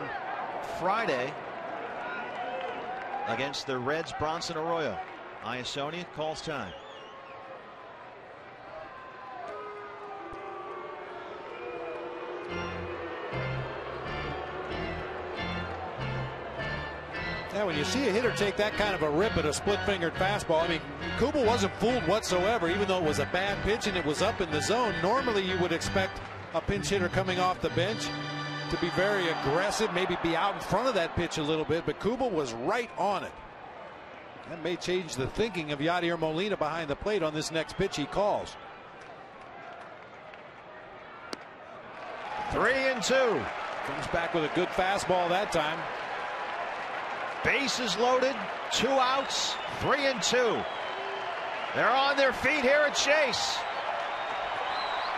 Friday against the Reds' Bronson Arroyo. Iasonia calls time. Yeah, when you see a hitter take that kind of a rip at a split-fingered fastball, I mean, Kubel wasn't fooled whatsoever, even though it was a bad pitch and it was up in the zone. Normally you would expect a pinch hitter coming off the bench to be very aggressive, maybe be out in front of that pitch a little bit, but Kubel was right on it. That may change the thinking of Yadier Molina behind the plate on this next pitch he calls. 3-2. Comes back with a good fastball that time. Bases loaded, 2 outs, 3-2. They're on their feet here at Chase.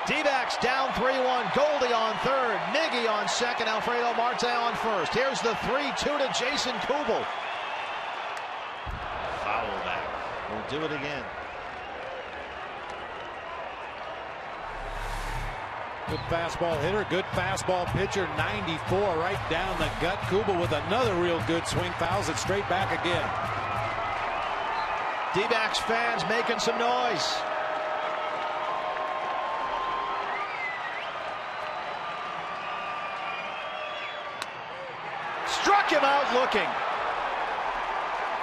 D-backs down 3-1. Goldie on third, Miggy on second, Alfredo Marte on first. Here's the 3-2 to Jason Kubel. Foul back. We'll do it again. Good fastball hitter, good fastball pitcher, 94 right down the gut. Kubel with another real good swing, fouls it straight back again. D-backs fans making some noise. Struck him out looking.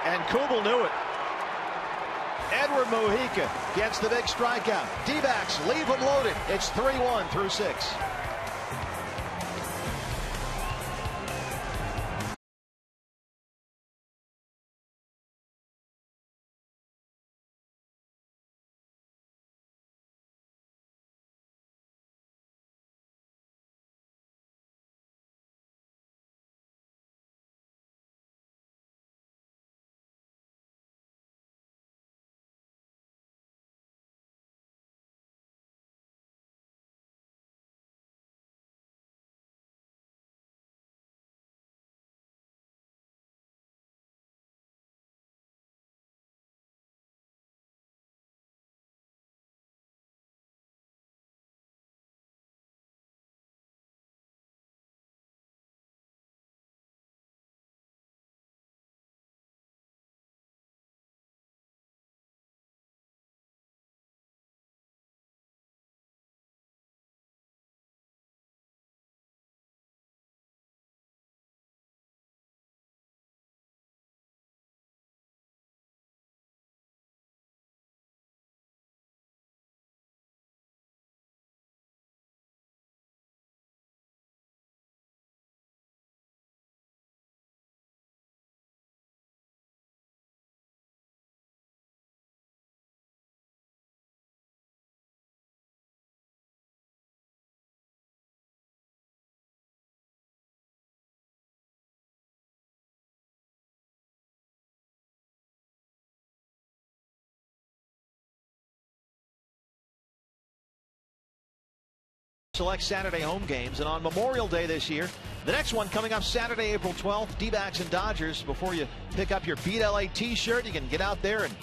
And Kubel knew it. Edward Mujica gets the big strikeout. D-backs leave him loaded. It's 3-1 through 6. Select Saturday home games, and on Memorial Day this year, the next one coming up Saturday, April 12th, D-backs and Dodgers. Before you pick up your Beat LA t-shirt, you can get out there and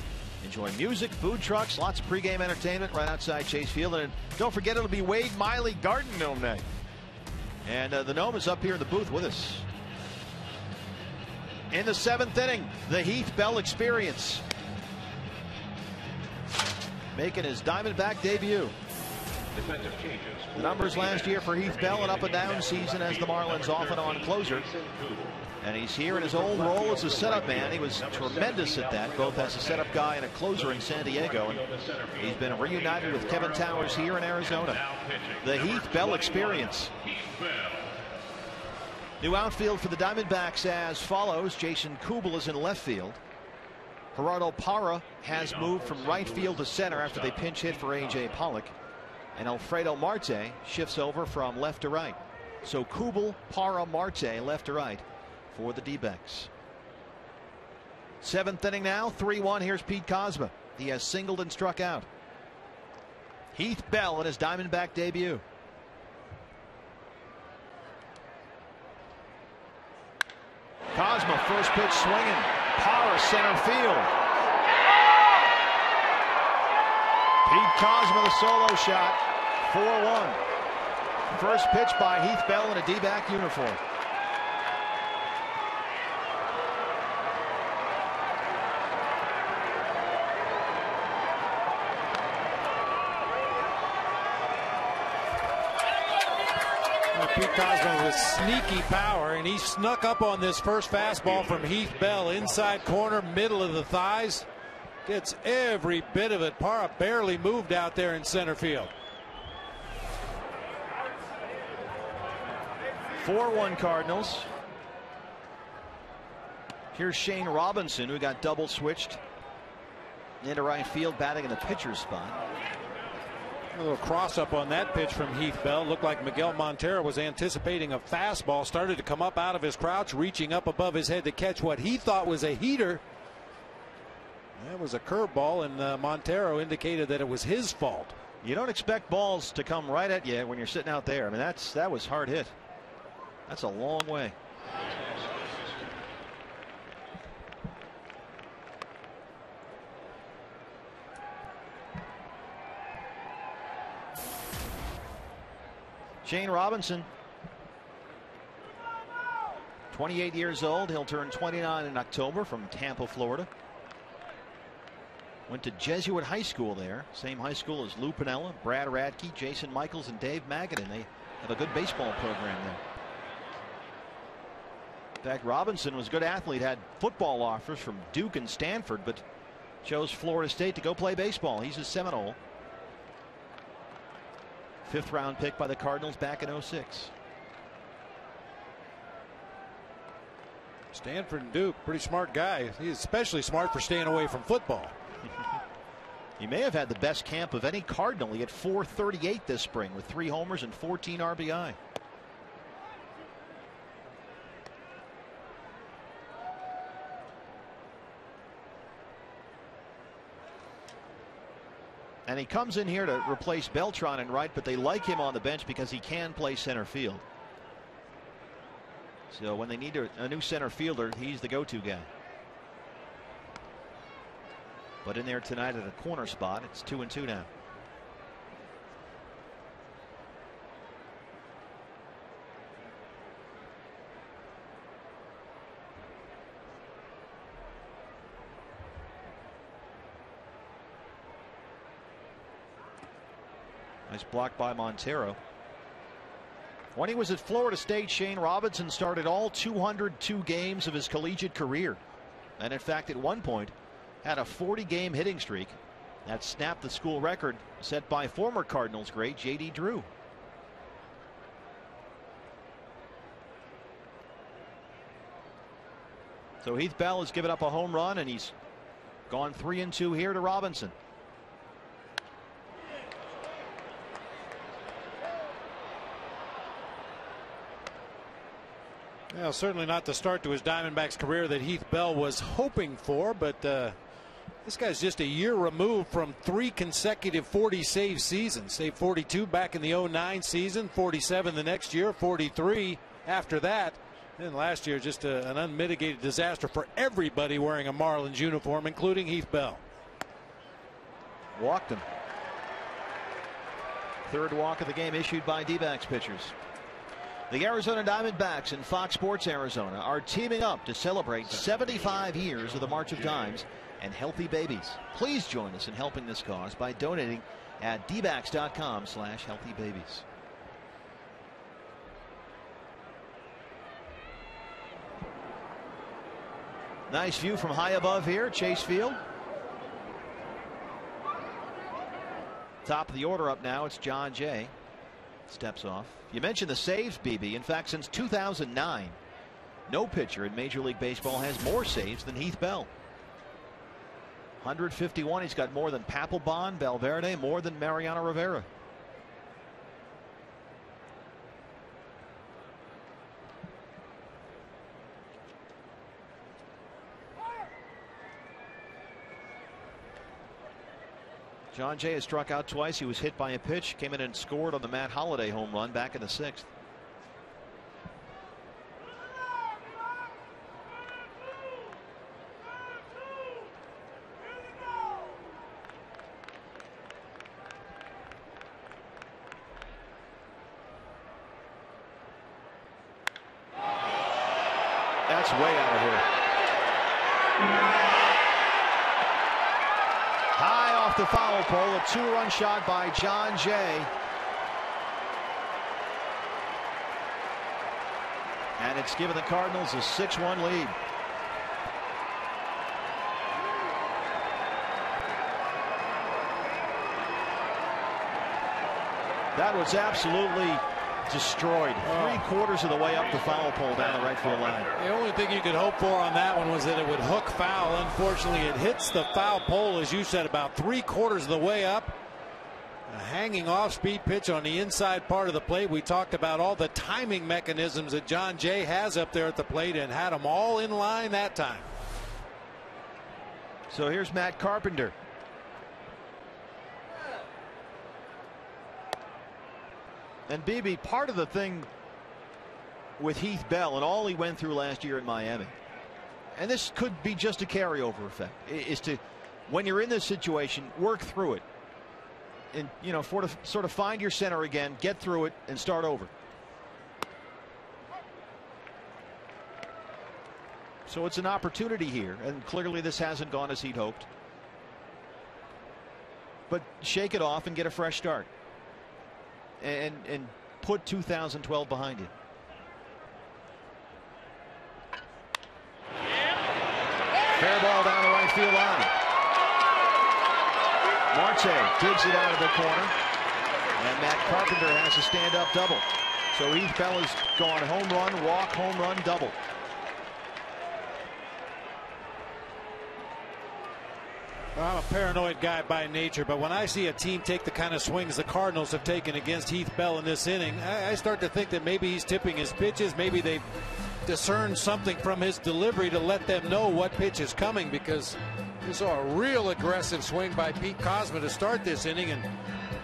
enjoy music, food trucks, lots of pregame entertainment right outside Chase Field. And don't forget, it'll be Wade Miley Garden Gnome Night. And the Gnome is up here in the booth with us. In the 7th inning, the Heath Bell Experience making his Diamondback debut. Defensive changes. The numbers last year for Heath Bell, an up and down season as the Marlins off and on closer. And he's here in his old role as a setup man. He was tremendous at that, both as a setup guy and a closer in San Diego. And he's been reunited with Kevin Towers here in Arizona. The Heath Bell experience. New outfield for the Diamondbacks as follows. Jason Kubel is in left field. Gerardo Parra has moved from right field to center after they pinch hit for A.J. Pollock. And Alfredo Marte shifts over from left to right. So Kubel, Parra, Marte left to right for the D-backs. Seventh inning now, 3-1. Here's Pete Kozma. He has singled and struck out. Heath Bell in his Diamondback debut. Kozma, first pitch swinging. Parra, center field. Pete Kozma, the solo shot. 4-1. First pitch by Heath Bell in a D-back uniform. Pete Kozma with sneaky power, and he snuck up on this first fastball from Heath Bell, inside corner, middle of the thighs. Gets every bit of it. Parra barely moved out there in center field. 4-1 Cardinals. Here's Shane Robinson, who got double switched into right field, batting in the pitcher's spot. A little cross up on that pitch from Heath Bell. Looked like Miguel Montero was anticipating a fastball. Started to come up out of his crouch, reaching up above his head to catch what he thought was a heater. That was a curveball, and Montero indicated that it was his fault. You don't expect balls to come right at you when you're sitting out there. I mean, that was hard hit. That's a long way. Shane Robinson, 28 years old. He'll turn 29 in October, from Tampa, Florida. Went to Jesuit High School there. Same high school as Lou Piniella, Brad Radke, Jason Michaels, and Dave Magadan. They have a good baseball program there. In fact, Robinson was a good athlete, had football offers from Duke and Stanford, but chose Florida State to go play baseball. He's a Seminole. 5th round pick by the Cardinals back in '06. Stanford and Duke, pretty smart guy. He's especially smart for staying away from football. He may have had the best camp of any Cardinal. He had 438 this spring with 3 homers and 14 RBI. And he comes in here to replace Beltran in right, but they like him on the bench because he can play center field. So when they need a new center fielder, he's the go-to guy. But in there tonight at a corner spot, it's 2-2 now. Nice block by Montero. When he was at Florida State, Shane Robinson started all 202 games of his collegiate career. And in fact, at one point, had a 40-game hitting streak that snapped the school record set by former Cardinals great J.D. Drew. So Heath Bell has given up a home run, and he's gone 3-2 here to Robinson. Well, certainly not the start to his Diamondbacks career that Heath Bell was hoping for, but this guy's just a year removed from 3 consecutive 40-save seasons. Saved 42 back in the '09 season, 47 the next year, 43 after that. And last year, just an unmitigated disaster for everybody wearing a Marlins uniform, including Heath Bell. Walked him. 3rd walk of the game issued by D-backs pitchers. The Arizona Diamondbacks and Fox Sports Arizona are teaming up to celebrate 75 years of the March of Dimes and healthy babies. Please join us in helping this cause by donating at dbacks.com/healthybabies. Nice view from high above here, Chase Field. Top of the order up now, it's John Jay. Steps off. You mentioned the saves, BB. In fact, since 2009, no pitcher in Major League Baseball has more saves than Heath Bell. 151. He's got more than Papelbon, Valverde, more than Mariano Rivera. John Jay has struck out twice. He was hit by a pitch, came in and scored on the Matt Holliday home run back in the 6th. That's way out of here. High off the foul pole, a 2-run shot by John Jay. And it's given the Cardinals a 6-1 lead. That was absolutely destroyed. 3/4 of the way up the foul pole down the right field line. The only thing you could hope for on that one was that it would hook foul. Unfortunately, it hits the foul pole, as you said, about 3/4 of the way up. A hanging off-speed pitch on the inside part of the plate. We talked about all the timing mechanisms that John Jay has up there at the plate and had them all in line that time. So here's Matt Carpenter. And BB, part of the thing with Heath Bell and all he went through last year in Miami, and this could be just a carryover effect, is to, when you're in this situation, work through it. And, you know, sort of find your center again, get through it, and start over. So it's an opportunity here, and clearly this hasn't gone as he'd hoped. But shake it off and get a fresh start. And put 2012 behind you. Fair ball down the right field line. Marte digs it out of the corner, and Matt Carpenter has a stand-up double. So Heath Bell has gone home run, walk, home run, double. Well, I'm a paranoid guy by nature, but when I see a team take the kind of swings the Cardinals have taken against Heath Bell in this inning, I start to think that maybe he's tipping his pitches. Maybe they've discerned something from his delivery to let them know what pitch is coming, because we saw a real aggressive swing by Pete Kozma to start this inning, and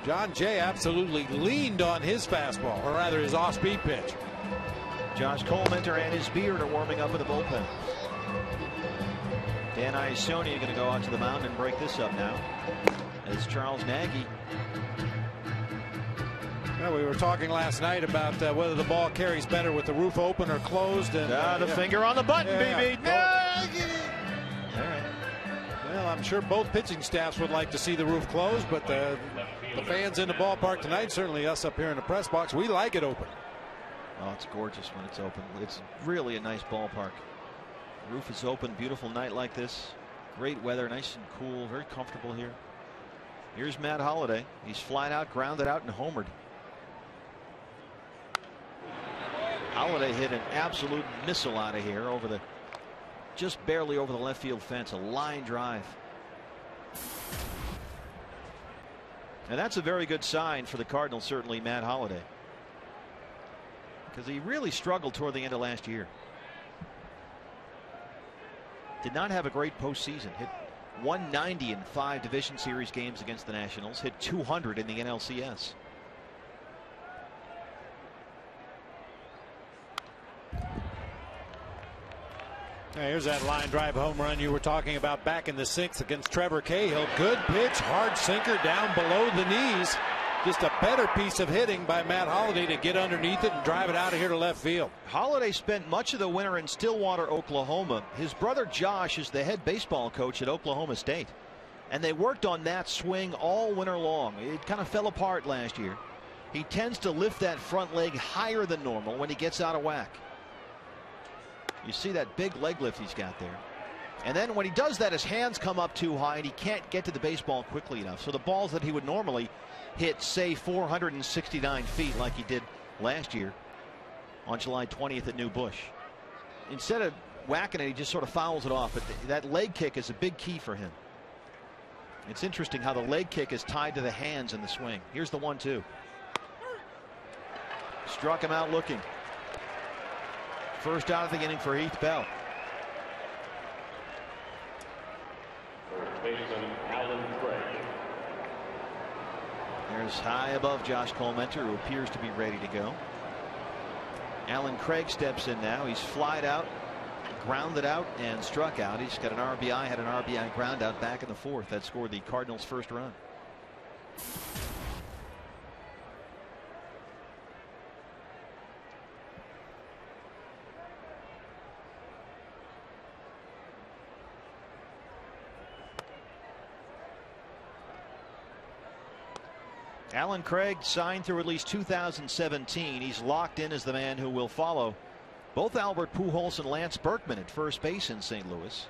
John Jay absolutely leaned on his fastball, or rather his off-speed pitch. Josh Colemanter and his beard are warming up in the bullpen. Dan Iassoni going to go out to the mound and break this up now, as Charles Nagy. Well, we were talking last night about whether the ball carries better with the roof open or closed. And the finger on the button, BB. Nagy. All right. Well, I'm sure both pitching staffs would like to see the roof closed, but the fans in the ballpark tonight, certainly us up here in the press box, we like it open. Oh, it's gorgeous when it's open. It's really a nice ballpark. Roof is open, beautiful night like this. Great weather, nice and cool, very comfortable here. Here's Matt Holliday. He's flat out, grounded out, and homered. Holliday hit an absolute missile out of here over the, just barely over the left field fence, a line drive. And that's a very good sign for the Cardinals, certainly Matt Holliday, because he really struggled toward the end of last year. Did not have a great postseason. Hit 190 in 5 division series games against the Nationals. Hit 200 in the NLCS. Here's that line drive home run you were talking about back in the 6th against Trevor Cahill. Good pitch, hard sinker down below the knees. Just a better piece of hitting by Matt Holliday to get underneath it and drive it out of here to left field. Holliday spent much of the winter in Stillwater, Oklahoma. His brother Josh is the head baseball coach at Oklahoma State. And they worked on that swing all winter long. It kind of fell apart last year. He tends to lift that front leg higher than normal when he gets out of whack. You see that big leg lift he's got there. And then when he does that, his hands come up too high and he can't get to the baseball quickly enough. So the balls that he would normally hit, say 469 feet like he did last year on July 20th at New Bush, instead of whacking it, he just sort of fouls it off. But that leg kick is a big key for him. It's interesting how the leg kick is tied to the hands in the swing. Here's the 1-2. Struck him out looking. First out of the inning for Heath Bell. There's high above Josh Colmenter, who appears to be ready to go. Alan Craig steps in now. He's flied out, grounded out, and struck out. He's got an RBI, had an RBI ground out back in the fourth. That scored the Cardinals' first run. Alan Craig signed through at least 2017. He's locked in as the man who will follow both Albert Pujols and Lance Berkman at first base in St. Louis.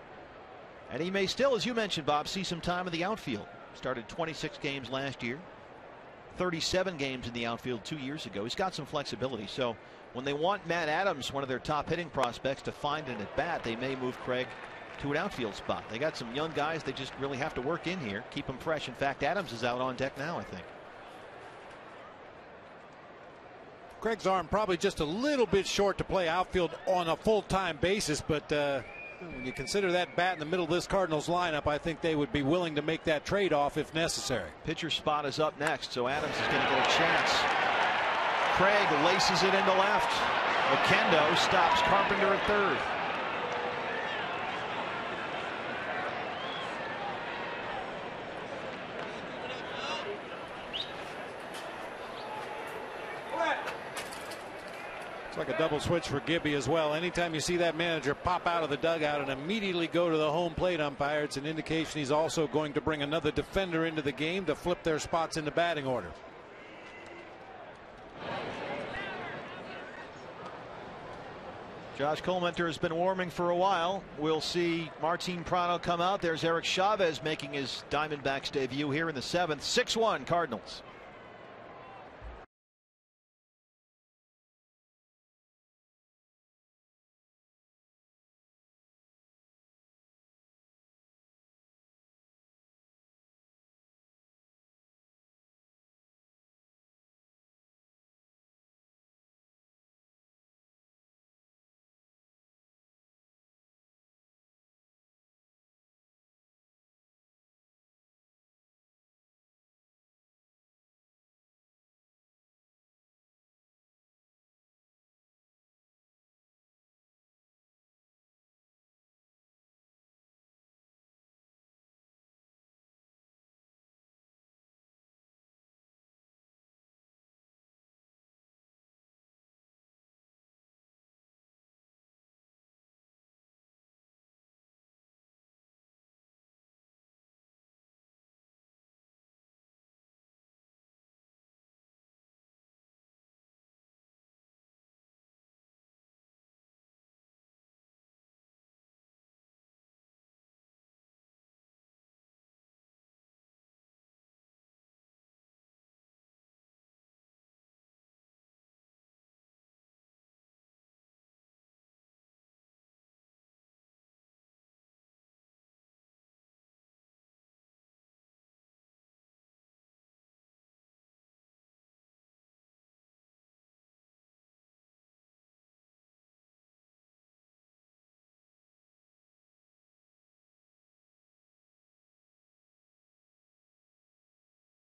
And he may still, as you mentioned, Bob, see some time in the outfield. Started 26 games last year, 37 games in the outfield 2 years ago. He's got some flexibility. So when they want Matt Adams, one of their top hitting prospects, to find an at bat, they may move Craig to an outfield spot. They got some young guys they just really have to work in here, keep them fresh. In fact, Adams is out on deck now, I think. Craig's arm probably just a little bit short to play outfield on a full-time basis, but when you consider that bat in the middle of this Cardinals lineup, I think they would be willing to make that trade-off if necessary. Pitcher spot is up next, so Adams is going to get a chance. Craig laces it into left. Oquendo stops Carpenter at third. It's like a double switch for Gibby as well. Anytime you see that manager pop out of the dugout and immediately go to the home plate umpire, it's an indication he's also going to bring another defender into the game to flip their spots in the batting order. Josh Colmenter has been warming for a while. We'll see Martin Prado come out. There's Eric Chavez making his Diamondbacks debut here in the seventh. 6-1 Cardinals.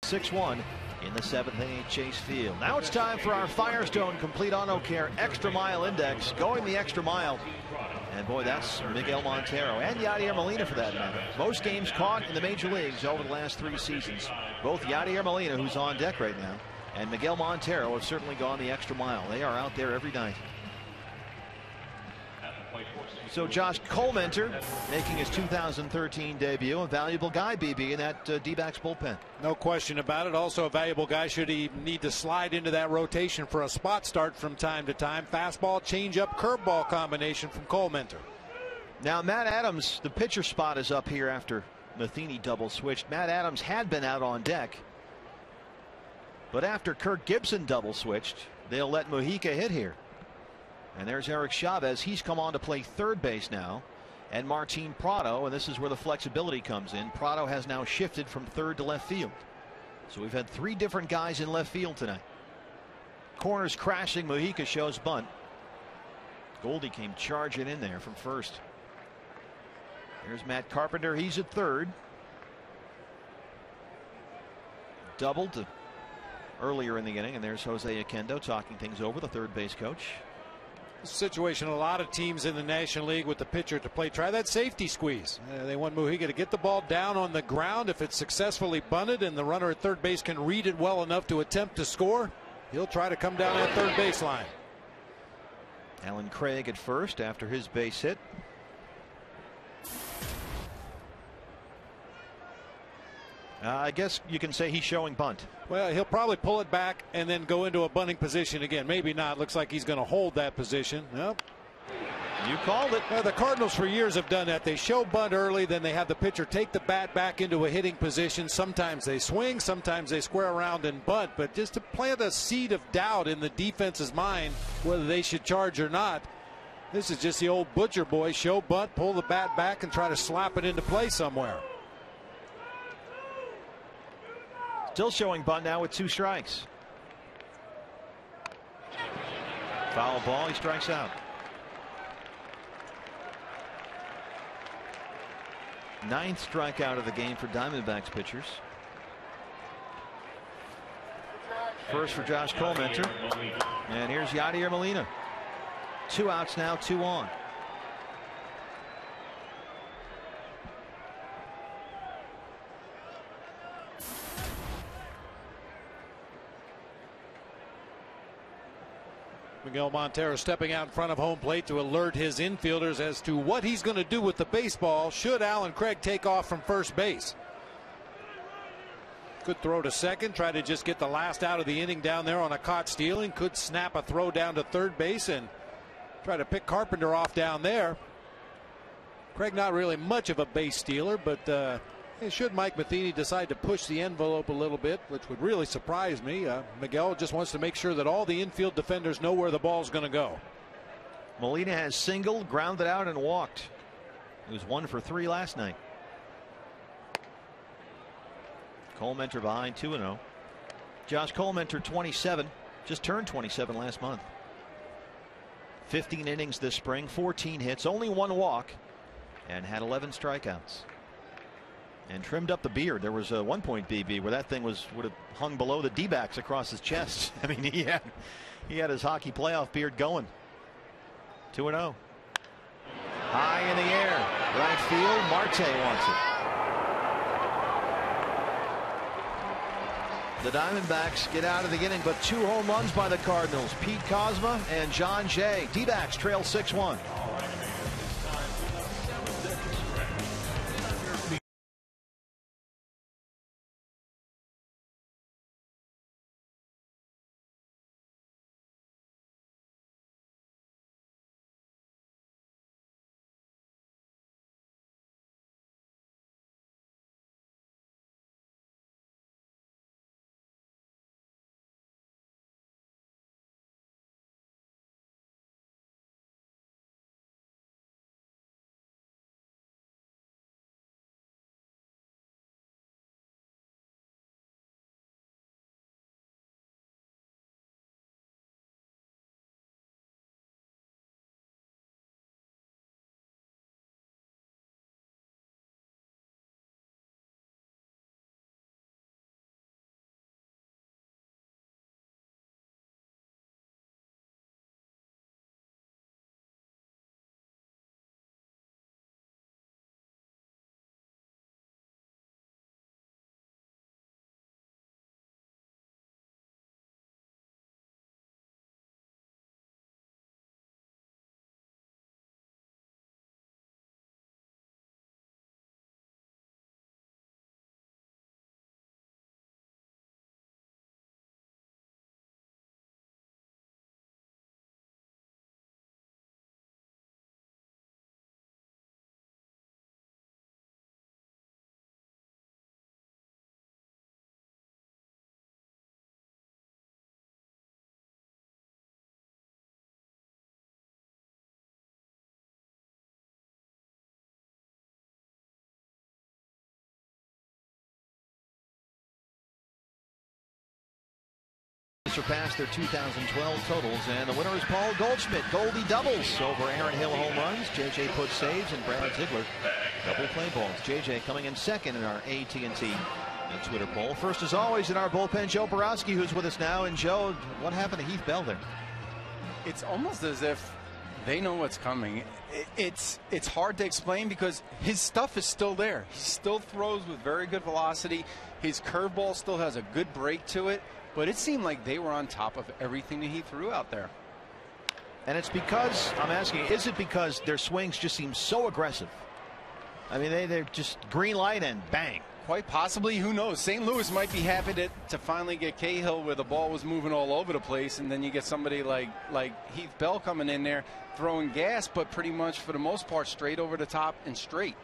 (6-1) in the seventh inning at Chase Field. Now it's time for our Firestone Complete Auto Care Extra Mile Index. Going the extra mile. And boy, that's Miguel Montero and Yadier Molina for that matter. Most games caught in the major leagues over the last 3 seasons. Both Yadier Molina, who's on deck right now, and Miguel Montero have certainly gone the extra mile. They are out there every night. So Josh Colmenter making his 2013 debut, a valuable guy, BB, in that D-backs bullpen. No question about it. Also a valuable guy should he need to slide into that rotation for a spot start from time to time. Fastball, changeup, curveball combination from Colmenter. Now Matt Adams, the pitcher spot is up here after Matheny double switched. Matt Adams had been out on deck, but after Kirk Gibson double switched, they'll let Mujica hit here. And there's Eric Chavez. He's come on to play third base now. And Martin Prado, and this is where the flexibility comes in. Prado has now shifted from third to left field. So we've had 3 different guys in left field tonight. Corners crashing. Mujica shows bunt. Goldie came charging in there from first. Here's Matt Carpenter. He's at third. Doubled earlier in the inning. And there's Jose Oquendo talking things over, the third base coach. Situation a lot of teams in the National League with the pitcher to play. Try that safety squeeze. They want Mujica to get the ball down on the ground. If it's successfully bunted and the runner at third base can read it well enough to attempt to score, he'll try to come down that third baseline. Alan Craig at first after his base hit. I guess you can say he's showing bunt. Well, he'll probably pull it back and then go into a bunting position again. Maybe not. Looks like he's going to hold that position. Nope. You called it. The Cardinals for years have done that. They show bunt early, then they have the pitcher take the bat back into a hitting position. Sometimes they swing, sometimes they square around and bunt. But just to plant a seed of doubt in the defense's mind whether they should charge or not, this is just the old butcher boy. Show bunt, pull the bat back, and try to slap it into play somewhere. Still showing bunt now with 2 strikes. Foul ball. He strikes out. 9th strikeout of the game for Diamondbacks pitchers. First for Josh Colmenter. And here's Yadier Molina. 2 outs now, 2 on. Miguel Montero stepping out in front of home plate to alert his infielders as to what he's going to do with the baseball should Alan Craig take off from first base. Could throw to second, try to just get the last out of the inning down there on a caught stealing. Could snap a throw down to third base and try to pick Carpenter off down there. Craig not really much of a base stealer, but should Mike Matheny decide to push the envelope a little bit, which would really surprise me, Miguel just wants to make sure that all the infield defenders know where the ball's going to go. Molina has singled, grounded out, and walked. He was 1 for 3 last night. Colmenter behind 2-0. Josh Colmenter 27, just turned 27 last month. 15 innings this spring, 14 hits, only 1 walk, and had 11 strikeouts. And trimmed up the beard. There was one point, BB, where that thing would have hung below the D-backs across his chest. I mean, he had his hockey playoff beard going. 2-0. High in the air, right field. Marte wants it. The Diamondbacks get out of the inning, but 2 home runs by the Cardinals. Pete Kozma and John Jay. D-backs trail 6-1. surpassed their 2012 totals, and the winner is Paul Goldschmidt. Goldie doubles over Aaron Hill home runs. JJ puts saves, and Brad Ziegler double play balls. JJ coming in second in our AT&T Twitter poll. First, as always, in our bullpen, Joe Borowski, who's with us now. And Joe, what happened to Heath Bell there? It's almost as if they know what's coming. It's hard to explain because his stuff is still there. He still throws with very good velocity. His curveball still has a good break to it, but it seemed like they were on top of everything that he threw out there. And it's because, I'm asking, is it because their swings just seem so aggressive? I mean, they're just green light and bang. Quite possibly. Who knows? St. Louis might be happy to finally get Cahill where the ball was moving all over the place, and then you get somebody like Heath Bell coming in there throwing gas, but pretty much for the most part straight over the top and straight.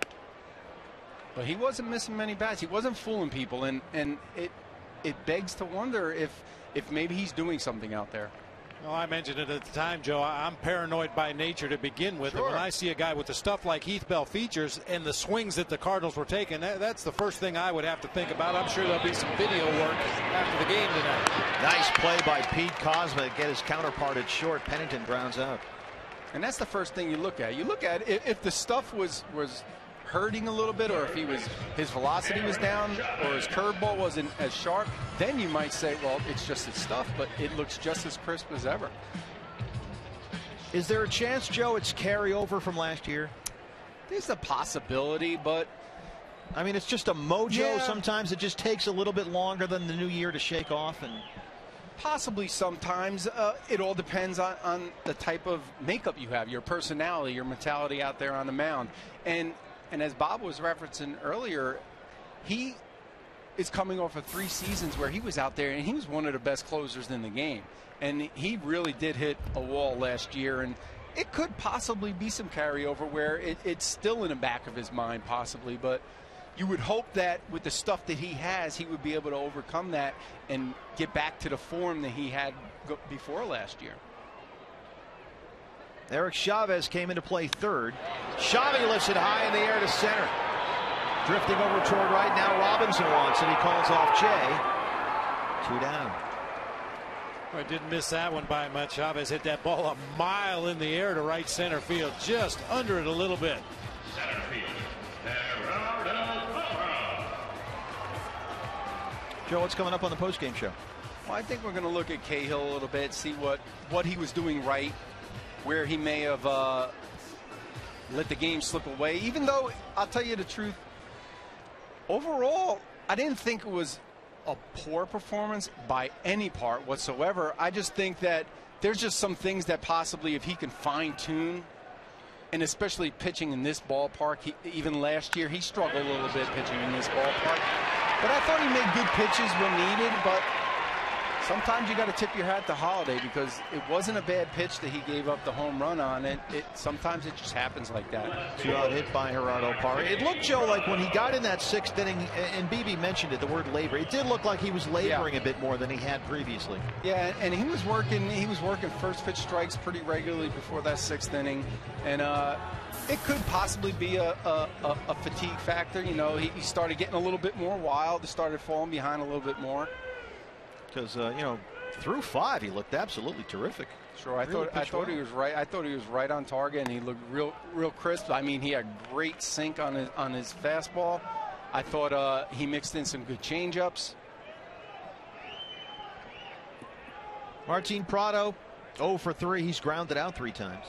But he wasn't missing many bats. He wasn't fooling people, and it begs to wonder if maybe he's doing something out there. Well, I mentioned it at the time, Joe. I'm paranoid by nature to begin with. Sure. And when I see a guy with the stuff like Heath Bell features and the swings that the Cardinals were taking, that's the first thing I would have to think about. I'm sure there'll be some video work after the game tonight. Nice play by Pete Kozma to get his counterpart at short. Pennington grounds out. And that's the first thing you look at. You look at if the stuff was hurting a little bit, or if his velocity was down, or his curveball wasn't as sharp, then you might say, well, it's just his stuff, but it looks just as crisp as ever. Is there a chance, Joe, it's carryover from last year? There's a possibility, but I mean, it's just a mojo. Yeah. Sometimes it just takes a little bit longer than the new year to shake off. And possibly sometimes. It all depends on the type of makeup you have, your personality, your mentality out there on the mound. And as Bob was referencing earlier, he is coming off of 3 seasons where he was out there and he was one of the best closers in the game. And he really did hit a wall last year, and it could possibly be some carryover where it's still in the back of his mind possibly, but you would hope that with the stuff that he has, he would be able to overcome that and get back to the form that he had before last year. Eric Chavez came into play third. Chavez lifts it high in the air to center. Drifting over toward right now. Robinson wants it. He calls off Jay. 2 down. I didn't miss that one by much. Chavez hit that ball a mile in the air to right center field, just under it a little bit. Center field, Gerardo Parra. Joe, what's coming up on the postgame show? Well, I think we're going to look at Cahill a little bit, see what he was doing right, where he may have let the game slip away. Even though, I'll tell you the truth, overall, I didn't think it was a poor performance by any part whatsoever. I just think that there's just some things that possibly, if he can fine-tune, and especially pitching in this ballpark, even last year, he struggled a little bit pitching in this ballpark. But I thought he made good pitches when needed, but sometimes you got to tip your hat to Holiday because it wasn't a bad pitch that he gave up the home run on. Sometimes it just happens like that. 2 out hit by Gerardo Parra. It looked, Joe, like when he got in that 6th inning, and BB mentioned it, the word labor. It did look like he was laboring a bit more than he had previously. Yeah, and he was working first pitch strikes pretty regularly before that 6th inning, and it could possibly be a fatigue factor. You know, he started getting a little bit more wild. He started falling behind a little bit more. Because you know, through 5, he looked absolutely terrific. Sure, I thought he was right. I thought he was right on target, and he looked real crisp. I mean, he had great sink on his fastball. I thought he mixed in some good changeups. Martin Prado, 0 for 3. He's grounded out 3 times.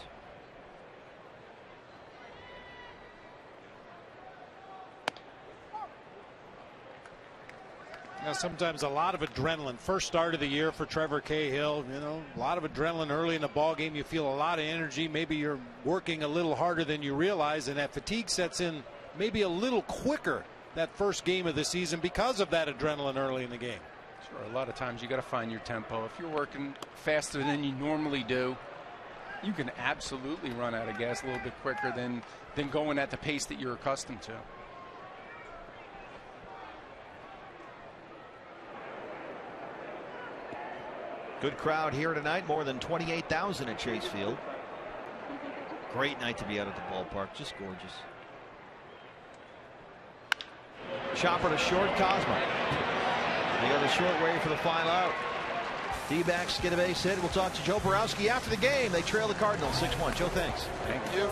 Now, sometimes a lot of adrenaline. First start of the year for Trevor Cahill. You know, a lot of adrenaline early in the ball game. You feel a lot of energy. Maybe you're working a little harder than you realize, and that fatigue sets in maybe a little quicker that first game of the season because of that adrenaline early in the game. Sure, a lot of times you got to find your tempo. If you're working faster than you normally do, you can absolutely run out of gas a little bit quicker than going at the pace that you're accustomed to. Good crowd here tonight, more than 28,000 at Chase Field. Great night to be out at the ballpark, just gorgeous. Chopper to short, Kozma. They go the short way for the final out. D-backs get a base hit. We'll talk to Joe Borowski after the game. They trail the Cardinals 6-1. Joe, thanks. Thank you.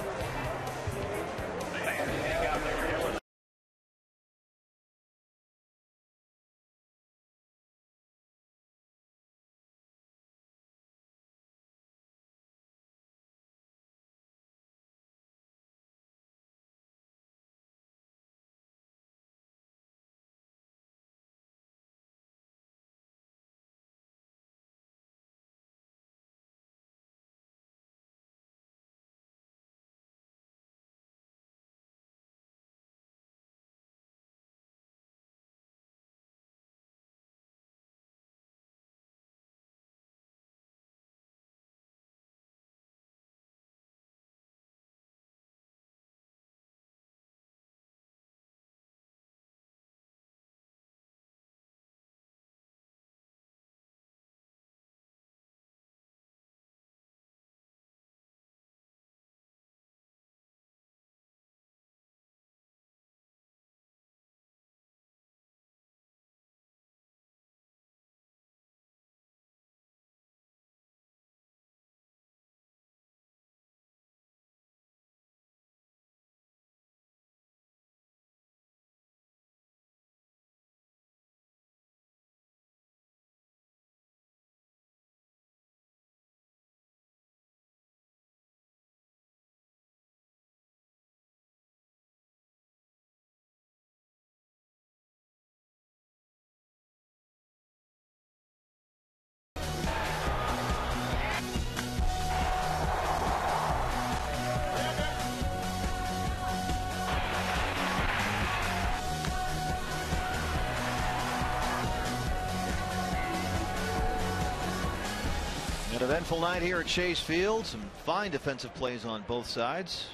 An eventful night here at Chase Field. Some fine defensive plays on both sides.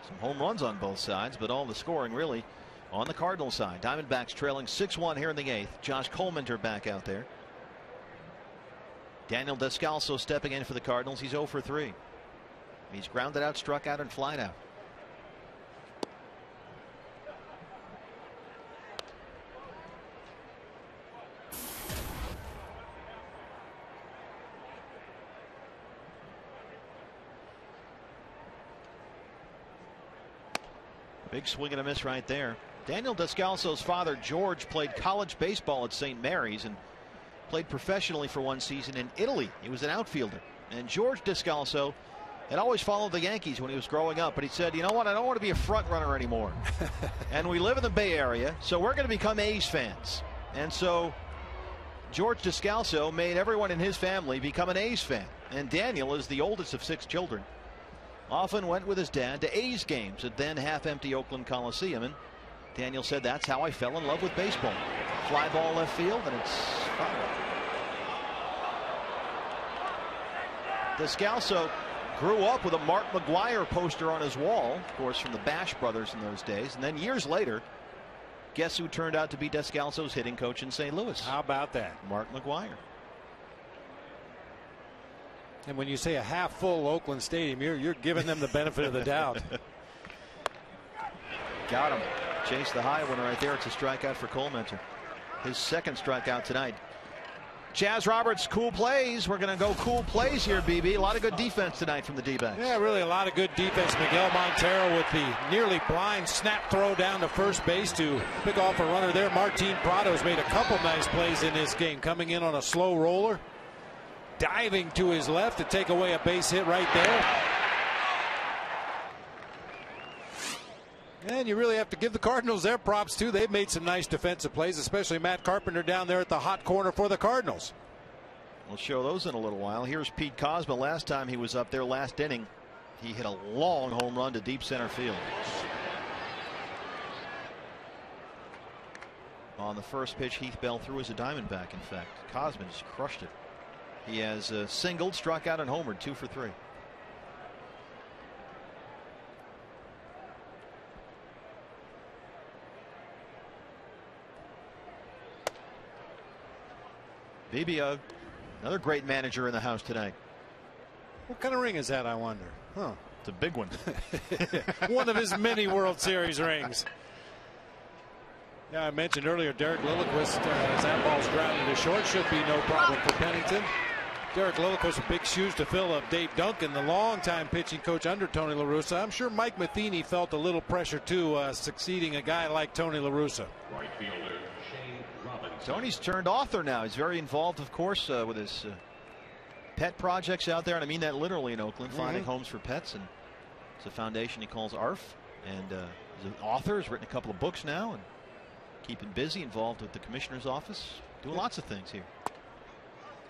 Some home runs on both sides, but all the scoring really on the Cardinal side. Diamondbacks trailing 6-1 here in the 8th. Josh Colemanter back out there. Daniel Descalso stepping in for the Cardinals. He's 0 for 3. He's grounded out, struck out, and flied out. Big swing and a miss right there. Daniel Descalso's father, George, played college baseball at St. Mary's and played professionally for one season in Italy. He was an outfielder. And George Descalso had always followed the Yankees when he was growing up. But he said, you know what, I don't want to be a front runner anymore. And we live in the Bay Area, so we're going to become A's fans. And so George Descalso made everyone in his family become an A's fan. And Daniel is the oldest of 6 children. Often went with his dad to A's games at then half-empty Oakland Coliseum, and Daniel said, that's how I fell in love with baseball. Fly ball left field, and it's foul. Descalso grew up with a Mark McGwire poster on his wall, of course, from the Bash brothers in those days. And then years later, guess who turned out to be Descalso's hitting coach in St. Louis? How about that? Mark McGwire. And when you say a half-full Oakland Stadium, you're giving them the benefit of the doubt. Got him. Chase the high one right there. It's a strikeout for Colemanter. His second strikeout tonight. Chaz Roberts, cool plays. We're going to go cool plays here, BB. A lot of good defense tonight from the D-backs. Yeah, really a lot of good defense. Miguel Montero with the nearly blind snap throw down to first base to pick off a runner there. Martin Prado's made a couple nice plays in this game, coming in on a slow roller, diving to his left to take away a base hit right there. And you really have to give the Cardinals their props too. They've made some nice defensive plays, especially Matt Carpenter down there at the hot corner for the Cardinals. We'll show those in a little while. Here's Pete Kozma. Last time he was up there, last inning, he hit a long home run to deep center field. On the first pitch, Heath Bell threw as a Diamondback, in fact. Kozma just crushed it. He has singled, struck out, and homered, 2 for 3. BB, another great manager in the house tonight. What kind of ring is that, I wonder? Huh. It's a big one. One of his many World Series rings. Yeah, I mentioned earlier Derek Lilliquist, as that ball's grounded to short, should be no problem for Pennington. Derek Lilliquist with big shoes to fill of Dave Duncan, the longtime pitching coach under Tony La Russa. I'm sure Mike Matheny felt a little pressure too, succeeding a guy like Tony La Russa. Right fielder Shane Robinson. Tony's turned author now. He's very involved, of course, with his pet projects out there, and I mean that literally in Oakland, finding homes for pets. And it's a foundation he calls ARF, and he's an author. He's written a couple of books now, and keeping busy, involved with the commissioner's office, doing lots of things here.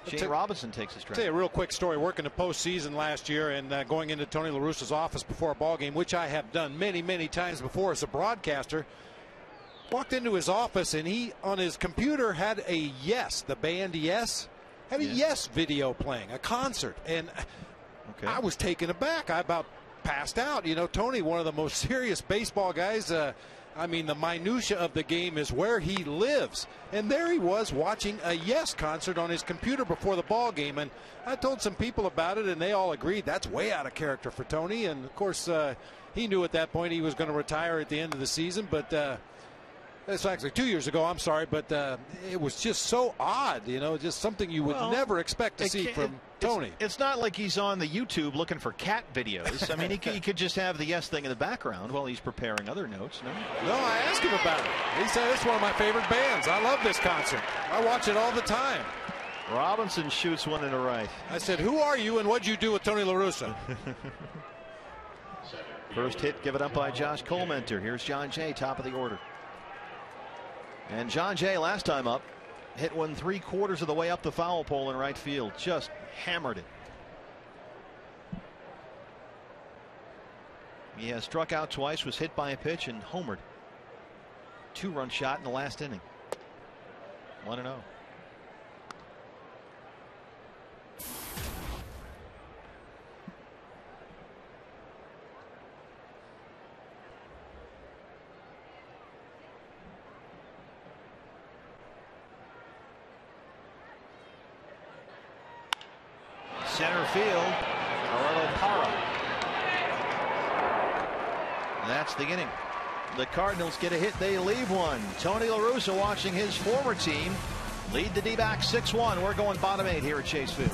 Shane Robinson takes his stride. I'll tell you a real quick story. Working the postseason last year and going into Tony La Russa's office before a ball game, which I have done many, many times before as a broadcaster. Walked into his office and he, on his computer, had a Yes, the band Yes, had a Yes video playing, a concert. And I was taken aback. I about passed out. You know, Tony, one of the most serious baseball guys. I mean, the minutia of the game is where he lives. And there he was watching a Yes concert on his computer before the ball game. And I told some people about it, and they all agreed that's way out of character for Tony. And, of course, he knew at that point he was going to retire at the end of the season. But it's actually 2 years ago, I'm sorry. But it was just so odd, you know, just something you would never expect to see from Tony. It's not like he's on the YouTube looking for cat videos. I mean, he could just have the Yes thing in the background while he's preparing other notes. No, I asked him about it. He said it's one of my favorite bands. I love this concert. I watch it all the time. Robinson shoots one in the right. I said, who are you and what'd you do with Tony La Russa? First hit given up by Josh Colmenter. Here's John Jay, top of the order. And John Jay, last time up, hit one 3/4 of the way up the foul pole in right field. Just hammered it. He has struck out twice, was hit by a pitch, and homered. 2-run shot in the last inning. 1-0. Center field, Gerardo Parra. That's the inning. The Cardinals get a hit, they leave one. Tony La Russa, watching his former team lead the D-backs 6-1. We're going bottom 8 here at Chase Field.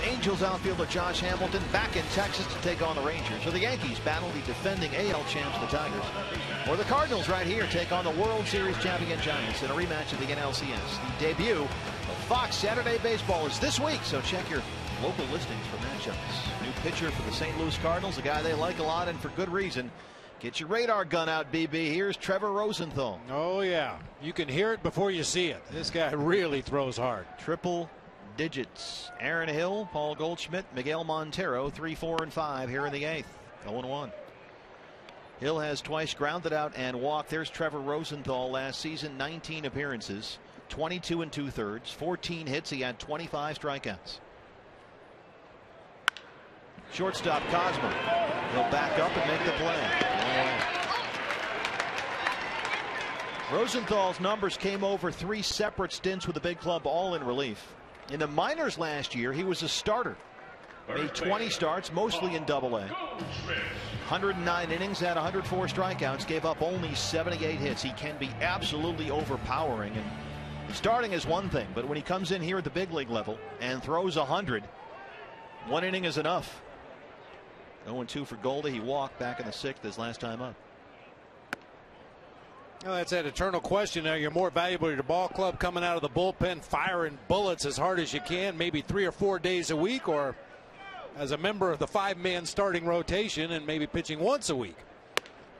Angels outfielder Josh Hamilton back in Texas to take on the Rangers. So the Yankees battle the defending AL champs, the Tigers. Or the Cardinals right here take on the World Series champion Giants in a rematch of the NLCS. The debut of Fox Saturday Baseball is this week, so check your local listings for matchups. New pitcher for the St. Louis Cardinals, a guy they like a lot and for good reason. Get your radar gun out, BB. Here's Trevor Rosenthal. Oh, yeah. You can hear it before you see it. This guy really throws hard. Triple digits. Aaron Hill, Paul Goldschmidt, Miguel Montero, 3, 4, and 5 here in the 8th. 0-1. Hill has twice grounded out and walked. There's Trevor Rosenthal last season, 19 appearances, 22 2/3, 14 hits. He had 25 strikeouts. Shortstop Cosmo. He'll back up and make the play. Rosenthal's numbers came over 3 separate stints with the big club, all in relief. In the minors last year, he was a starter. Made 20 starts, mostly in Double-A. 109 innings, had 104 strikeouts, gave up only 78 hits. He can be absolutely overpowering, and starting is one thing, but when he comes in here at the big league level and throws 100, 1 inning is enough. 0-2 for Goldie. He walked back in the 6th his last time up. Well, that's that eternal question. Now, you're more valuable to your ball club coming out of the bullpen, firing bullets as hard as you can, maybe 3 or 4 days a week, or as a member of the 5-man starting rotation and maybe pitching once a week.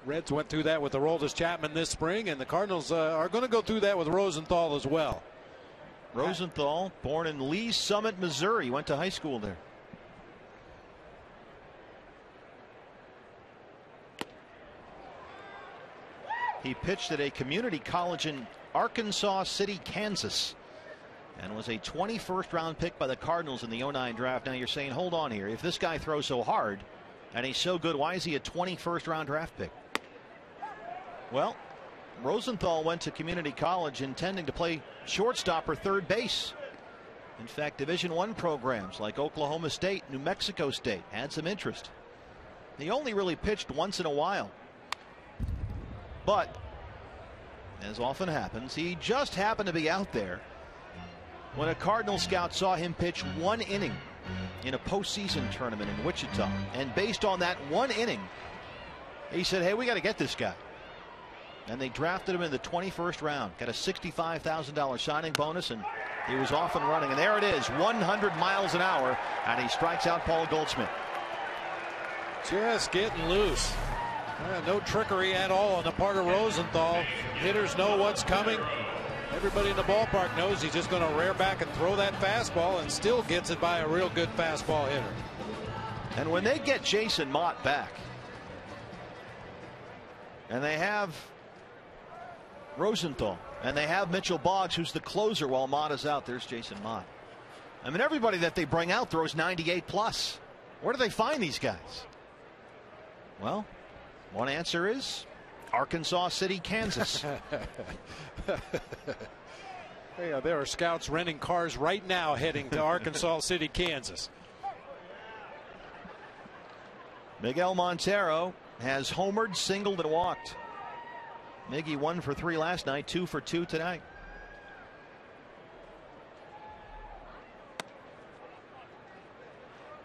Reds went through that with Aroldis Chapman this spring, and the Cardinals are going to go through that with Rosenthal as well. Rosenthal, born in Lee's Summit, Missouri, went to high school there. He pitched at a community college in Arkansas City, Kansas, and was a 21st round pick by the Cardinals in the 09 draft. Now you're saying, hold on here, if this guy throws so hard and he's so good, why is he a 21st round draft pick? Well, Rosenthal went to community college intending to play shortstop or third base. In fact, Division I programs like Oklahoma State, New Mexico State had some interest. He only really pitched once in a while. But, as often happens, he just happened to be out there when a Cardinal scout saw him pitch 1 inning in a postseason tournament in Wichita. And based on that 1 inning, he said, hey, we got to get this guy. And they drafted him in the 21st round. Got a $65,000 signing bonus, and he was off and running. And there it is, 100 miles an hour, and he strikes out Paul Goldschmidt. Just getting loose. No trickery at all on the part of Rosenthal. Hitters know what's coming. Everybody in the ballpark knows he's just going to rear back and throw that fastball, and still gets it by a real good fastball hitter. And when they get Jason Mott back, and they have Rosenthal, and they have Mitchell Boggs, who's the closer while Mott is out. There's Jason Mott. I mean, everybody that they bring out throws 98 plus. Where do they find these guys? Well, one answer is Arkansas City, Kansas. Yeah, there are scouts renting cars right now heading to Arkansas City, Kansas. Miguel Montero has homered, singled, and walked. Miggy 1 for 3 last night, 2 for 2 tonight.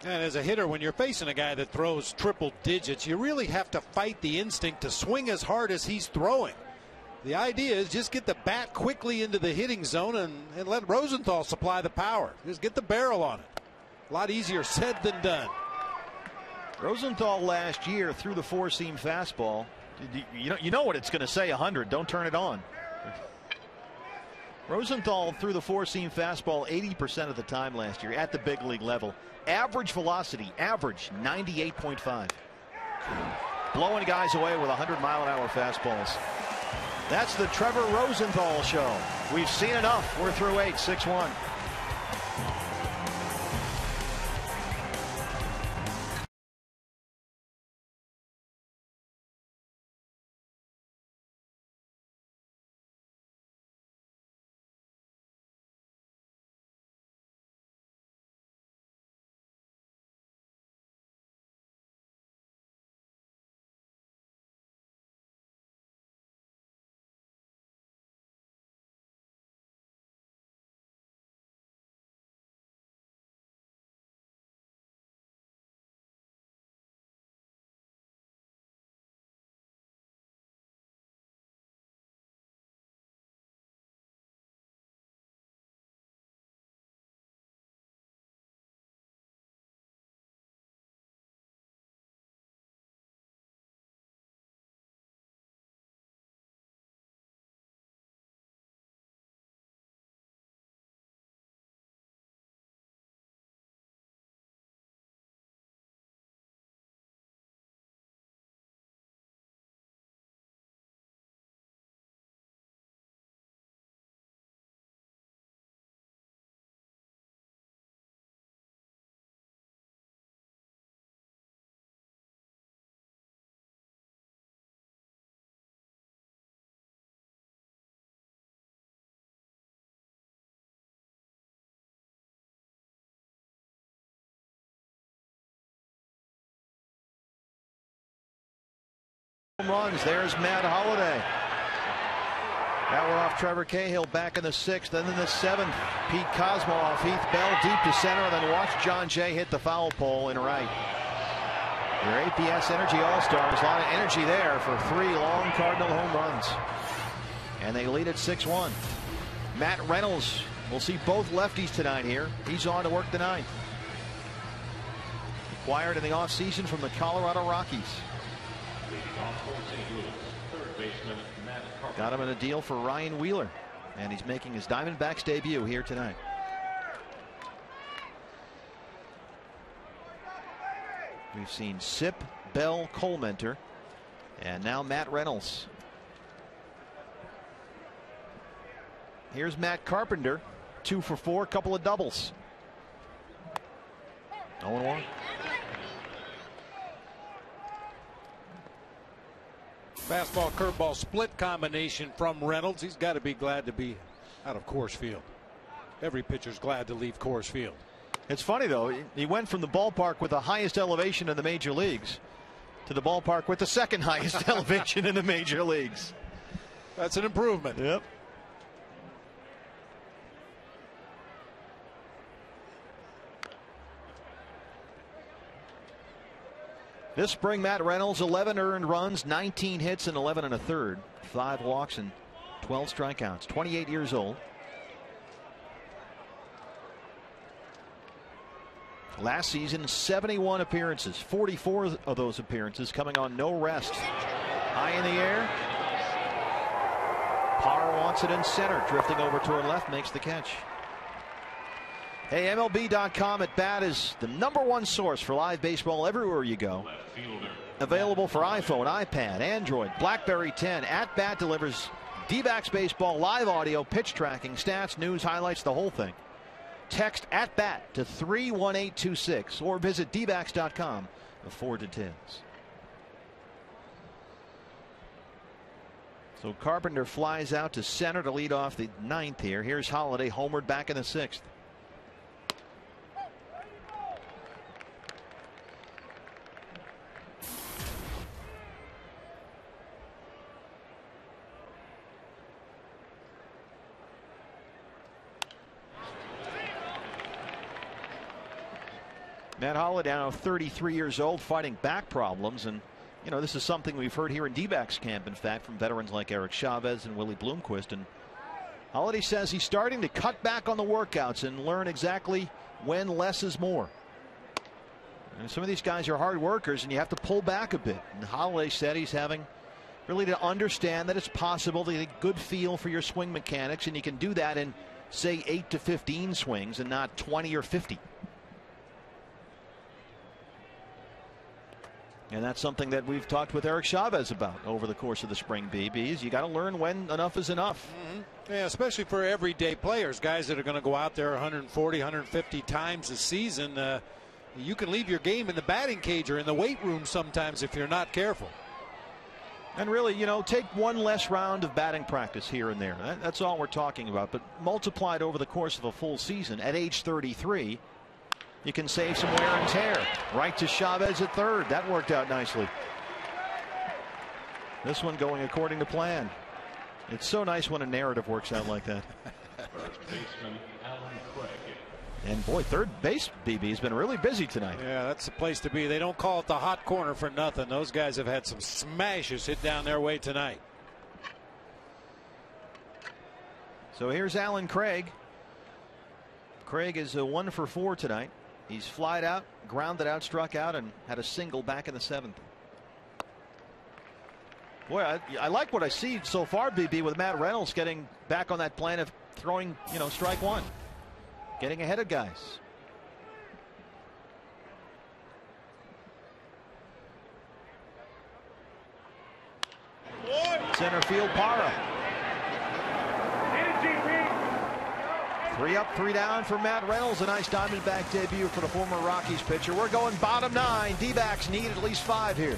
And as a hitter, when you're facing a guy that throws triple digits, you really have to fight the instinct to swing as hard as he's throwing. The idea is just get the bat quickly into the hitting zone and let Rosenthal supply the power. Just get the barrel on it. A lot easier said than done. Rosenthal last year threw the 4-seam fastball. You know what it's going to say, 100. Don't turn it on. Rosenthal threw the 4-seam fastball 80% of the time last year at the big league level. Average velocity, average 98.5. Blowing guys away with 100-mile-an-hour fastballs. That's the Trevor Rosenthal Show. We've seen enough. We're through 8, 6-1. runs. There's Matt Holliday. That one off Trevor Cahill back in the 6th. And then the 7th, Pete Cosmo off Heath Bell deep to center. And then watch John Jay hit the foul pole in right. Your APS Energy All-Stars, a lot of energy there for 3 long Cardinal home runs. And they lead at 6-1. Matt Reynolds, we'll see both lefties tonight here. He's on to work tonight. Acquired in the offseason from the Colorado Rockies. Got him in a deal for Ryan Wheeler. And he's making his Diamondbacks debut here tonight. We've seen Sip, Bell, Colementor, and now Matt Reynolds. Here's Matt Carpenter, 2 for 4, couple of doubles. 0-1. Fastball, curveball, split combination from Reynolds. He's got to be glad to be out of Coors Field. Every pitcher's glad to leave Coors Field. It's funny, though. He went from the ballpark with the highest elevation in the major leagues to the ballpark with the second highest elevation in the major leagues. That's an improvement. Yep. This spring, Matt Reynolds, 11 earned runs, 19 hits, and 11 1/3. 5 walks and 12 strikeouts. 28 years old. Last season, 71 appearances, 44 of those appearances coming on no rest. High in the air. Parr wants it in center, drifting over toward left, makes the catch. Hey, MLB.com at bat is the #1 source for live baseball everywhere you go. Available for iPhone, iPad, Android, BlackBerry 10. At bat delivers D-backs baseball, live audio, pitch tracking, stats, news, highlights, the whole thing. Text at bat to 31826 or visit dbacks.com for details. So Carpenter flies out to center to lead off the 9th here. Here's Holliday homered back in the 6th. Matt Holliday, now 33 years old, fighting back problems. And, you know, this is something we've heard here in D-backs camp, in fact, from veterans like Eric Chavez and Willie Bloomquist. And Holliday says he's starting to cut back on the workouts and learn exactly when less is more. And some of these guys are hard workers, and you have to pull back a bit. And Holliday said he's having really to understand that it's possible to get a good feel for your swing mechanics, and you can do that in, say, 8 to 15 swings and not 20 or 50. And that's something that we've talked with Eric Chavez about over the course of the spring, BBs. You got to learn when enough is enough. Yeah, especially for everyday players, guys that are going to go out there 140, 150 times a season. You can leave your game in the batting cage or in the weight room sometimes if you're not careful. And really, you know, take one less round of batting practice here and there. That's all we're talking about. But multiplied over the course of a full season at age 33. You can save some wear and tear. Right to Chavez at third. That worked out nicely. This one going according to plan. It's so nice when a narrative works out like that. First baseman Alan Craig. And boy, third base BB has been really busy tonight. Yeah, that's the place to be. They don't call it the hot corner for nothing. Those guys have had some smashes hit down their way tonight. So here's Alan Craig. Craig is a 1 for 4 tonight. He's flied out, grounded out, struck out, and had a single back in the 7th. Boy, I like what I see so far, BB, with Matt Reynolds getting back on that plan of throwing, you know, strike one, getting ahead of guys. Center field, Parra. 3 up, 3 down for Matt Reynolds. A nice Diamondback debut for the former Rockies pitcher. We're going bottom 9. D-backs need at least 5 here.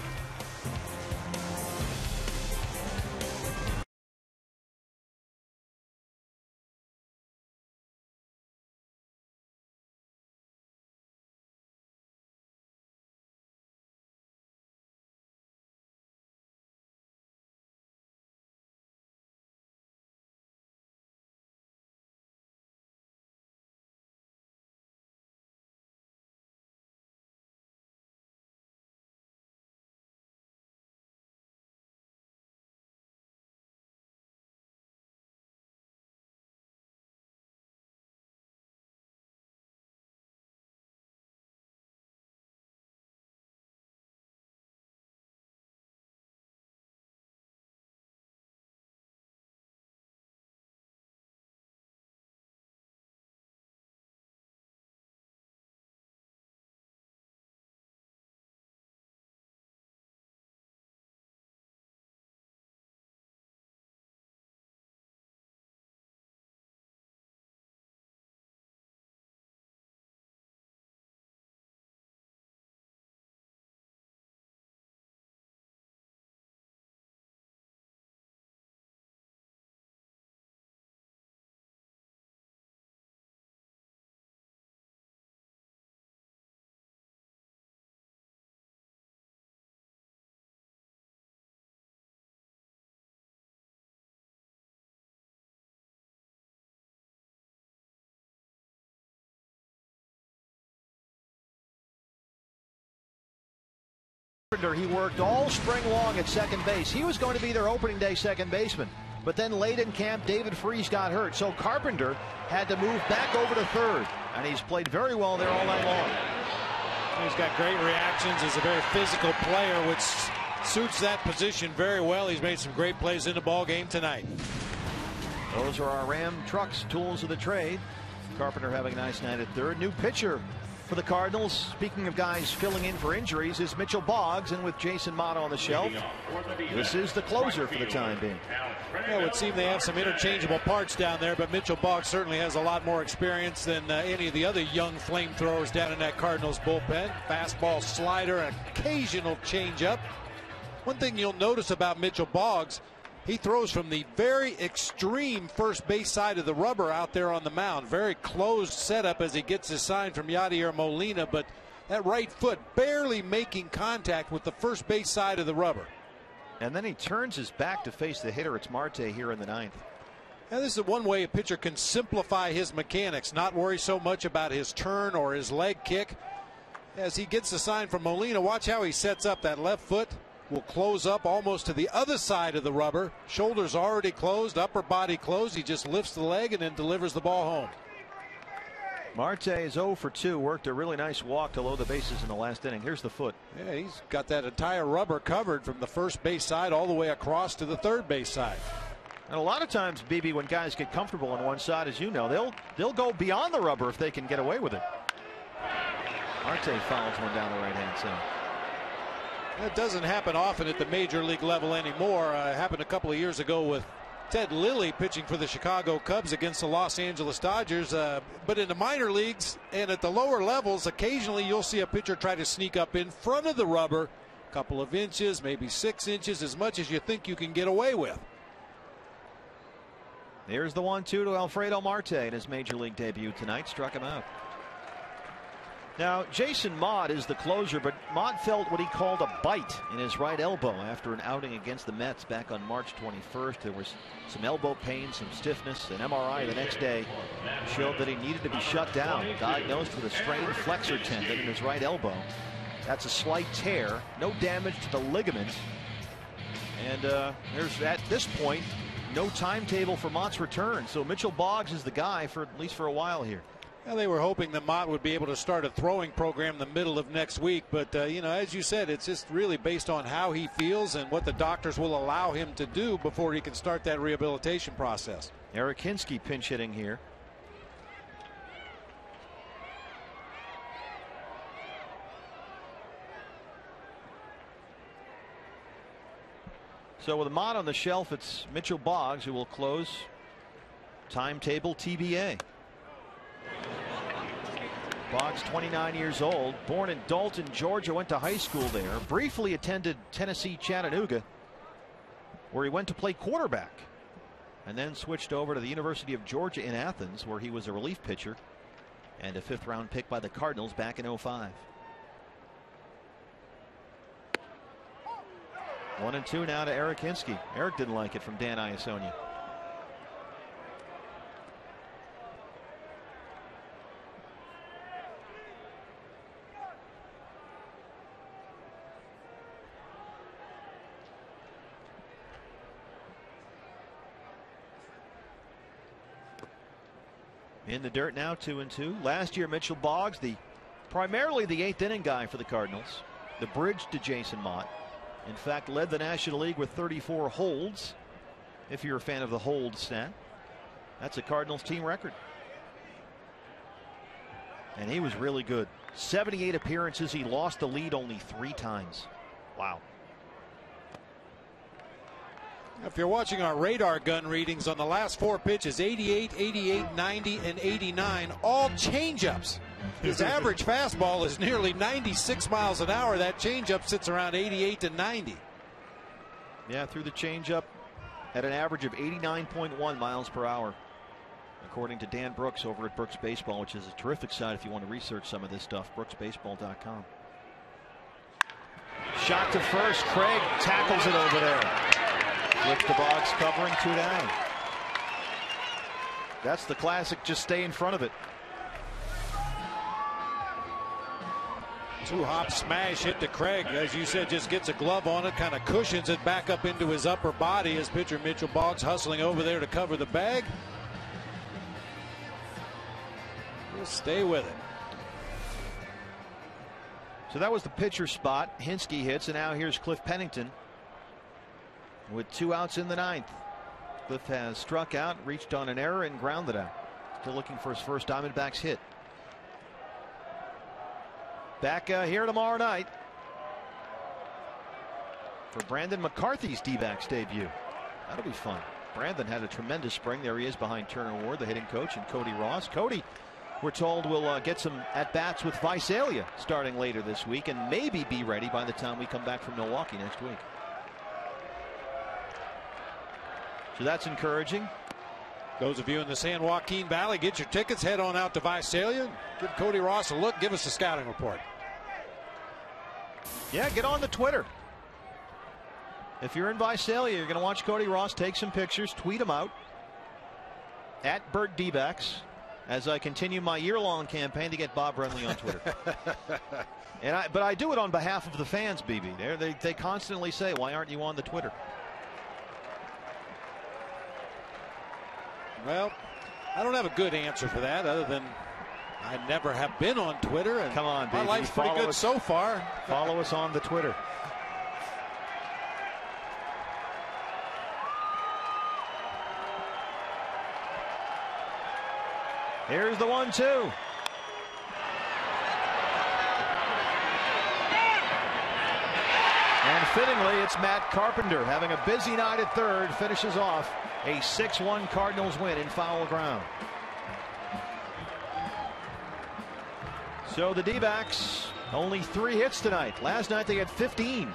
He worked all spring long at second base. He was going to be their opening day second baseman. But then late in camp, David Freese got hurt. So Carpenter had to move back over to third. And he's played very well there all night long. He's got great reactions. He's a very physical player, which suits that position very well. He's made some great plays in the ball game tonight. Those are our Ram Trucks tools of the trade. Carpenter having a nice night at third. New pitcher for the Cardinals, speaking of guys filling in for injuries, is Mitchell Boggs, and with Jason Mott on the shelf, this is the closer for the time being. It would seem they have some interchangeable parts down there, but Mitchell Boggs certainly has a lot more experience than any of the other young flamethrowers down in that Cardinals bullpen. Fastball, slider, an occasional changeup. One thing you'll notice about Mitchell Boggs, he throws from the very extreme first base side of the rubber out there on the mound. Very closed setup as he gets his sign from Yadier Molina, but that right foot barely making contact with the first base side of the rubber. And then he turns his back to face the hitter. It's Marte here in the ninth. And this is one way a pitcher can simplify his mechanics, not worry so much about his turn or his leg kick. As he gets the sign from Molina, watch how he sets up that left foot. Will close up almost to the other side of the rubber. Shoulders already closed, upper body closed. He just lifts the leg and then delivers the ball home. Marte is 0 for 2. Worked a really nice walk to load the bases in the last inning. Here's the foot. Yeah, he's got that entire rubber covered from the first base side all the way across to the third base side. And a lot of times, BB, when guys get comfortable on one side, as you know, they'll go beyond the rubber if they can get away with it. Marte fouls one down the right-hand side. That doesn't happen often at the major league level anymore. It happened a couple of years ago with Ted Lilly pitching for the Chicago Cubs against the Los Angeles Dodgers. But in the minor leagues and at the lower levels, occasionally you'll see a pitcher try to sneak up in front of the rubber, a couple of inches, maybe 6 inches, as much as you think you can get away with. Here's the 1-2 to Alfredo Marte in his major league debut tonight. Struck him out. Now, Jason Mott is the closer, but Mott felt what he called a bite in his right elbow after an outing against the Mets back on March 21st. There was some elbow pain, some stiffness. An MRI the next day showed that he needed to be shut down, diagnosed with a strained flexor tendon in his right elbow. That's a slight tear, no damage to the ligament. And there's, at this point, no timetable for Mott's return. So Mitchell Boggs is the guy for at least for a while here. Well, they were hoping that Mott would be able to start a throwing program in the middle of next week. But, you know, as you said, it's just really based on how he feels and what the doctors will allow him to do before he can start that rehabilitation process. Eric Hinsky pinch hitting here. So with Mott on the shelf, it's Mitchell Boggs who will close. Timetable TBA. Boggs, 29 years old, born in Dalton, Georgia, went to high school there, briefly attended Tennessee Chattanooga, where he went to play quarterback, and then switched over to the University of Georgia in Athens, where he was a relief pitcher and a 5th-round pick by the Cardinals back in 2005. 1-2 now to Eric Hinsky. Eric didn't like it from Dan Iasonia. In the dirt now, 2-2. Last year, Mitchell Boggs, primarily the 8th inning guy for the Cardinals, the bridge to Jason Mott. In fact, led the National League with 34 holds. If you're a fan of the hold stat, that's a Cardinals team record. And he was really good. 78 appearances. He lost the lead only 3 times. Wow. If you're watching our radar gun readings on the last 4 pitches, 88, 88, 90, and 89, all changeups. His average fastball is nearly 96 miles an hour. That changeup sits around 88 to 90. Yeah, through the changeup at an average of 89.1 miles per hour, according to Dan Brooks over at Brooks Baseball, which is a terrific site if you want to research some of this stuff. BrooksBaseball.com. Shot to first. Craig tackles it over there. Flips the Boggs covering, 2 down. That's the classic, just stay in front of it. Two-hop smash hit to Craig. As you said, just gets a glove on it, kind of cushions it back up into his upper body as pitcher Mitchell Boggs hustling over there to cover the bag. He'll stay with it. So that was the pitcher spot. Hinske hits, and now here's Cliff Pennington with 2 outs in the 9th. Cliff has struck out, reached on an error, and grounded out. Still looking for his first Diamondbacks hit. Back here tomorrow night for Brandon McCarthy's D-backs debut. That'll be fun. Brandon had a tremendous spring. There he is behind Turner Ward, the hitting coach, and Cody Ross. Cody, we're told, will get some at-bats with Visalia starting later this week and maybe be ready by the time we come back from Milwaukee next week. So that's encouraging. Those of you in the San Joaquin Valley, get your tickets, head on out to Visalia. Give Cody Ross a look, give us a scouting report. Yeah, get on the Twitter. If you're in Visalia, you're going to watch Cody Ross take some pictures, tweet them out at Burt D-backs as I continue my year-long campaign to get Bob Brenly on Twitter. But I do it on behalf of the fans, BB. They constantly say, why aren't you on the Twitter? Well, I don't have a good answer for that other than I never have been on Twitter. And come on, baby. My life's pretty good so far. Follow us on the Twitter. Here's the 1-2. And fittingly, it's Matt Carpenter having a busy night at third, finishes off a 6-1 Cardinals win in foul ground. So the D-backs only 3 hits tonight. Last night they had 15.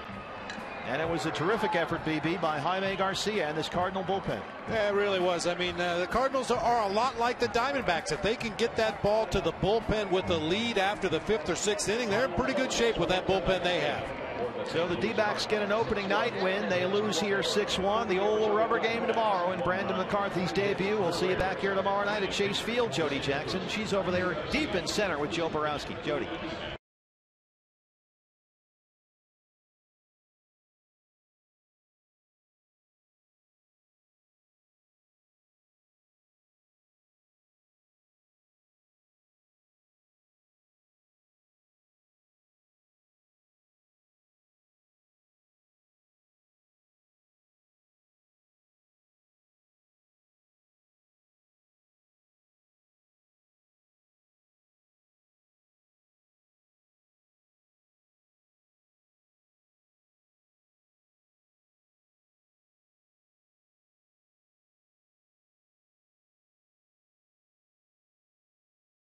And it was a terrific effort, BB, by Jaime Garcia and this Cardinal bullpen. Yeah, it really was. I mean, the Cardinals are a lot like the Diamondbacks. If they can get that ball to the bullpen with a lead after the 5th or 6th inning, they're in pretty good shape with that bullpen they have. So the D-backs get an opening night win. They lose here 6-1. The old rubber game tomorrow in Brandon McCarthy's debut. We'll see you back here tomorrow night at Chase Field. Jody Jackson, she's over there deep in center with Joe Borowski. Jody.